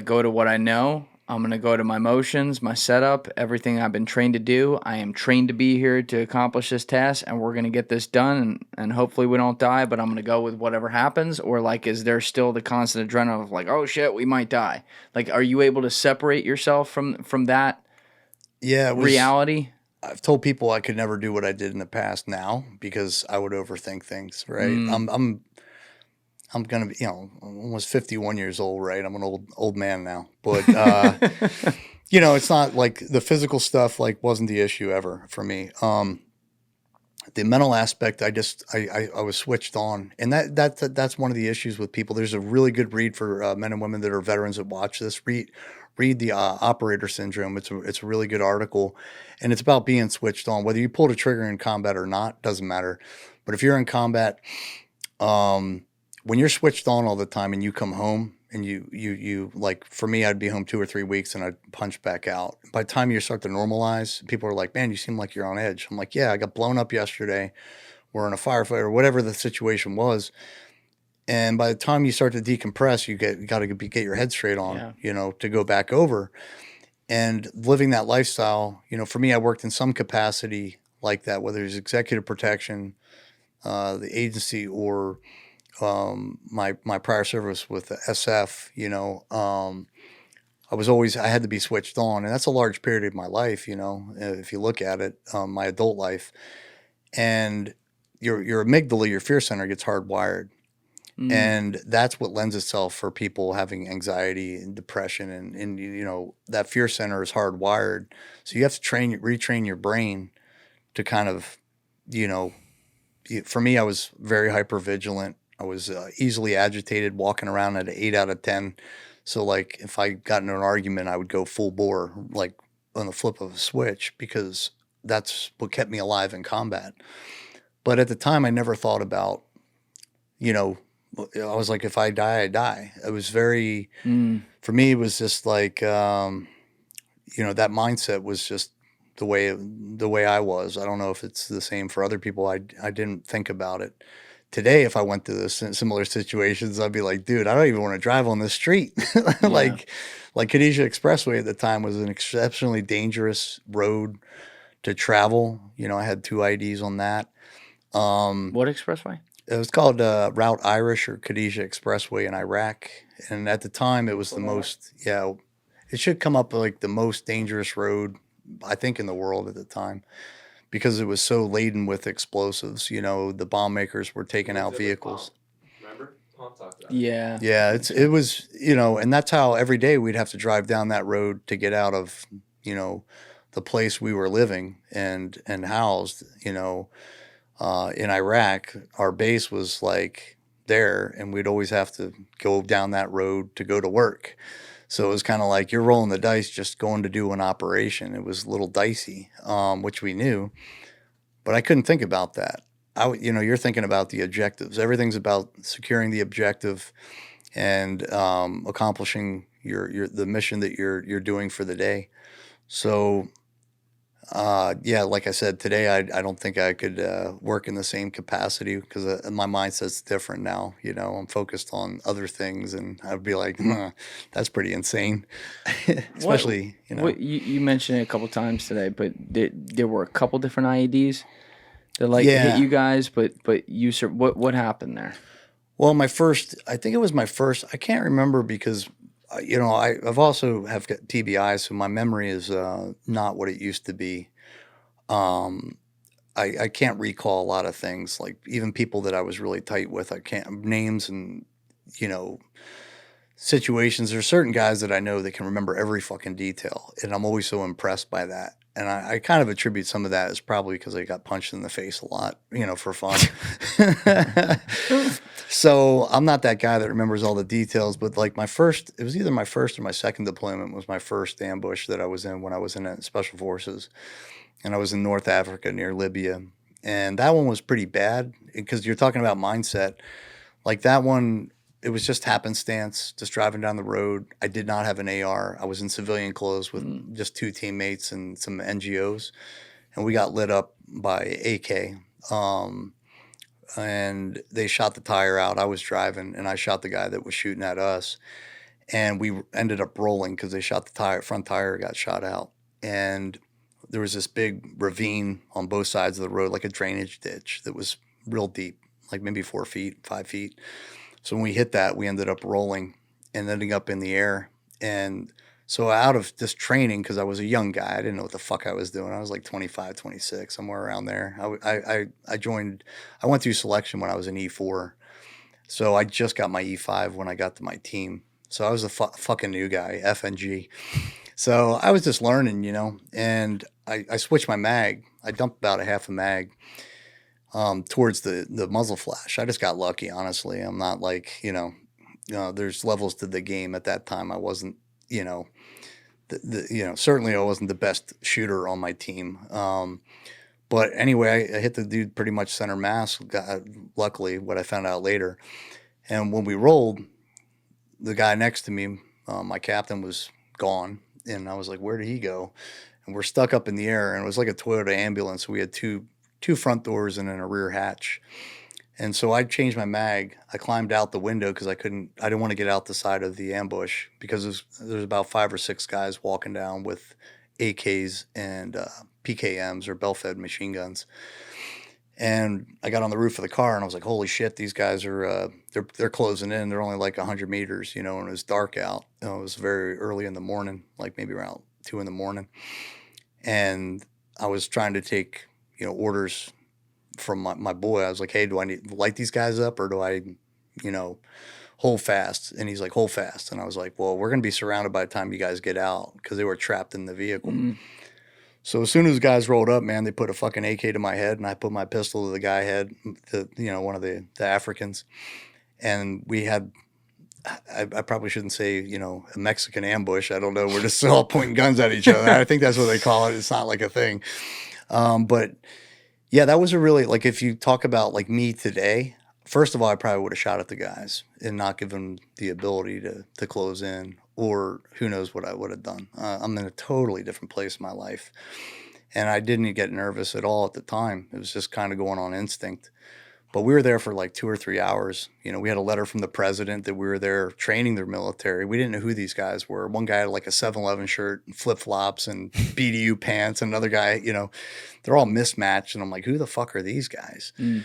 go to what I know. I'm going to go to my motions, my setup, everything I've been trained to do. I am trained to be here to accomplish this task, and we're going to get this done, and hopefully we don't die, but I'm going to go with whatever happens? Or, like, is there still the constant adrenaline of, like, oh, shit, we might die? Like, are you able to separate yourself from that reality? I've told people I could never do what I did in the past now because I would overthink things, right? I'm going to be, almost 51 years old, right? I'm an old man now. But, it's not like the physical stuff, like, wasn't the issue ever for me. The mental aspect, I was switched on. And that's one of the issues with people. There's a really good read for men and women that are veterans that watch this. Read the Operator Syndrome. It's a really good article. And it's about being switched on. Whether you pull the trigger in combat or not, doesn't matter. But if you're in combat, when you're switched on all the time and you come home, and you like, for me, I'd be home 2 or 3 weeks and I'd punch back out. By the time you start to normalize, people are like, man, you seem like you're on edge. I'm like, yeah, I got blown up yesterday. We're in a firefight or whatever the situation was. And by the time you start to decompress, you got to get your head straight on, to go back over. And living that lifestyle, for me, I worked in some capacity like that, whether it's executive protection, the agency, or my prior service with the SF. I had to be switched on, and that's a large period of my life. If you look at it, my adult life, and your amygdala, your fear center, gets hardwired. And that's what lends itself for people having anxiety and depression, and that fear center is hardwired. So you have to retrain your brain to kind of, for me, I was very hypervigilant. I was easily agitated, walking around at an 8 out of 10. So like if I got into an argument, I would go full bore, like on the flip of a switch, because that's what kept me alive in combat. But at the time, I never thought about, I was like, if I die, I die. It was very, for me, it was just like, that mindset was just the way I was. I don't know if it's the same for other people. I didn't think about it. Today, if I went to the similar situations, I'd be like, dude, I don't even want to drive on this street. Like Khadijah Expressway at the time was an exceptionally dangerous road to travel. I had 2 IDs on that. What expressway? It was called Route Irish or Khadijah Expressway in Iraq. And at the time, it was the most, it should come up like the most dangerous road, I think, in the world at the time, because it was so laden with explosives. The bomb makers were taking out vehicles. Remember? Tom talked about it. Yeah. Yeah, it was, and that's how every day we'd have to drive down that road to get out of, the place we were living and housed, in Iraq. Our base was like there, and we'd always have to go down that road to go to work. So it was kind of like you're rolling the dice just going to do an operation. It was a little dicey, which we knew, but I couldn't think about that. You're thinking about the objectives. Everything's about securing the objective and accomplishing the mission that you're doing for the day. So like I said, today I don't think I could work in the same capacity because my mindset's different now. I'm focused on other things, and I'd be like, that's pretty insane. Especially, you mentioned it a couple times today, but there were a couple different IEDs that hit you guys, but you what happened there? Well, I think it was my first. I can't remember because. I've also have got TBI, so my memory is not what it used to be. I can't recall a lot of things, like even people that I was really tight with. I can't names and situations. There's certain guys that I know that can remember every fucking detail, and I'm always so impressed by that. And I kind of attribute some of that as probably because I got punched in the face a lot, for fun. So I'm not that guy that remembers all the details, but like it was either my first or my second deployment was my first ambush that I was in when I was in Special Forces. And I was in North Africa near Libya. And that one was pretty bad because you're talking about mindset. Like that one, it was just happenstance, just driving down the road. I did not have an AR. I was in civilian clothes with just 2 teammates and some NGOs. And we got lit up by AK. And they shot the tire out. I was driving, and I shot the guy that was shooting at us. And we ended up rolling because they shot the front tire got shot out. And there was this big ravine on both sides of the road, like a drainage ditch that was real deep, like maybe 4 feet, 5 feet. So when we hit that, we ended up rolling and ending up in the air. And so out of this training, because I was a young guy, I didn't know what the fuck I was doing. I was like 25, 26, somewhere around there. I went through selection when I was in E4. So I just got my E5 when I got to my team. So I was a fucking new guy, FNG. So I was just learning, and I switched my mag. I dumped about a half a mag towards the muzzle flash. I just got lucky, honestly. I'm not like, there's levels to the game. At that time, I wasn't, certainly I wasn't the best shooter on my team. But anyway, I hit the dude pretty much center mass, luckily, what I found out later. And when we rolled, the guy next to me, my captain, was gone. And I was like, where did he go? And we're stuck up in the air. And it was like a Toyota ambulance. We had two front doors and then a rear hatch. And so I changed my mag. I climbed out the window because I didn't want to get out the side of the ambush because there's about 5 or 6 guys walking down with AKs and PKMs or bell-fed machine guns. And I got on the roof of the car and I was like, holy shit, these guys are, they're closing in. They're only like 100 meters, and it was dark out. It was very early in the morning, like maybe around 2 in the morning. And I was trying to take, orders from my boy. I was like, hey, do I need to light these guys up or do I, hold fast? And he's like, hold fast. And I was like, well, we're going to be surrounded by the time you guys get out because they were trapped in the vehicle. Mm-hmm. So as soon as the guys rolled up, man, they put a fucking AK to my head and I put my pistol to the guy head, one of the Africans. And we had, I probably shouldn't say, a Mexican ambush. I don't know. We're just all pointing guns at each other. I think that's what they call it. It's not like a thing. But yeah, that was a really, like, if you talk about like me today, first of all, I probably would have shot at the guys and not given them the ability to close in, or who knows what I would have done. I'm in a totally different place in my life. And I didn't get nervous at all at the time. It was just kind of going on instinct. But we were there for like 2 or 3 hours. We had a letter from the president that we were there training their military. We didn't know who these guys were. One guy had like a 7-Eleven shirt and flip-flops and BDU pants. And another guy, they're all mismatched. And I'm like, who the fuck are these guys? Mm.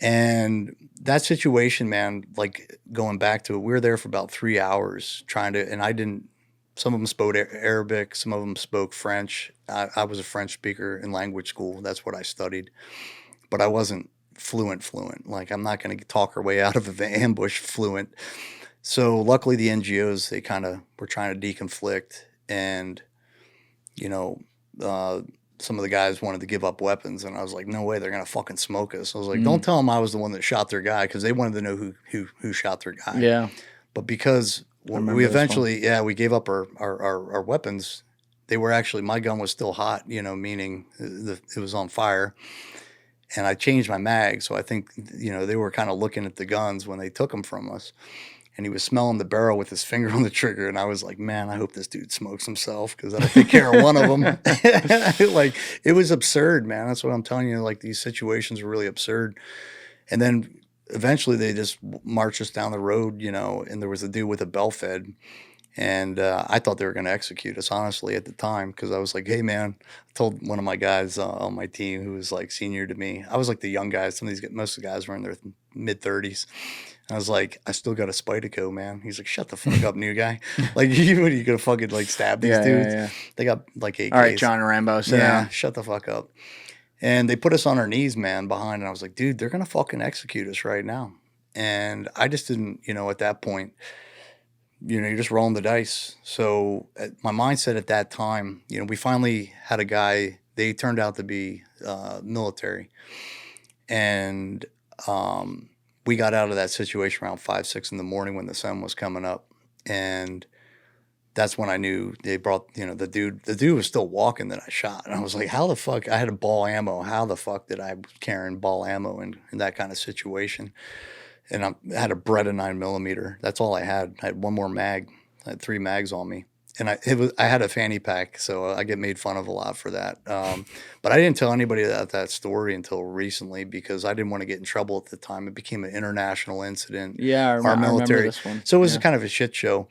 And that situation, man, like going back to it, we were there for about 3 hours some of them spoke Arabic, some of them spoke French. I was a French speaker in language school. That's what I studied. But I wasn't fluent. Like, I'm not going to talk our way out of an ambush fluent. So luckily the NGOs, they kind of were trying to deconflict, and some of the guys wanted to give up weapons, and I was like, no way, they're going to fucking smoke us. I was like, don't tell them I was the one that shot their guy, because they wanted to know who shot their guy. Yeah. But because we eventually, we gave up our weapons, they were actually, my gun was still hot, meaning it was on fire. And I changed my mag, so I think, they were kind of looking at the guns when they took them from us. And he was smelling the barrel with his finger on the trigger. And I was like, man, I hope this dude smokes himself because that'll take care of one of them. Like, it was absurd, man. That's what I'm telling you. Like, these situations were really absurd. And then eventually they just marched us down the road, and there was a dude with a bell fed. And I thought they were going to execute us, honestly, at the time, because I was like, hey, man, I told one of my guys on my team who was like senior to me. I was like the young guys. Most of the guys were in their mid-30s. I was like, I still got a Spyderco, man. He's like, shut the fuck up, new guy. Like, you going to fucking like stab these dudes? Yeah. They got like AKs. All right, John Rambo, sit down. Shut the fuck up. And they put us on our knees, man, behind. And I was like, dude, they're going to fucking execute us right now. And I just didn't, at that point, you're just rolling the dice. So my mindset at that time, we finally had a guy, they turned out to be military. And we got out of that situation around 5, 6 in the morning when the sun was coming up. And that's when I knew they brought, the dude was still walking that I shot. And I was like, how the fuck, I had a ball ammo. How the fuck did I carry ball ammo in that kind of situation? And I had a Beretta 9mm. That's all I had. I had one more mag. I had 3 mags on me. And I had a fanny pack, so I get made fun of a lot for that. But I didn't tell anybody that story until recently because I didn't want to get in trouble at the time. It became an international incident. Yeah, I remember this one. So it was kind of a shit show.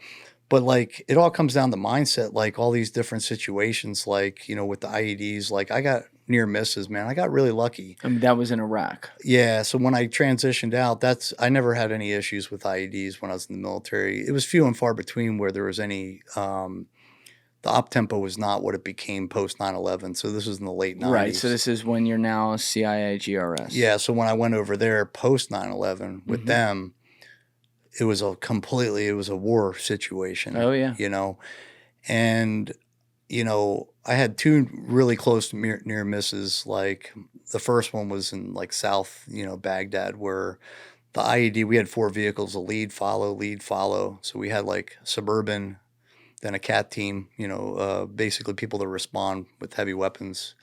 But, like, it all comes down to mindset, like all these different situations, like, with the IEDs. Like, I got near misses, man. I got really lucky. I mean, that was in Iraq. Yeah, so when I transitioned out, I never had any issues with IEDs when I was in the military. It was few and far between where there was any the op tempo was not what it became post 9/11. So this was in the late 90s. Right, so this is when you're now CIA GRS. Yeah, so when I went over there post 9/11 with them, it was a war situation. Oh, yeah. And, I had 2 really close near misses. Like, the first one was in, like, South, Baghdad, where the IED, we had 4 vehicles, a lead, follow. So we had, like, Suburban, then a CAT team, basically people that respond with heavy weapons.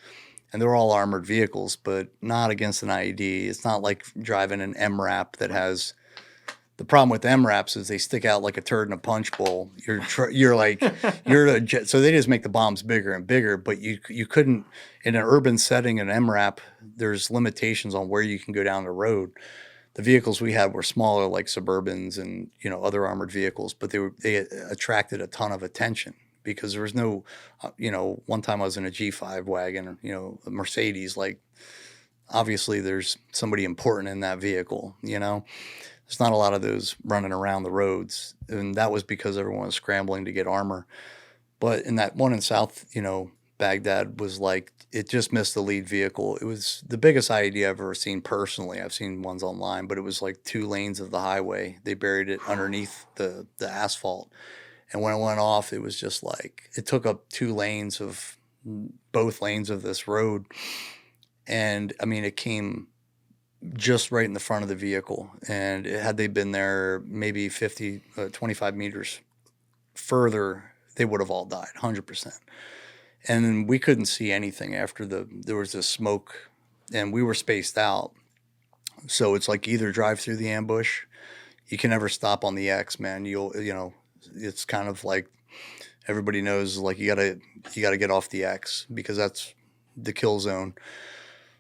And they're all armored vehicles, but not against an IED. It's not like driving an MRAP that has The problem with MRAPs is they stick out like a turd in a punch bowl. You're like, so they just make the bombs bigger and bigger, but you couldn't, in an urban setting, an MRAP, there's limitations on where you can go down the road. The vehicles we had were smaller, like Suburbans and, other armored vehicles, but they attracted a ton of attention because there was no, one time I was in a G5 wagon, or, a Mercedes, like, obviously there's somebody important in that vehicle, There's not a lot of those running around the roads, and that was because everyone was scrambling to get armor. But in that one in South, Baghdad was like, it just missed the lead vehicle. It was the biggest IED I've ever seen personally. I've seen ones online, but it was like 2 lanes of the highway. They buried it underneath the asphalt. And when it went off, it was just like, it took up 2 lanes of both lanes of this road. And I mean, it came just right in the front of the vehicle. And had they been there maybe 25 meters further, they would have all died, 100%. And we couldn't see anything after there was this smoke, and we were spaced out. So it's like either drive through the ambush. You can never stop on the X, man. It's kind of like everybody knows, like you gotta get off the X because that's the kill zone.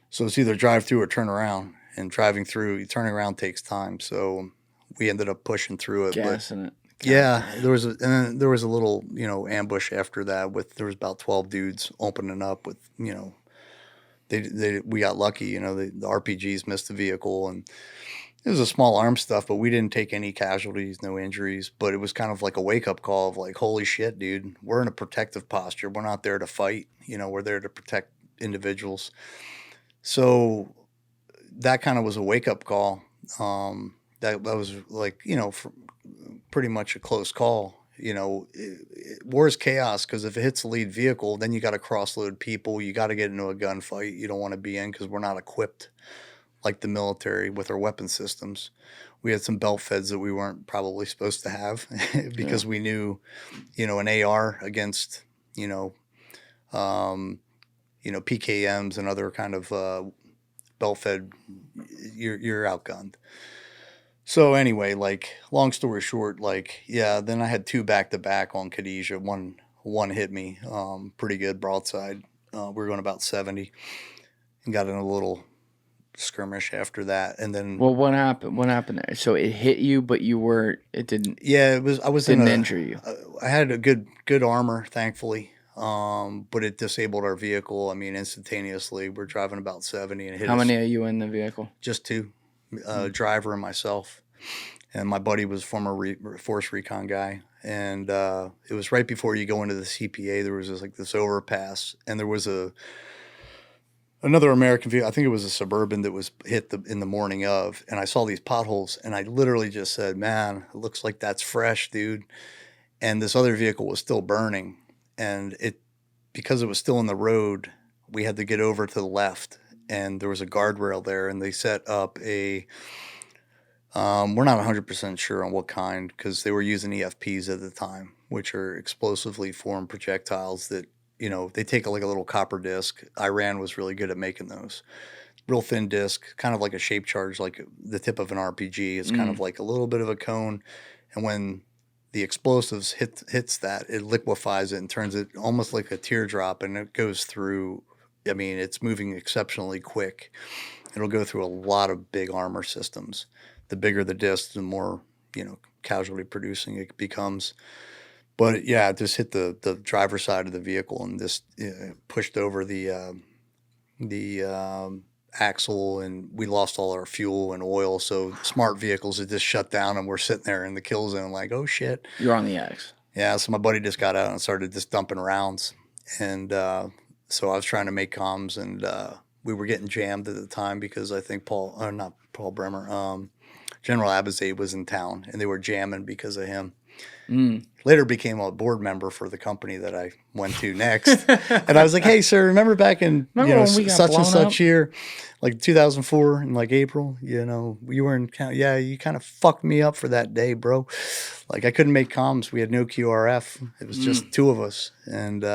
So it's either drive through or turn around. And driving through, turning around takes time. So we ended up pushing through it. Gassing it. Yeah, there was a little, ambush after that there was about 12 dudes opening up with, we got lucky, the RPGs missed the vehicle, and it was a small arm stuff, but we didn't take any casualties, no injuries, but it was kind of like a wake up call of like, holy shit, dude, we're in a protective posture. We're not there to fight, we're there to protect individuals. So that kind of was a wake up call. That was like, pretty much a close call. War is chaos because if it hits the lead vehicle, then you got to cross-load people. You got to get into a gunfight you don't want to be in because we're not equipped like the military with our weapon systems. We had some belt feds that we weren't probably supposed to have because we knew, an AR against, PKMs and other kind of belt fed, you're outgunned. So anyway, like, long story short, like, yeah, then I had 2 back-to-back on Khadijah. One hit me pretty good broadside. We were going about 70 and got in a little skirmish after that. And then... Well, what happened? What happened there? So it hit you, but it didn't... Yeah, didn't injure you. I had a good armor, thankfully. But it disabled our vehicle. I mean, instantaneously. We're driving about 70 and it hit How us. many are you in the vehicle? Just 2. Driver and myself, and my buddy was a former force recon guy, and it was right before you go into the CPA. There was this overpass, and there was another American vehicle. I think it was a Suburban that was hit in the morning of, and I saw these potholes, and I literally just said, "Man, it looks like that's fresh, dude." And this other vehicle was still burning, and because it was still in the road, we had to get over to the left. And there was a guardrail there, and they set up we're not 100% sure on what kind, because they were using EFPs at the time, which are explosively formed projectiles that, they take like a little copper disc. Iran was really good at making those. Real thin disc, kind of like a shape charge, like the tip of an RPG. It's kind of like a little bit of a cone. And when the explosives hits that, it liquefies it and turns it almost like a teardrop, and it goes through... I mean, it's moving exceptionally quick. It'll go through a lot of big armor systems. The bigger the disc, the more, casualty producing it becomes. But yeah, it just hit the driver's side of the vehicle and just pushed over the axle, and we lost all our fuel and oil. So smart vehicles had just shut down, and we're sitting there in the kill zone like, oh shit. You're on the X. Yeah, so my buddy just got out and started just dumping rounds. And so I was trying to make comms, and we were getting jammed at the time because I think not Paul Bremer, General Abizade was in town, and they were jamming because of him. Later became a board member for the company that I went to next. And I was like, hey, sir, remember back in such and such year, like 2004 in like April, you were in you kind of fucked me up for that day, bro. Like I couldn't make comms. We had no QRF. It was just 2 of us. And,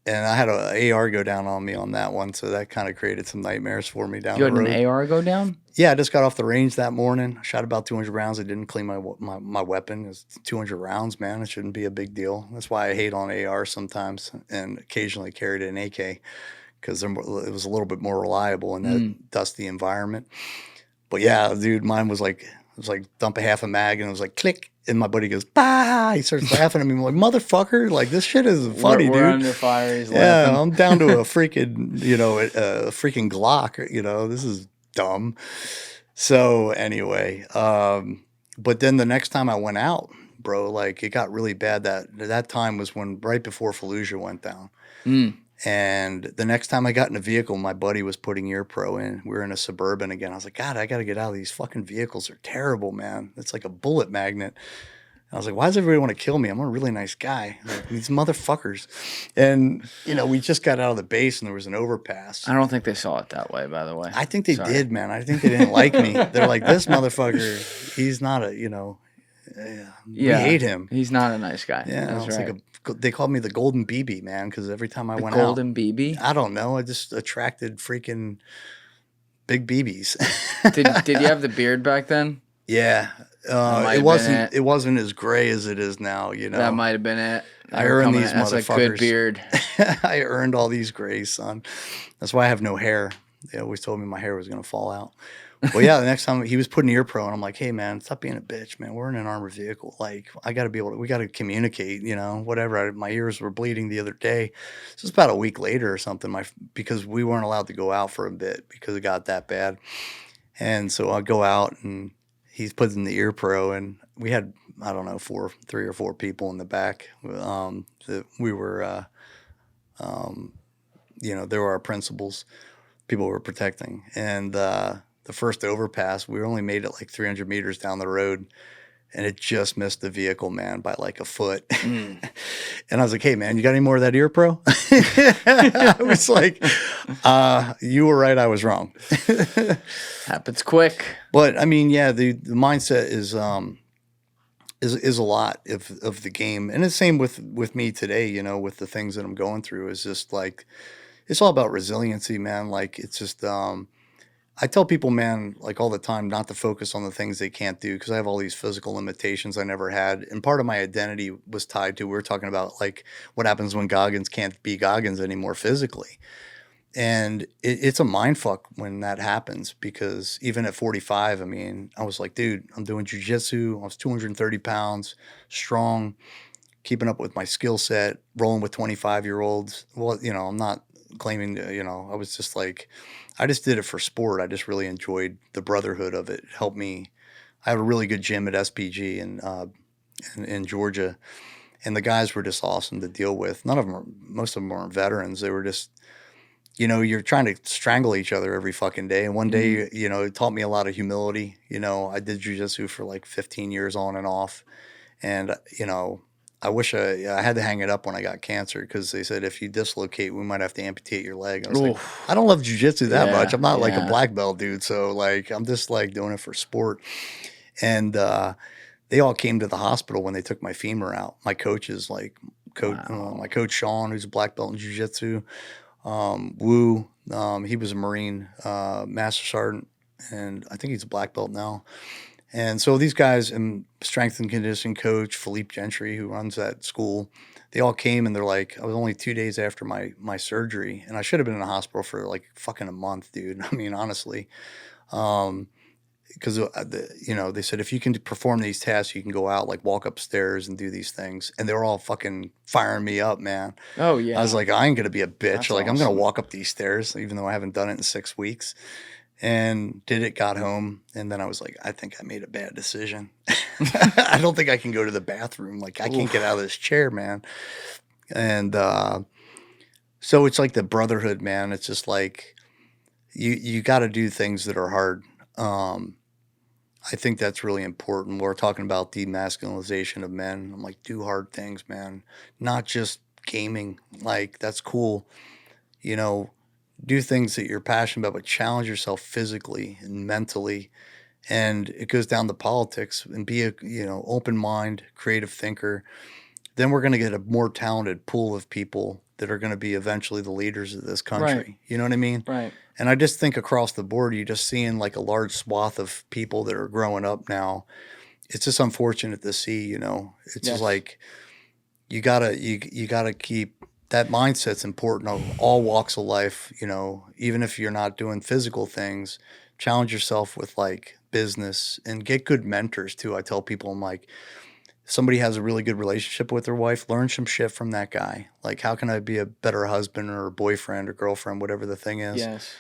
and I had an AR go down on me on that one, so that kind of created some nightmares for me down the road. You had an AR go down? Yeah, I just got off the range that morning. I shot about 200 rounds. I didn't clean my weapon. It's 200 rounds, man. It shouldn't be a big deal. That's why I hate on AR sometimes and occasionally carried an AK because it was a little bit more reliable in that dusty environment. But yeah, dude, mine was like, it was like dump a half a mag and it was like click. And my buddy goes, bah! He starts laughing at me. I'm like, motherfucker, like this shit is funny, we're dude. under fire. He's Yeah, laughing. I'm down to a freaking, a freaking Glock. This is dumb. So anyway, but then the next time I went out, bro, like it got really bad. That time was when right before Fallujah went down. And the next time I got in a vehicle, my buddy was putting Ear Pro in. We were in a Suburban again. I was like, God, I got to get out of these fucking vehicles. They're terrible, man. It's like a bullet magnet. I was like, why does everybody want to kill me? I'm a really nice guy. Like, these motherfuckers. And, we just got out of the base and there was an overpass. I don't think they saw it that way, by the way. I think they did, man. I think they didn't like me. They're like, this motherfucker, he's not we hate him. He's not a nice guy. Yeah, that's right. They called me the Golden BB, man, because every time I went Golden out. BB? I don't know. I just attracted freaking big BBs. Did you have the beard back then? Yeah. It wasn't as gray as it is now, That might have been it. I earned these That's motherfuckers. a good beard. I earned all these grays, son. That's why I have no hair. They always told me my hair was going to fall out. Well, yeah, the next time he was putting Ear Pro, and I'm like, hey, man, stop being a bitch, man. We're in an armored vehicle. Like, we got to communicate, whatever. My ears were bleeding the other day. So it's about a week later or something, because we weren't allowed to go out for a bit because it got that bad. And so I go out, and he's putting the Ear Pro, and we had, I don't know, 3 or 4 people in the back. That we were, there were our principals, people were protecting. And the first overpass, we only made it like 300 meters down the road, and it just missed the vehicle, man, by like a foot. And I was like, hey, man, you got any more of that Ear Pro? I was like, you were right, I was wrong. Happens quick. But I mean, yeah, the mindset is a lot of the game, and it's the same with me today. With the things that I'm going through, is just like it's all about resiliency, man. Like it's just I tell people, man, like all the time, not to focus on the things they can't do because I have all these physical limitations I never had, and part of my identity was tied to we were talking about like what happens when Goggins can't be Goggins anymore physically. And it's a mind fuck when that happens because even at 45, I mean, I was like, dude, I'm doing jujitsu. I was 230 pounds, strong, keeping up with my skill set, rolling with 25-year-olds. Well, I'm not claiming to, I was just like, I just did it for sport. I just really enjoyed the brotherhood of it. It helped me. I have a really good gym at SPG in Georgia, and the guys were just awesome to deal with. Most of them weren't veterans. They were just, you're trying to strangle each other every fucking day. And one day, it taught me a lot of humility. I did jiu-jitsu for like 15 years on and off. And, I wish I had to hang it up when I got cancer because they said if you dislocate, we might have to amputate your leg. I was like, I don't love jiu-jitsu that much. I'm not like a black belt dude. So like, I'm just like doing it for sport. And they all came to the hospital when they took my femur out. My coaches, like my coach Sean, who's a black belt in jiu-jitsu, Wu, he was a Marine master sergeant, and I think he's a black belt now. And so these guys, and strength and conditioning coach Philippe Gentry, who runs that school, they all came and they're like, I was only 2 days after my surgery, and I should have been in the hospital for like fucking a month, dude. I mean, honestly, because they said if you can perform these tasks, you can go out, like walk upstairs and do these things, and they were all fucking firing me up, man. Oh yeah. I was like, I ain't gonna be a bitch. That's like awesome. I'm gonna walk up these stairs, even though I haven't done it in 6 weeks. And did it, got home, and then I was like, I think I made a bad decision. I don't think I can go to the bathroom. Like, I can't get out of this chair, man. And so it's like the brotherhood, man. It's just like you got to do things that are hard. I think that's really important. We're talking about demasculinization of men. I'm like, do hard things, man. Not just gaming. Like, that's cool. Do things that you're passionate about, but challenge yourself physically and mentally. And it goes down to politics, and be a open mind, creative thinker. Then we're going to get a more talented pool of people that are going to be eventually the leaders of this country. Right. You know what I mean? Right. And I just think across the board, you're just seeing like a large swath of people that are growing up now. It's just unfortunate to see, you know. It's just like you gotta keep that mindset's important of all walks of life, you know, even if you're not doing physical things, challenge yourself with like business and get good mentors too. I tell people, I'm like, somebody has a really good relationship with their wife, learn some shit from that guy. Like, how can I be a better husband or boyfriend or girlfriend, whatever the thing is? Yes.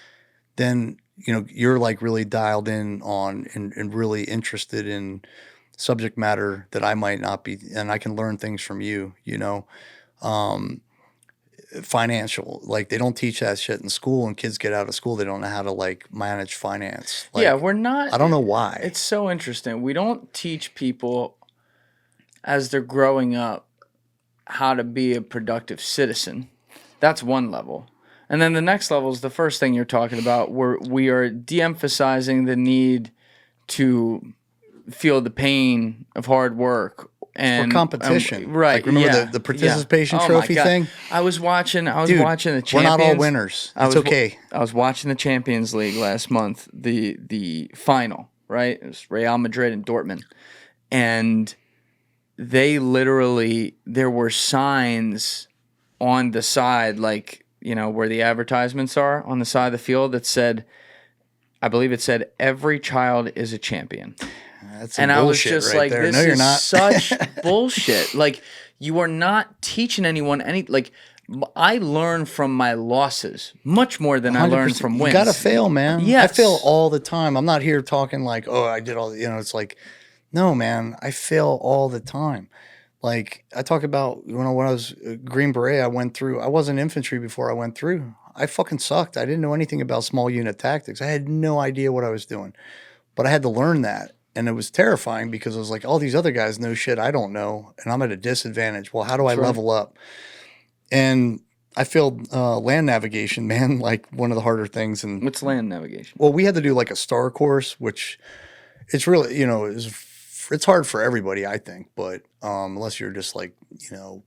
Then, you know, you're like really dialed in on and really interested in subject matter that I might not be, and I can learn things from you, you know. Financial, like they don't teach that shit in school, and kids get out of school, they don't know how to like manage finance. Like, yeah, we're not. I don't know why. It's so interesting. We don't teach people as they're growing up how to be a productive citizen. That's one level. And then the next level is the first thing you're talking about, where we are de-emphasizing the need to feel the pain of hard work. And for competition, right? Like, remember the participation trophy thing? I was watching. Dude, watching the Champions. We're not all winners. It's okay. I was watching the Champions League last month, the final. Right, it was Real Madrid and Dortmund, and they literally, there were signs on the side, like, you know, where the advertisements are on the side of the field, that said, I believe it said, every child is a champion. That's and I was just right like, there. this No, you're is not. such bullshit. Like, you are not teaching anyone any, like, I learn from my losses much more than I learn from wins. You gotta fail, man. Yes. I fail all the time. I'm not here talking like, oh, I did all, you know, it's like, no, man, I fail all the time. Like, I talk about when I was a Green Beret, I wasn't infantry before I went through. I fucking sucked. I didn't know anything about small unit tactics. I had no idea what I was doing, but I had to learn that. And it was terrifying because I was like, all these other guys know shit I don't know, and I'm at a disadvantage. Well, how do I level up? And I failed land navigation, man, like one of the harder things. And what's land navigation? well, we had to do like a STAR course, which it's really, you know, it's hard for everybody, I think. But unless you're just like, you know,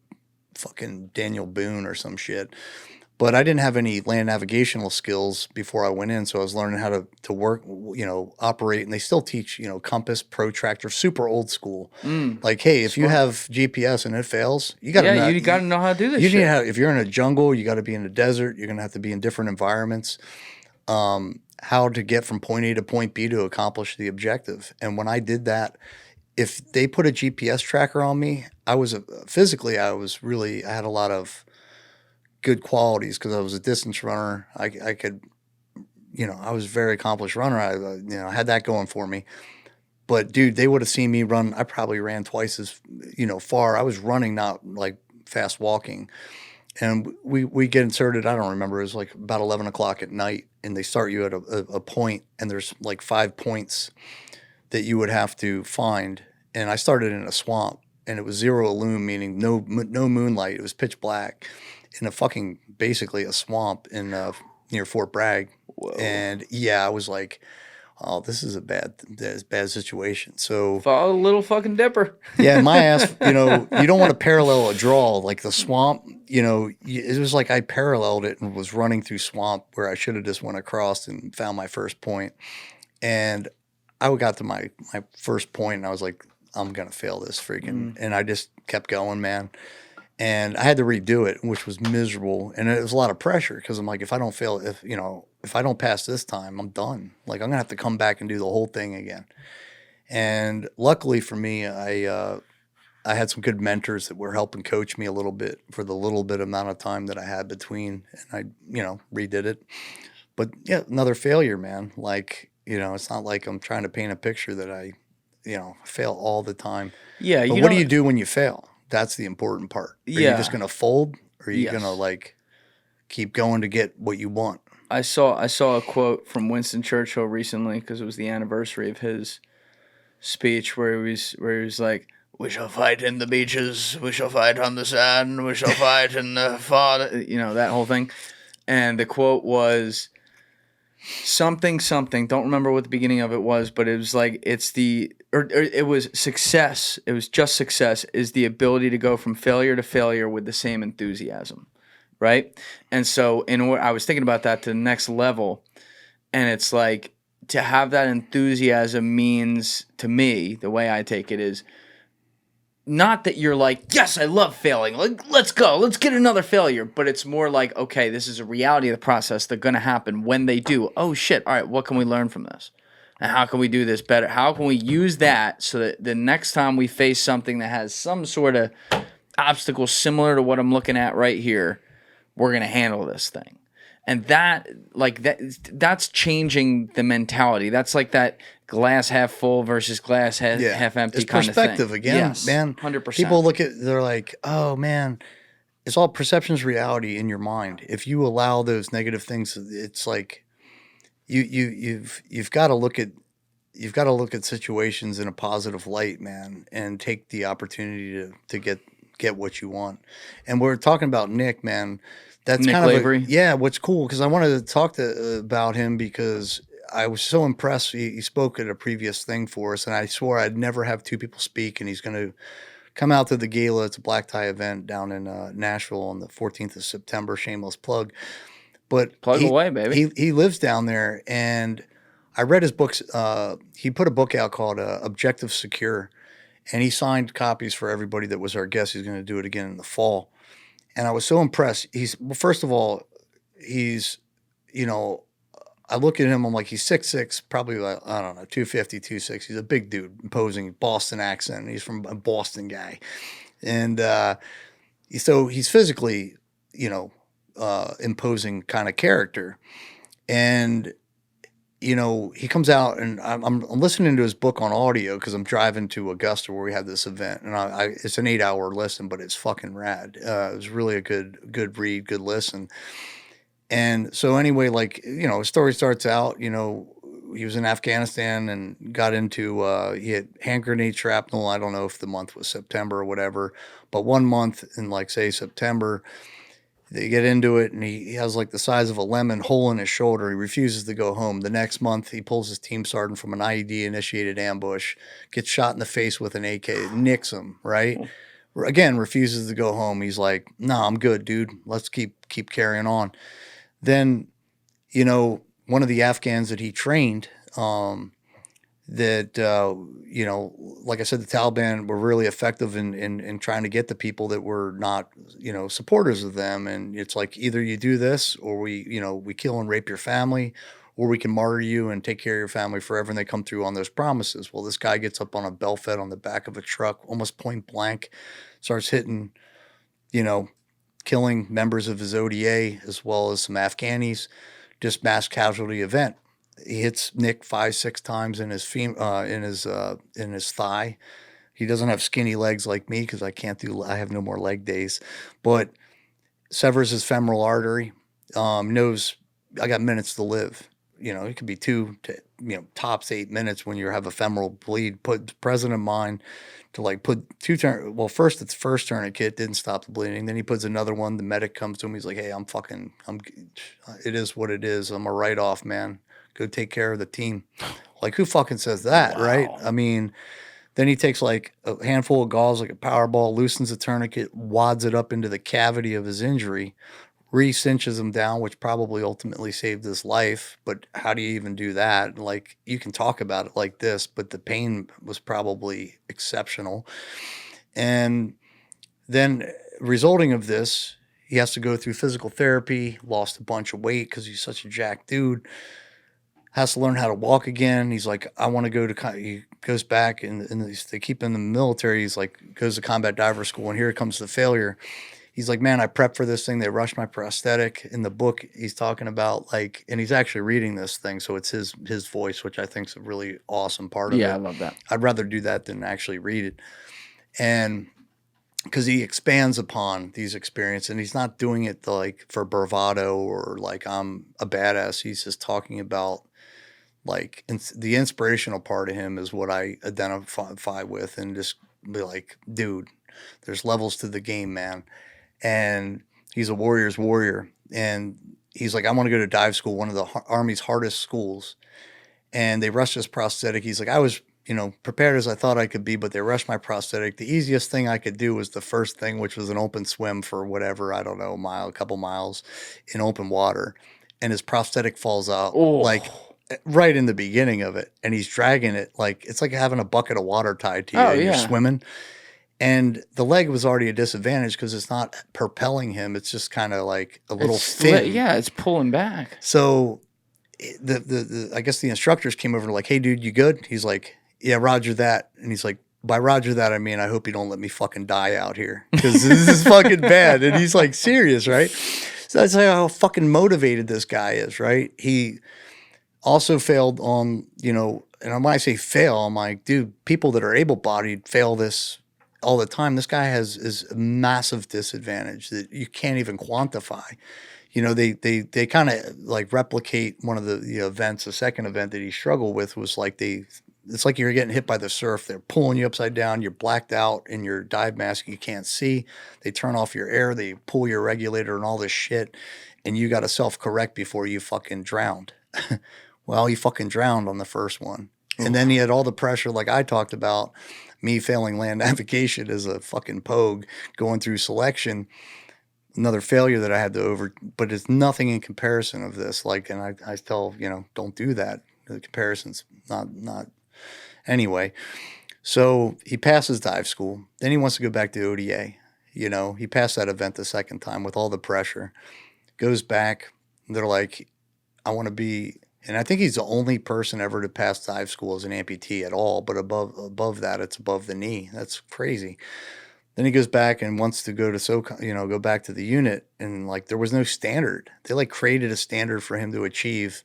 fucking Daniel Boone or some shit. But I didn't have any land navigational skills before I went in, so I was learning how to work, you know, operate. And they still teach, you know, compass, protractor, super old school. Like, hey, if you have GPS and it fails, you got to know. You got to know how to do this You shit. need to have, if you're in a jungle, you got to be in a desert. You're going to have to be in different environments. How to get from point A to point B to accomplish the objective. And when I did that, if they put a GPS tracker on me, I had a lot of good qualities because I was a distance runner. I could, you know, I was a very accomplished runner. I had that going for me. But dude, they would have seen me run. I probably ran twice as, you know, far. I was running, not like fast walking. And we get inserted. I don't remember. It was like about 11 o'clock at night, and they start you at a point, and there's like 5 points that you would have to find. And I started in a swamp, and it was zero illume, meaning no moonlight. It was pitch black. In a fucking, basically a swamp in near Fort Bragg. Whoa. And yeah, I was like, oh, this is a bad situation. So follow a little fucking dipper. Yeah, my ass, you know, you don't want to parallel a draw like the swamp. You know, it was like I paralleled it and was running through swamp where I should have just went across and found my first point. And I got to my first point, and I was like, I'm gonna fail this freaking, and I just kept going, man. And I had to redo it, which was miserable. And it was a lot of pressure because I'm like, if I don't fail, if I don't pass this time, I'm done. Like, I'm going to have to come back and do the whole thing again. And luckily for me, I had some good mentors that were helping coach me a little bit for the little bit amount of time that I had between. And I, you know, redid it. But yeah, another failure, man. Like, you know, it's not like I'm trying to paint a picture that I, you know, fail all the time. Yeah. But what do you do when you fail? That's the important part. Are you just going to fold, or are you going to like keep going to get what you want? I saw a quote from Winston Churchill recently because it was the anniversary of his speech where he was like, "We shall fight in the beaches, we shall fight on the sand, we shall fight in the far," you know, that whole thing. And the quote was something. Don't remember what the beginning of it was, but it was like, it was success. It was just success is the ability to go from failure to failure with the same enthusiasm. right? And so I was thinking about that to the next level, and it's like to have that enthusiasm means to me, the way I take it is not that you're like, yes, I love failing. Like, let's go. Let's get another failure. But it's more like, okay, this is a reality of the process. They're going to happen. When they do, oh, shit. All right, what can we learn from this? And how can we do this better? How can we use that so that the next time we face something that has some sort of obstacle similar to what I'm looking at right here, we're going to handle this thing. And that's changing the mentality. That's like that glass half full versus glass half empty it's kind of thing. perspective again, yes, man. 100%. People look at, they're like, oh man, it's all perception's reality in your mind. If you allow those negative things, it's like you've got to look at situations in a positive light, man, and take the opportunity to get what you want. And we're talking about Nick, man. That's Nick kind of Lavery? what's cool, because I wanted to talk about him because I was so impressed. He spoke at a previous thing for us, and I swore I'd never have two people speak. And he's going to come out to the gala. It's a black tie event down in Nashville on the 14th of September. Shameless plug. But Plug away, baby. He lives down there, and I read his books. He put a book out called Objective Secure, and he signed copies for everybody that was our guest. He's going to do it again in the fall. And I was so impressed. First of all, he's, I look at him, I'm like, he's 6'6", probably like, I don't know, 250, 260. He's a big dude, imposing Boston accent. He's from a Boston guy. And so he's physically, imposing kind of character. And, he comes out, and I'm listening to his book on audio because I'm driving to Augusta where we have this event. And it's an 8-hour listen, but it's fucking rad. It was really a good read, good listen. And so anyway, his story starts out, he was in Afghanistan and got into, he had hand grenade shrapnel. I don't know if the month was September or whatever, but 1 month in say September, they get into it, and he has like the size of a lemon hole in his shoulder. He refuses to go home. The next month, he pulls his team sergeant from an IED-initiated ambush, gets shot in the face with an AK, nicks him, right? Again, refuses to go home. He's like, no, I'm good, dude. Let's keep carrying on. Then, one of the Afghans that he trained, like I said, the Taliban were really effective in trying to get the people that were not, supporters of them. And it's like, either you do this, or we kill and rape your family, or we can martyr you and take care of your family forever. And they come through on those promises. Well, this guy gets up on a bell fed on the back of a truck, almost point blank, starts hitting, killing members of his ODA as well as some Afghanis, just mass casualty event. He hits Nick 5-6 times in his thigh. He doesn't have skinny legs like me because I have no more leg days, but severs his femoral artery. Knows I got minutes to live. It could be 2 to tops 8 minutes when you have a femoral bleed. Put present in mind to put 2 well, first it's first tourniquet didn't stop the bleeding. Then he puts another one. The medic comes to him. He's like, hey, it is what it is. I'm a write off, man. Go take care of the team. Like, who fucking says that, right? I mean, then he takes a handful of gauze, like a Powerball, loosens the tourniquet, wads it up into the cavity of his injury, re-cinches him down, which probably ultimately saved his life. But how do you even do that? You can talk about it like this, but the pain was probably exceptional. And then resulting of this, he has to go through physical therapy, lost a bunch of weight because he's such a jacked dude. Has to learn how to walk again. He's like, I want to go to, he goes back and they keep him in the military. He's like, goes to combat diver school, and here comes the failure. He's like, man, I prepped for this thing. They rushed my prosthetic. In the book, he's talking about and he's actually reading this thing. So it's his voice, which I think is a really awesome part of it. Yeah, I love that. I'd rather do that than actually read it. And because he expands upon these experiences, and he's not doing it for bravado or I'm a badass. He's just talking about the inspirational part of him is what I identify with, and just be like, dude, there's levels to the game, man. And he's a warrior's warrior. And he's like, I want to go to dive school, one of the Army's hardest schools. And they rushed his prosthetic. He's like, I was prepared as I thought I could be, but they rushed my prosthetic. The easiest thing I could do was the first thing, which was an open swim for whatever, I don't know, a couple miles in open water. And his prosthetic falls out like right in the beginning of it. And he's dragging it like, it's like having a bucket of water tied to you and you're swimming. And the leg was already a disadvantage because it's not propelling him. It's just kind of like a little fin. It's pulling back. So I guess the instructors came over and were like, hey, dude, you good? He's like, yeah, roger that. And he's like, by roger that, I mean, I hope you don't let me fucking die out here because this is fucking bad. And he's like, serious, right? So that's how fucking motivated this guy is, right? He also failed on, and when I say fail, I'm like, dude, people that are able-bodied fail this all the time. This guy is a massive disadvantage that you can't even quantify. They kind of like replicate one of the events. The second event that he struggled with was like it's like you're getting hit by the surf. They're pulling you upside down. You're blacked out in your dive mask. You can't see. They turn off your air. They pull your regulator and all this shit. And you got to self-correct before you fucking drowned. Well, he fucking drowned on the first one. And then he had all the pressure like I talked about, me failing land navigation as a fucking pogue going through selection. Another failure that I had to but it's nothing in comparison of this. Like, and I tell, don't do that. The comparison's not. Anyway, so he passes dive school. Then he wants to go back to ODA. He passed that event the second time with all the pressure. Goes back. They're like, I want to be, and I think he's the only person ever to pass dive school as an amputee at all. But above that, it's above the knee. That's crazy. Then he goes back and wants to go to go back to the unit, and like there was no standard. They like created a standard for him to achieve.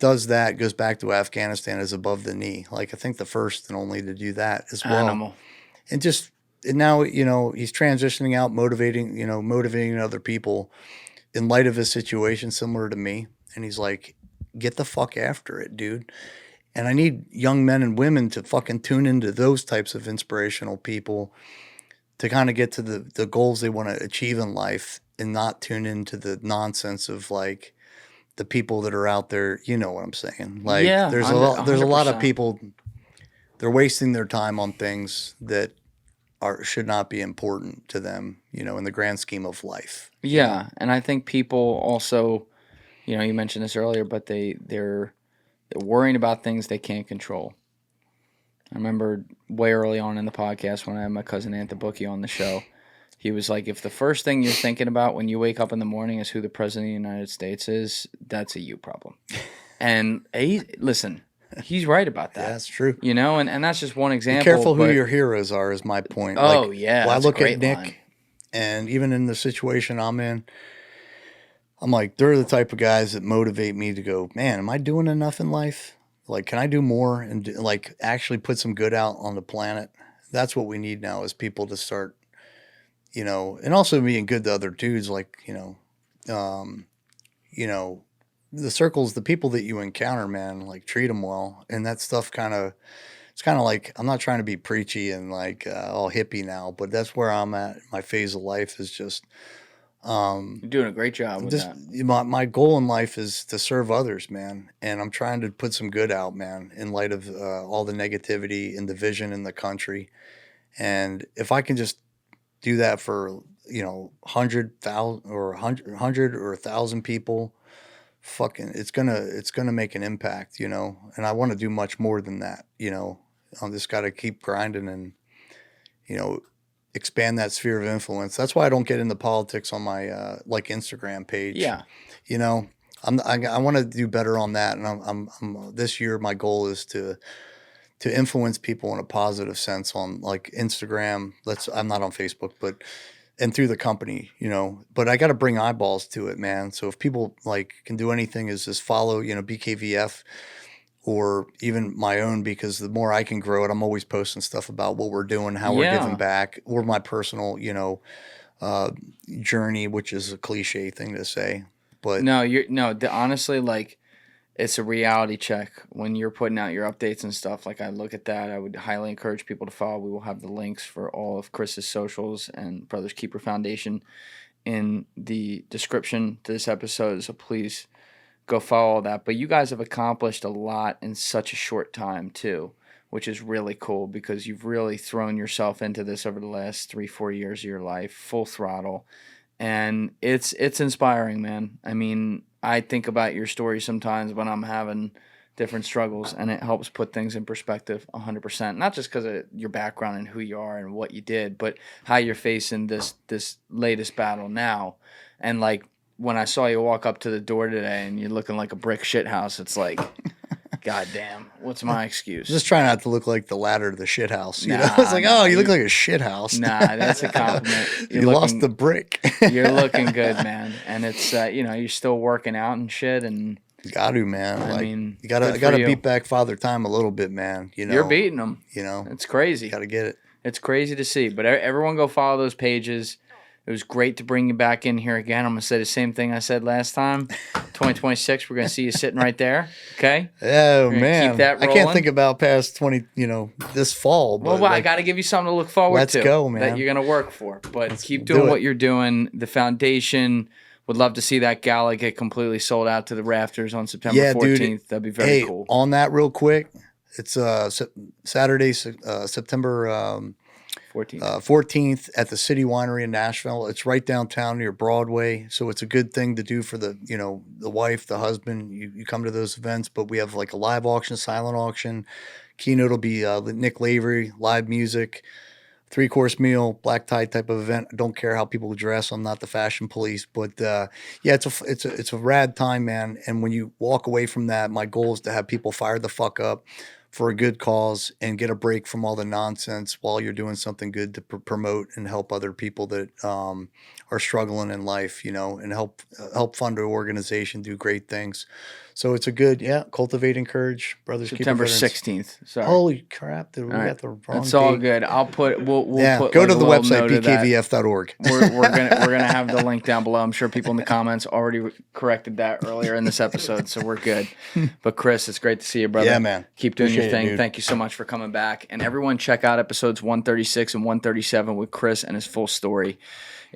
Does that, goes back to Afghanistan as above the knee. Like I think the first and only to do that as well. Animal. And now he's transitioning out, motivating other people in light of his situation, similar to me. And he's like, get the fuck after it, dude. And I need young men and women to fucking tune into those types of inspirational people to kind of get to the goals they want to achieve in life and not tune into the nonsense of like the people that are out there. You know what I'm saying? Like there's a lot of people, they're wasting their time on things that should not be important to them, in the grand scheme of life. Yeah. And I think people also, you mentioned this earlier, but they're worrying about things they can't control. I remember way early on in the podcast when I had my cousin Amputee on the show, he was like, if the first thing you're thinking about when you wake up in the morning is who the president of the United States is, that's a you problem. And he's right about that. Yeah, that's true. And that's just one example. Be careful who your heroes are is my point. Oh, yeah. Well, I look at Nick, and even in the situation I'm in, I'm like, they're the type of guys that motivate me to go, man, am I doing enough in life? Like, can I do more and like actually put some good out on the planet? That's what we need now is people to start, and also being good to other dudes. Like, the circles, the people that you encounter, man, like treat them well. And that stuff it's kind of like, I'm not trying to be preachy and like all hippie now, but that's where I'm at. My phase of life is just, you're doing a great job with that. My goal in life is to serve others, man. And I'm trying to put some good out, man, in light of all the negativity and division in the country. And if I can just do that for, 100,000 or 100 or 1,000 people, fucking, it's gonna make an impact, and I want to do much more than that, I'm just got to keep grinding and, expand that sphere of influence. That's why I don't get into politics on my like Instagram page. Yeah. I want to do better on that. And I'm this year, my goal is to influence people in a positive sense on like Instagram. I'm not on Facebook, and through the company, but I got to bring eyeballs to it, man. So if people like can do anything is just follow, BKVF or even my own, because the more I can grow it, I'm always posting stuff about what we're doing, how we're giving back, or my personal, journey, which is a cliche thing to say. But honestly, like, it's a reality check when you're putting out your updates and stuff. Like, I look at that. I would highly encourage people to follow. We will have the links for all of Chris's socials and Brothers Keeper Foundation in the description to this episode. So please go follow all that. But you guys have accomplished a lot in such a short time too, which is really cool because you've really thrown yourself into this over the last 3-4 years of your life, full throttle. And it's inspiring, man. I mean, I think about your story sometimes when I'm having different struggles, and it helps put things in perspective 100%. Not just because of your background and who you are and what you did, but how you're facing this latest battle now. And like when I saw you walk up to the door today and you're looking like a brick shit house, it's like, God damn, what's my excuse? Just try not to look like the ladder to the shit house. You Nah, know, it's like, oh, you look like a shit house. Nah, that's a compliment. You lost the brick. You're looking good, man. And it's you're still working out and shit. And you got to, man. I like, mean, you gotta beat back Father Time a little bit, man. You know, you're beating them. You know, it's crazy. Got to get it. It's crazy to see. But everyone go follow those pages. It was great to bring you back in here again. I'm going to say the same thing I said last time. 2026, we're going to see you sitting right there. Okay? Oh, man. Keep that rolling. I can't think about past 20, this fall. But well, I got to give you something to look forward to. Let's go, man. That you're going to work for. But keep doing what you're doing. The foundation, would love to see that gala get completely sold out to the rafters on September 14th. Dude, that'd be very cool. On that real quick, it's Saturday, September 14th at the City Winery in Nashville. It's right downtown near Broadway, so it's a good thing to do for the wife, the husband. You come to those events, but we have like a live auction, silent auction. Keynote will be Nick Lavery, live music, 3-course meal, black tie type of event. I don't care how people dress. I'm not the fashion police, but it's a rad time, man. And when you walk away from that, my goal is to have people fired the fuck up for a good cause and get a break from all the nonsense while you're doing something good to promote and help other people that are struggling in life, and help fund an organization, do great things. So it's a good, cultivate, encourage, brothers. September 16th. Sorry. Holy crap, dude, we got the wrong It's all date. good. I'll put, we'll put go like to the a little website, note of that. bkvf.org. We're gonna have the link down below. I'm sure people in the comments already corrected that earlier in this episode, so we're good. But Chris, it's great to see you, brother. Yeah, man. Keep doing your Appreciate thing. it, Thank you so much for coming back. And everyone, check out episodes 136 and 137 with Chris and his full story.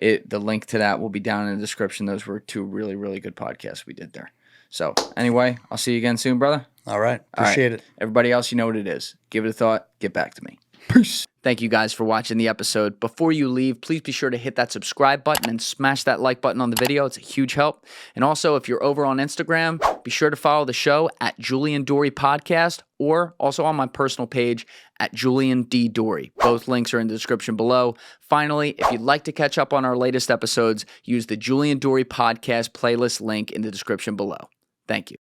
The link to that will be down in the description. Those were 2 really, really good podcasts we did there. So anyway, I'll see you again soon, brother. All right. Appreciate it. Everybody else, you know what it is. Give it a thought. Get back to me. Peace. Thank you guys for watching the episode. Before you leave, please be sure to hit that subscribe button and smash that like button on the video. It's a huge help. And also, if you're over on Instagram, be sure to follow the show at Julian Dorey Podcast, or also on my personal page at Julian D. Dorey. Both links are in the description below. Finally, if you'd like to catch up on our latest episodes, use the Julian Dorey Podcast playlist link in the description below. Thank you.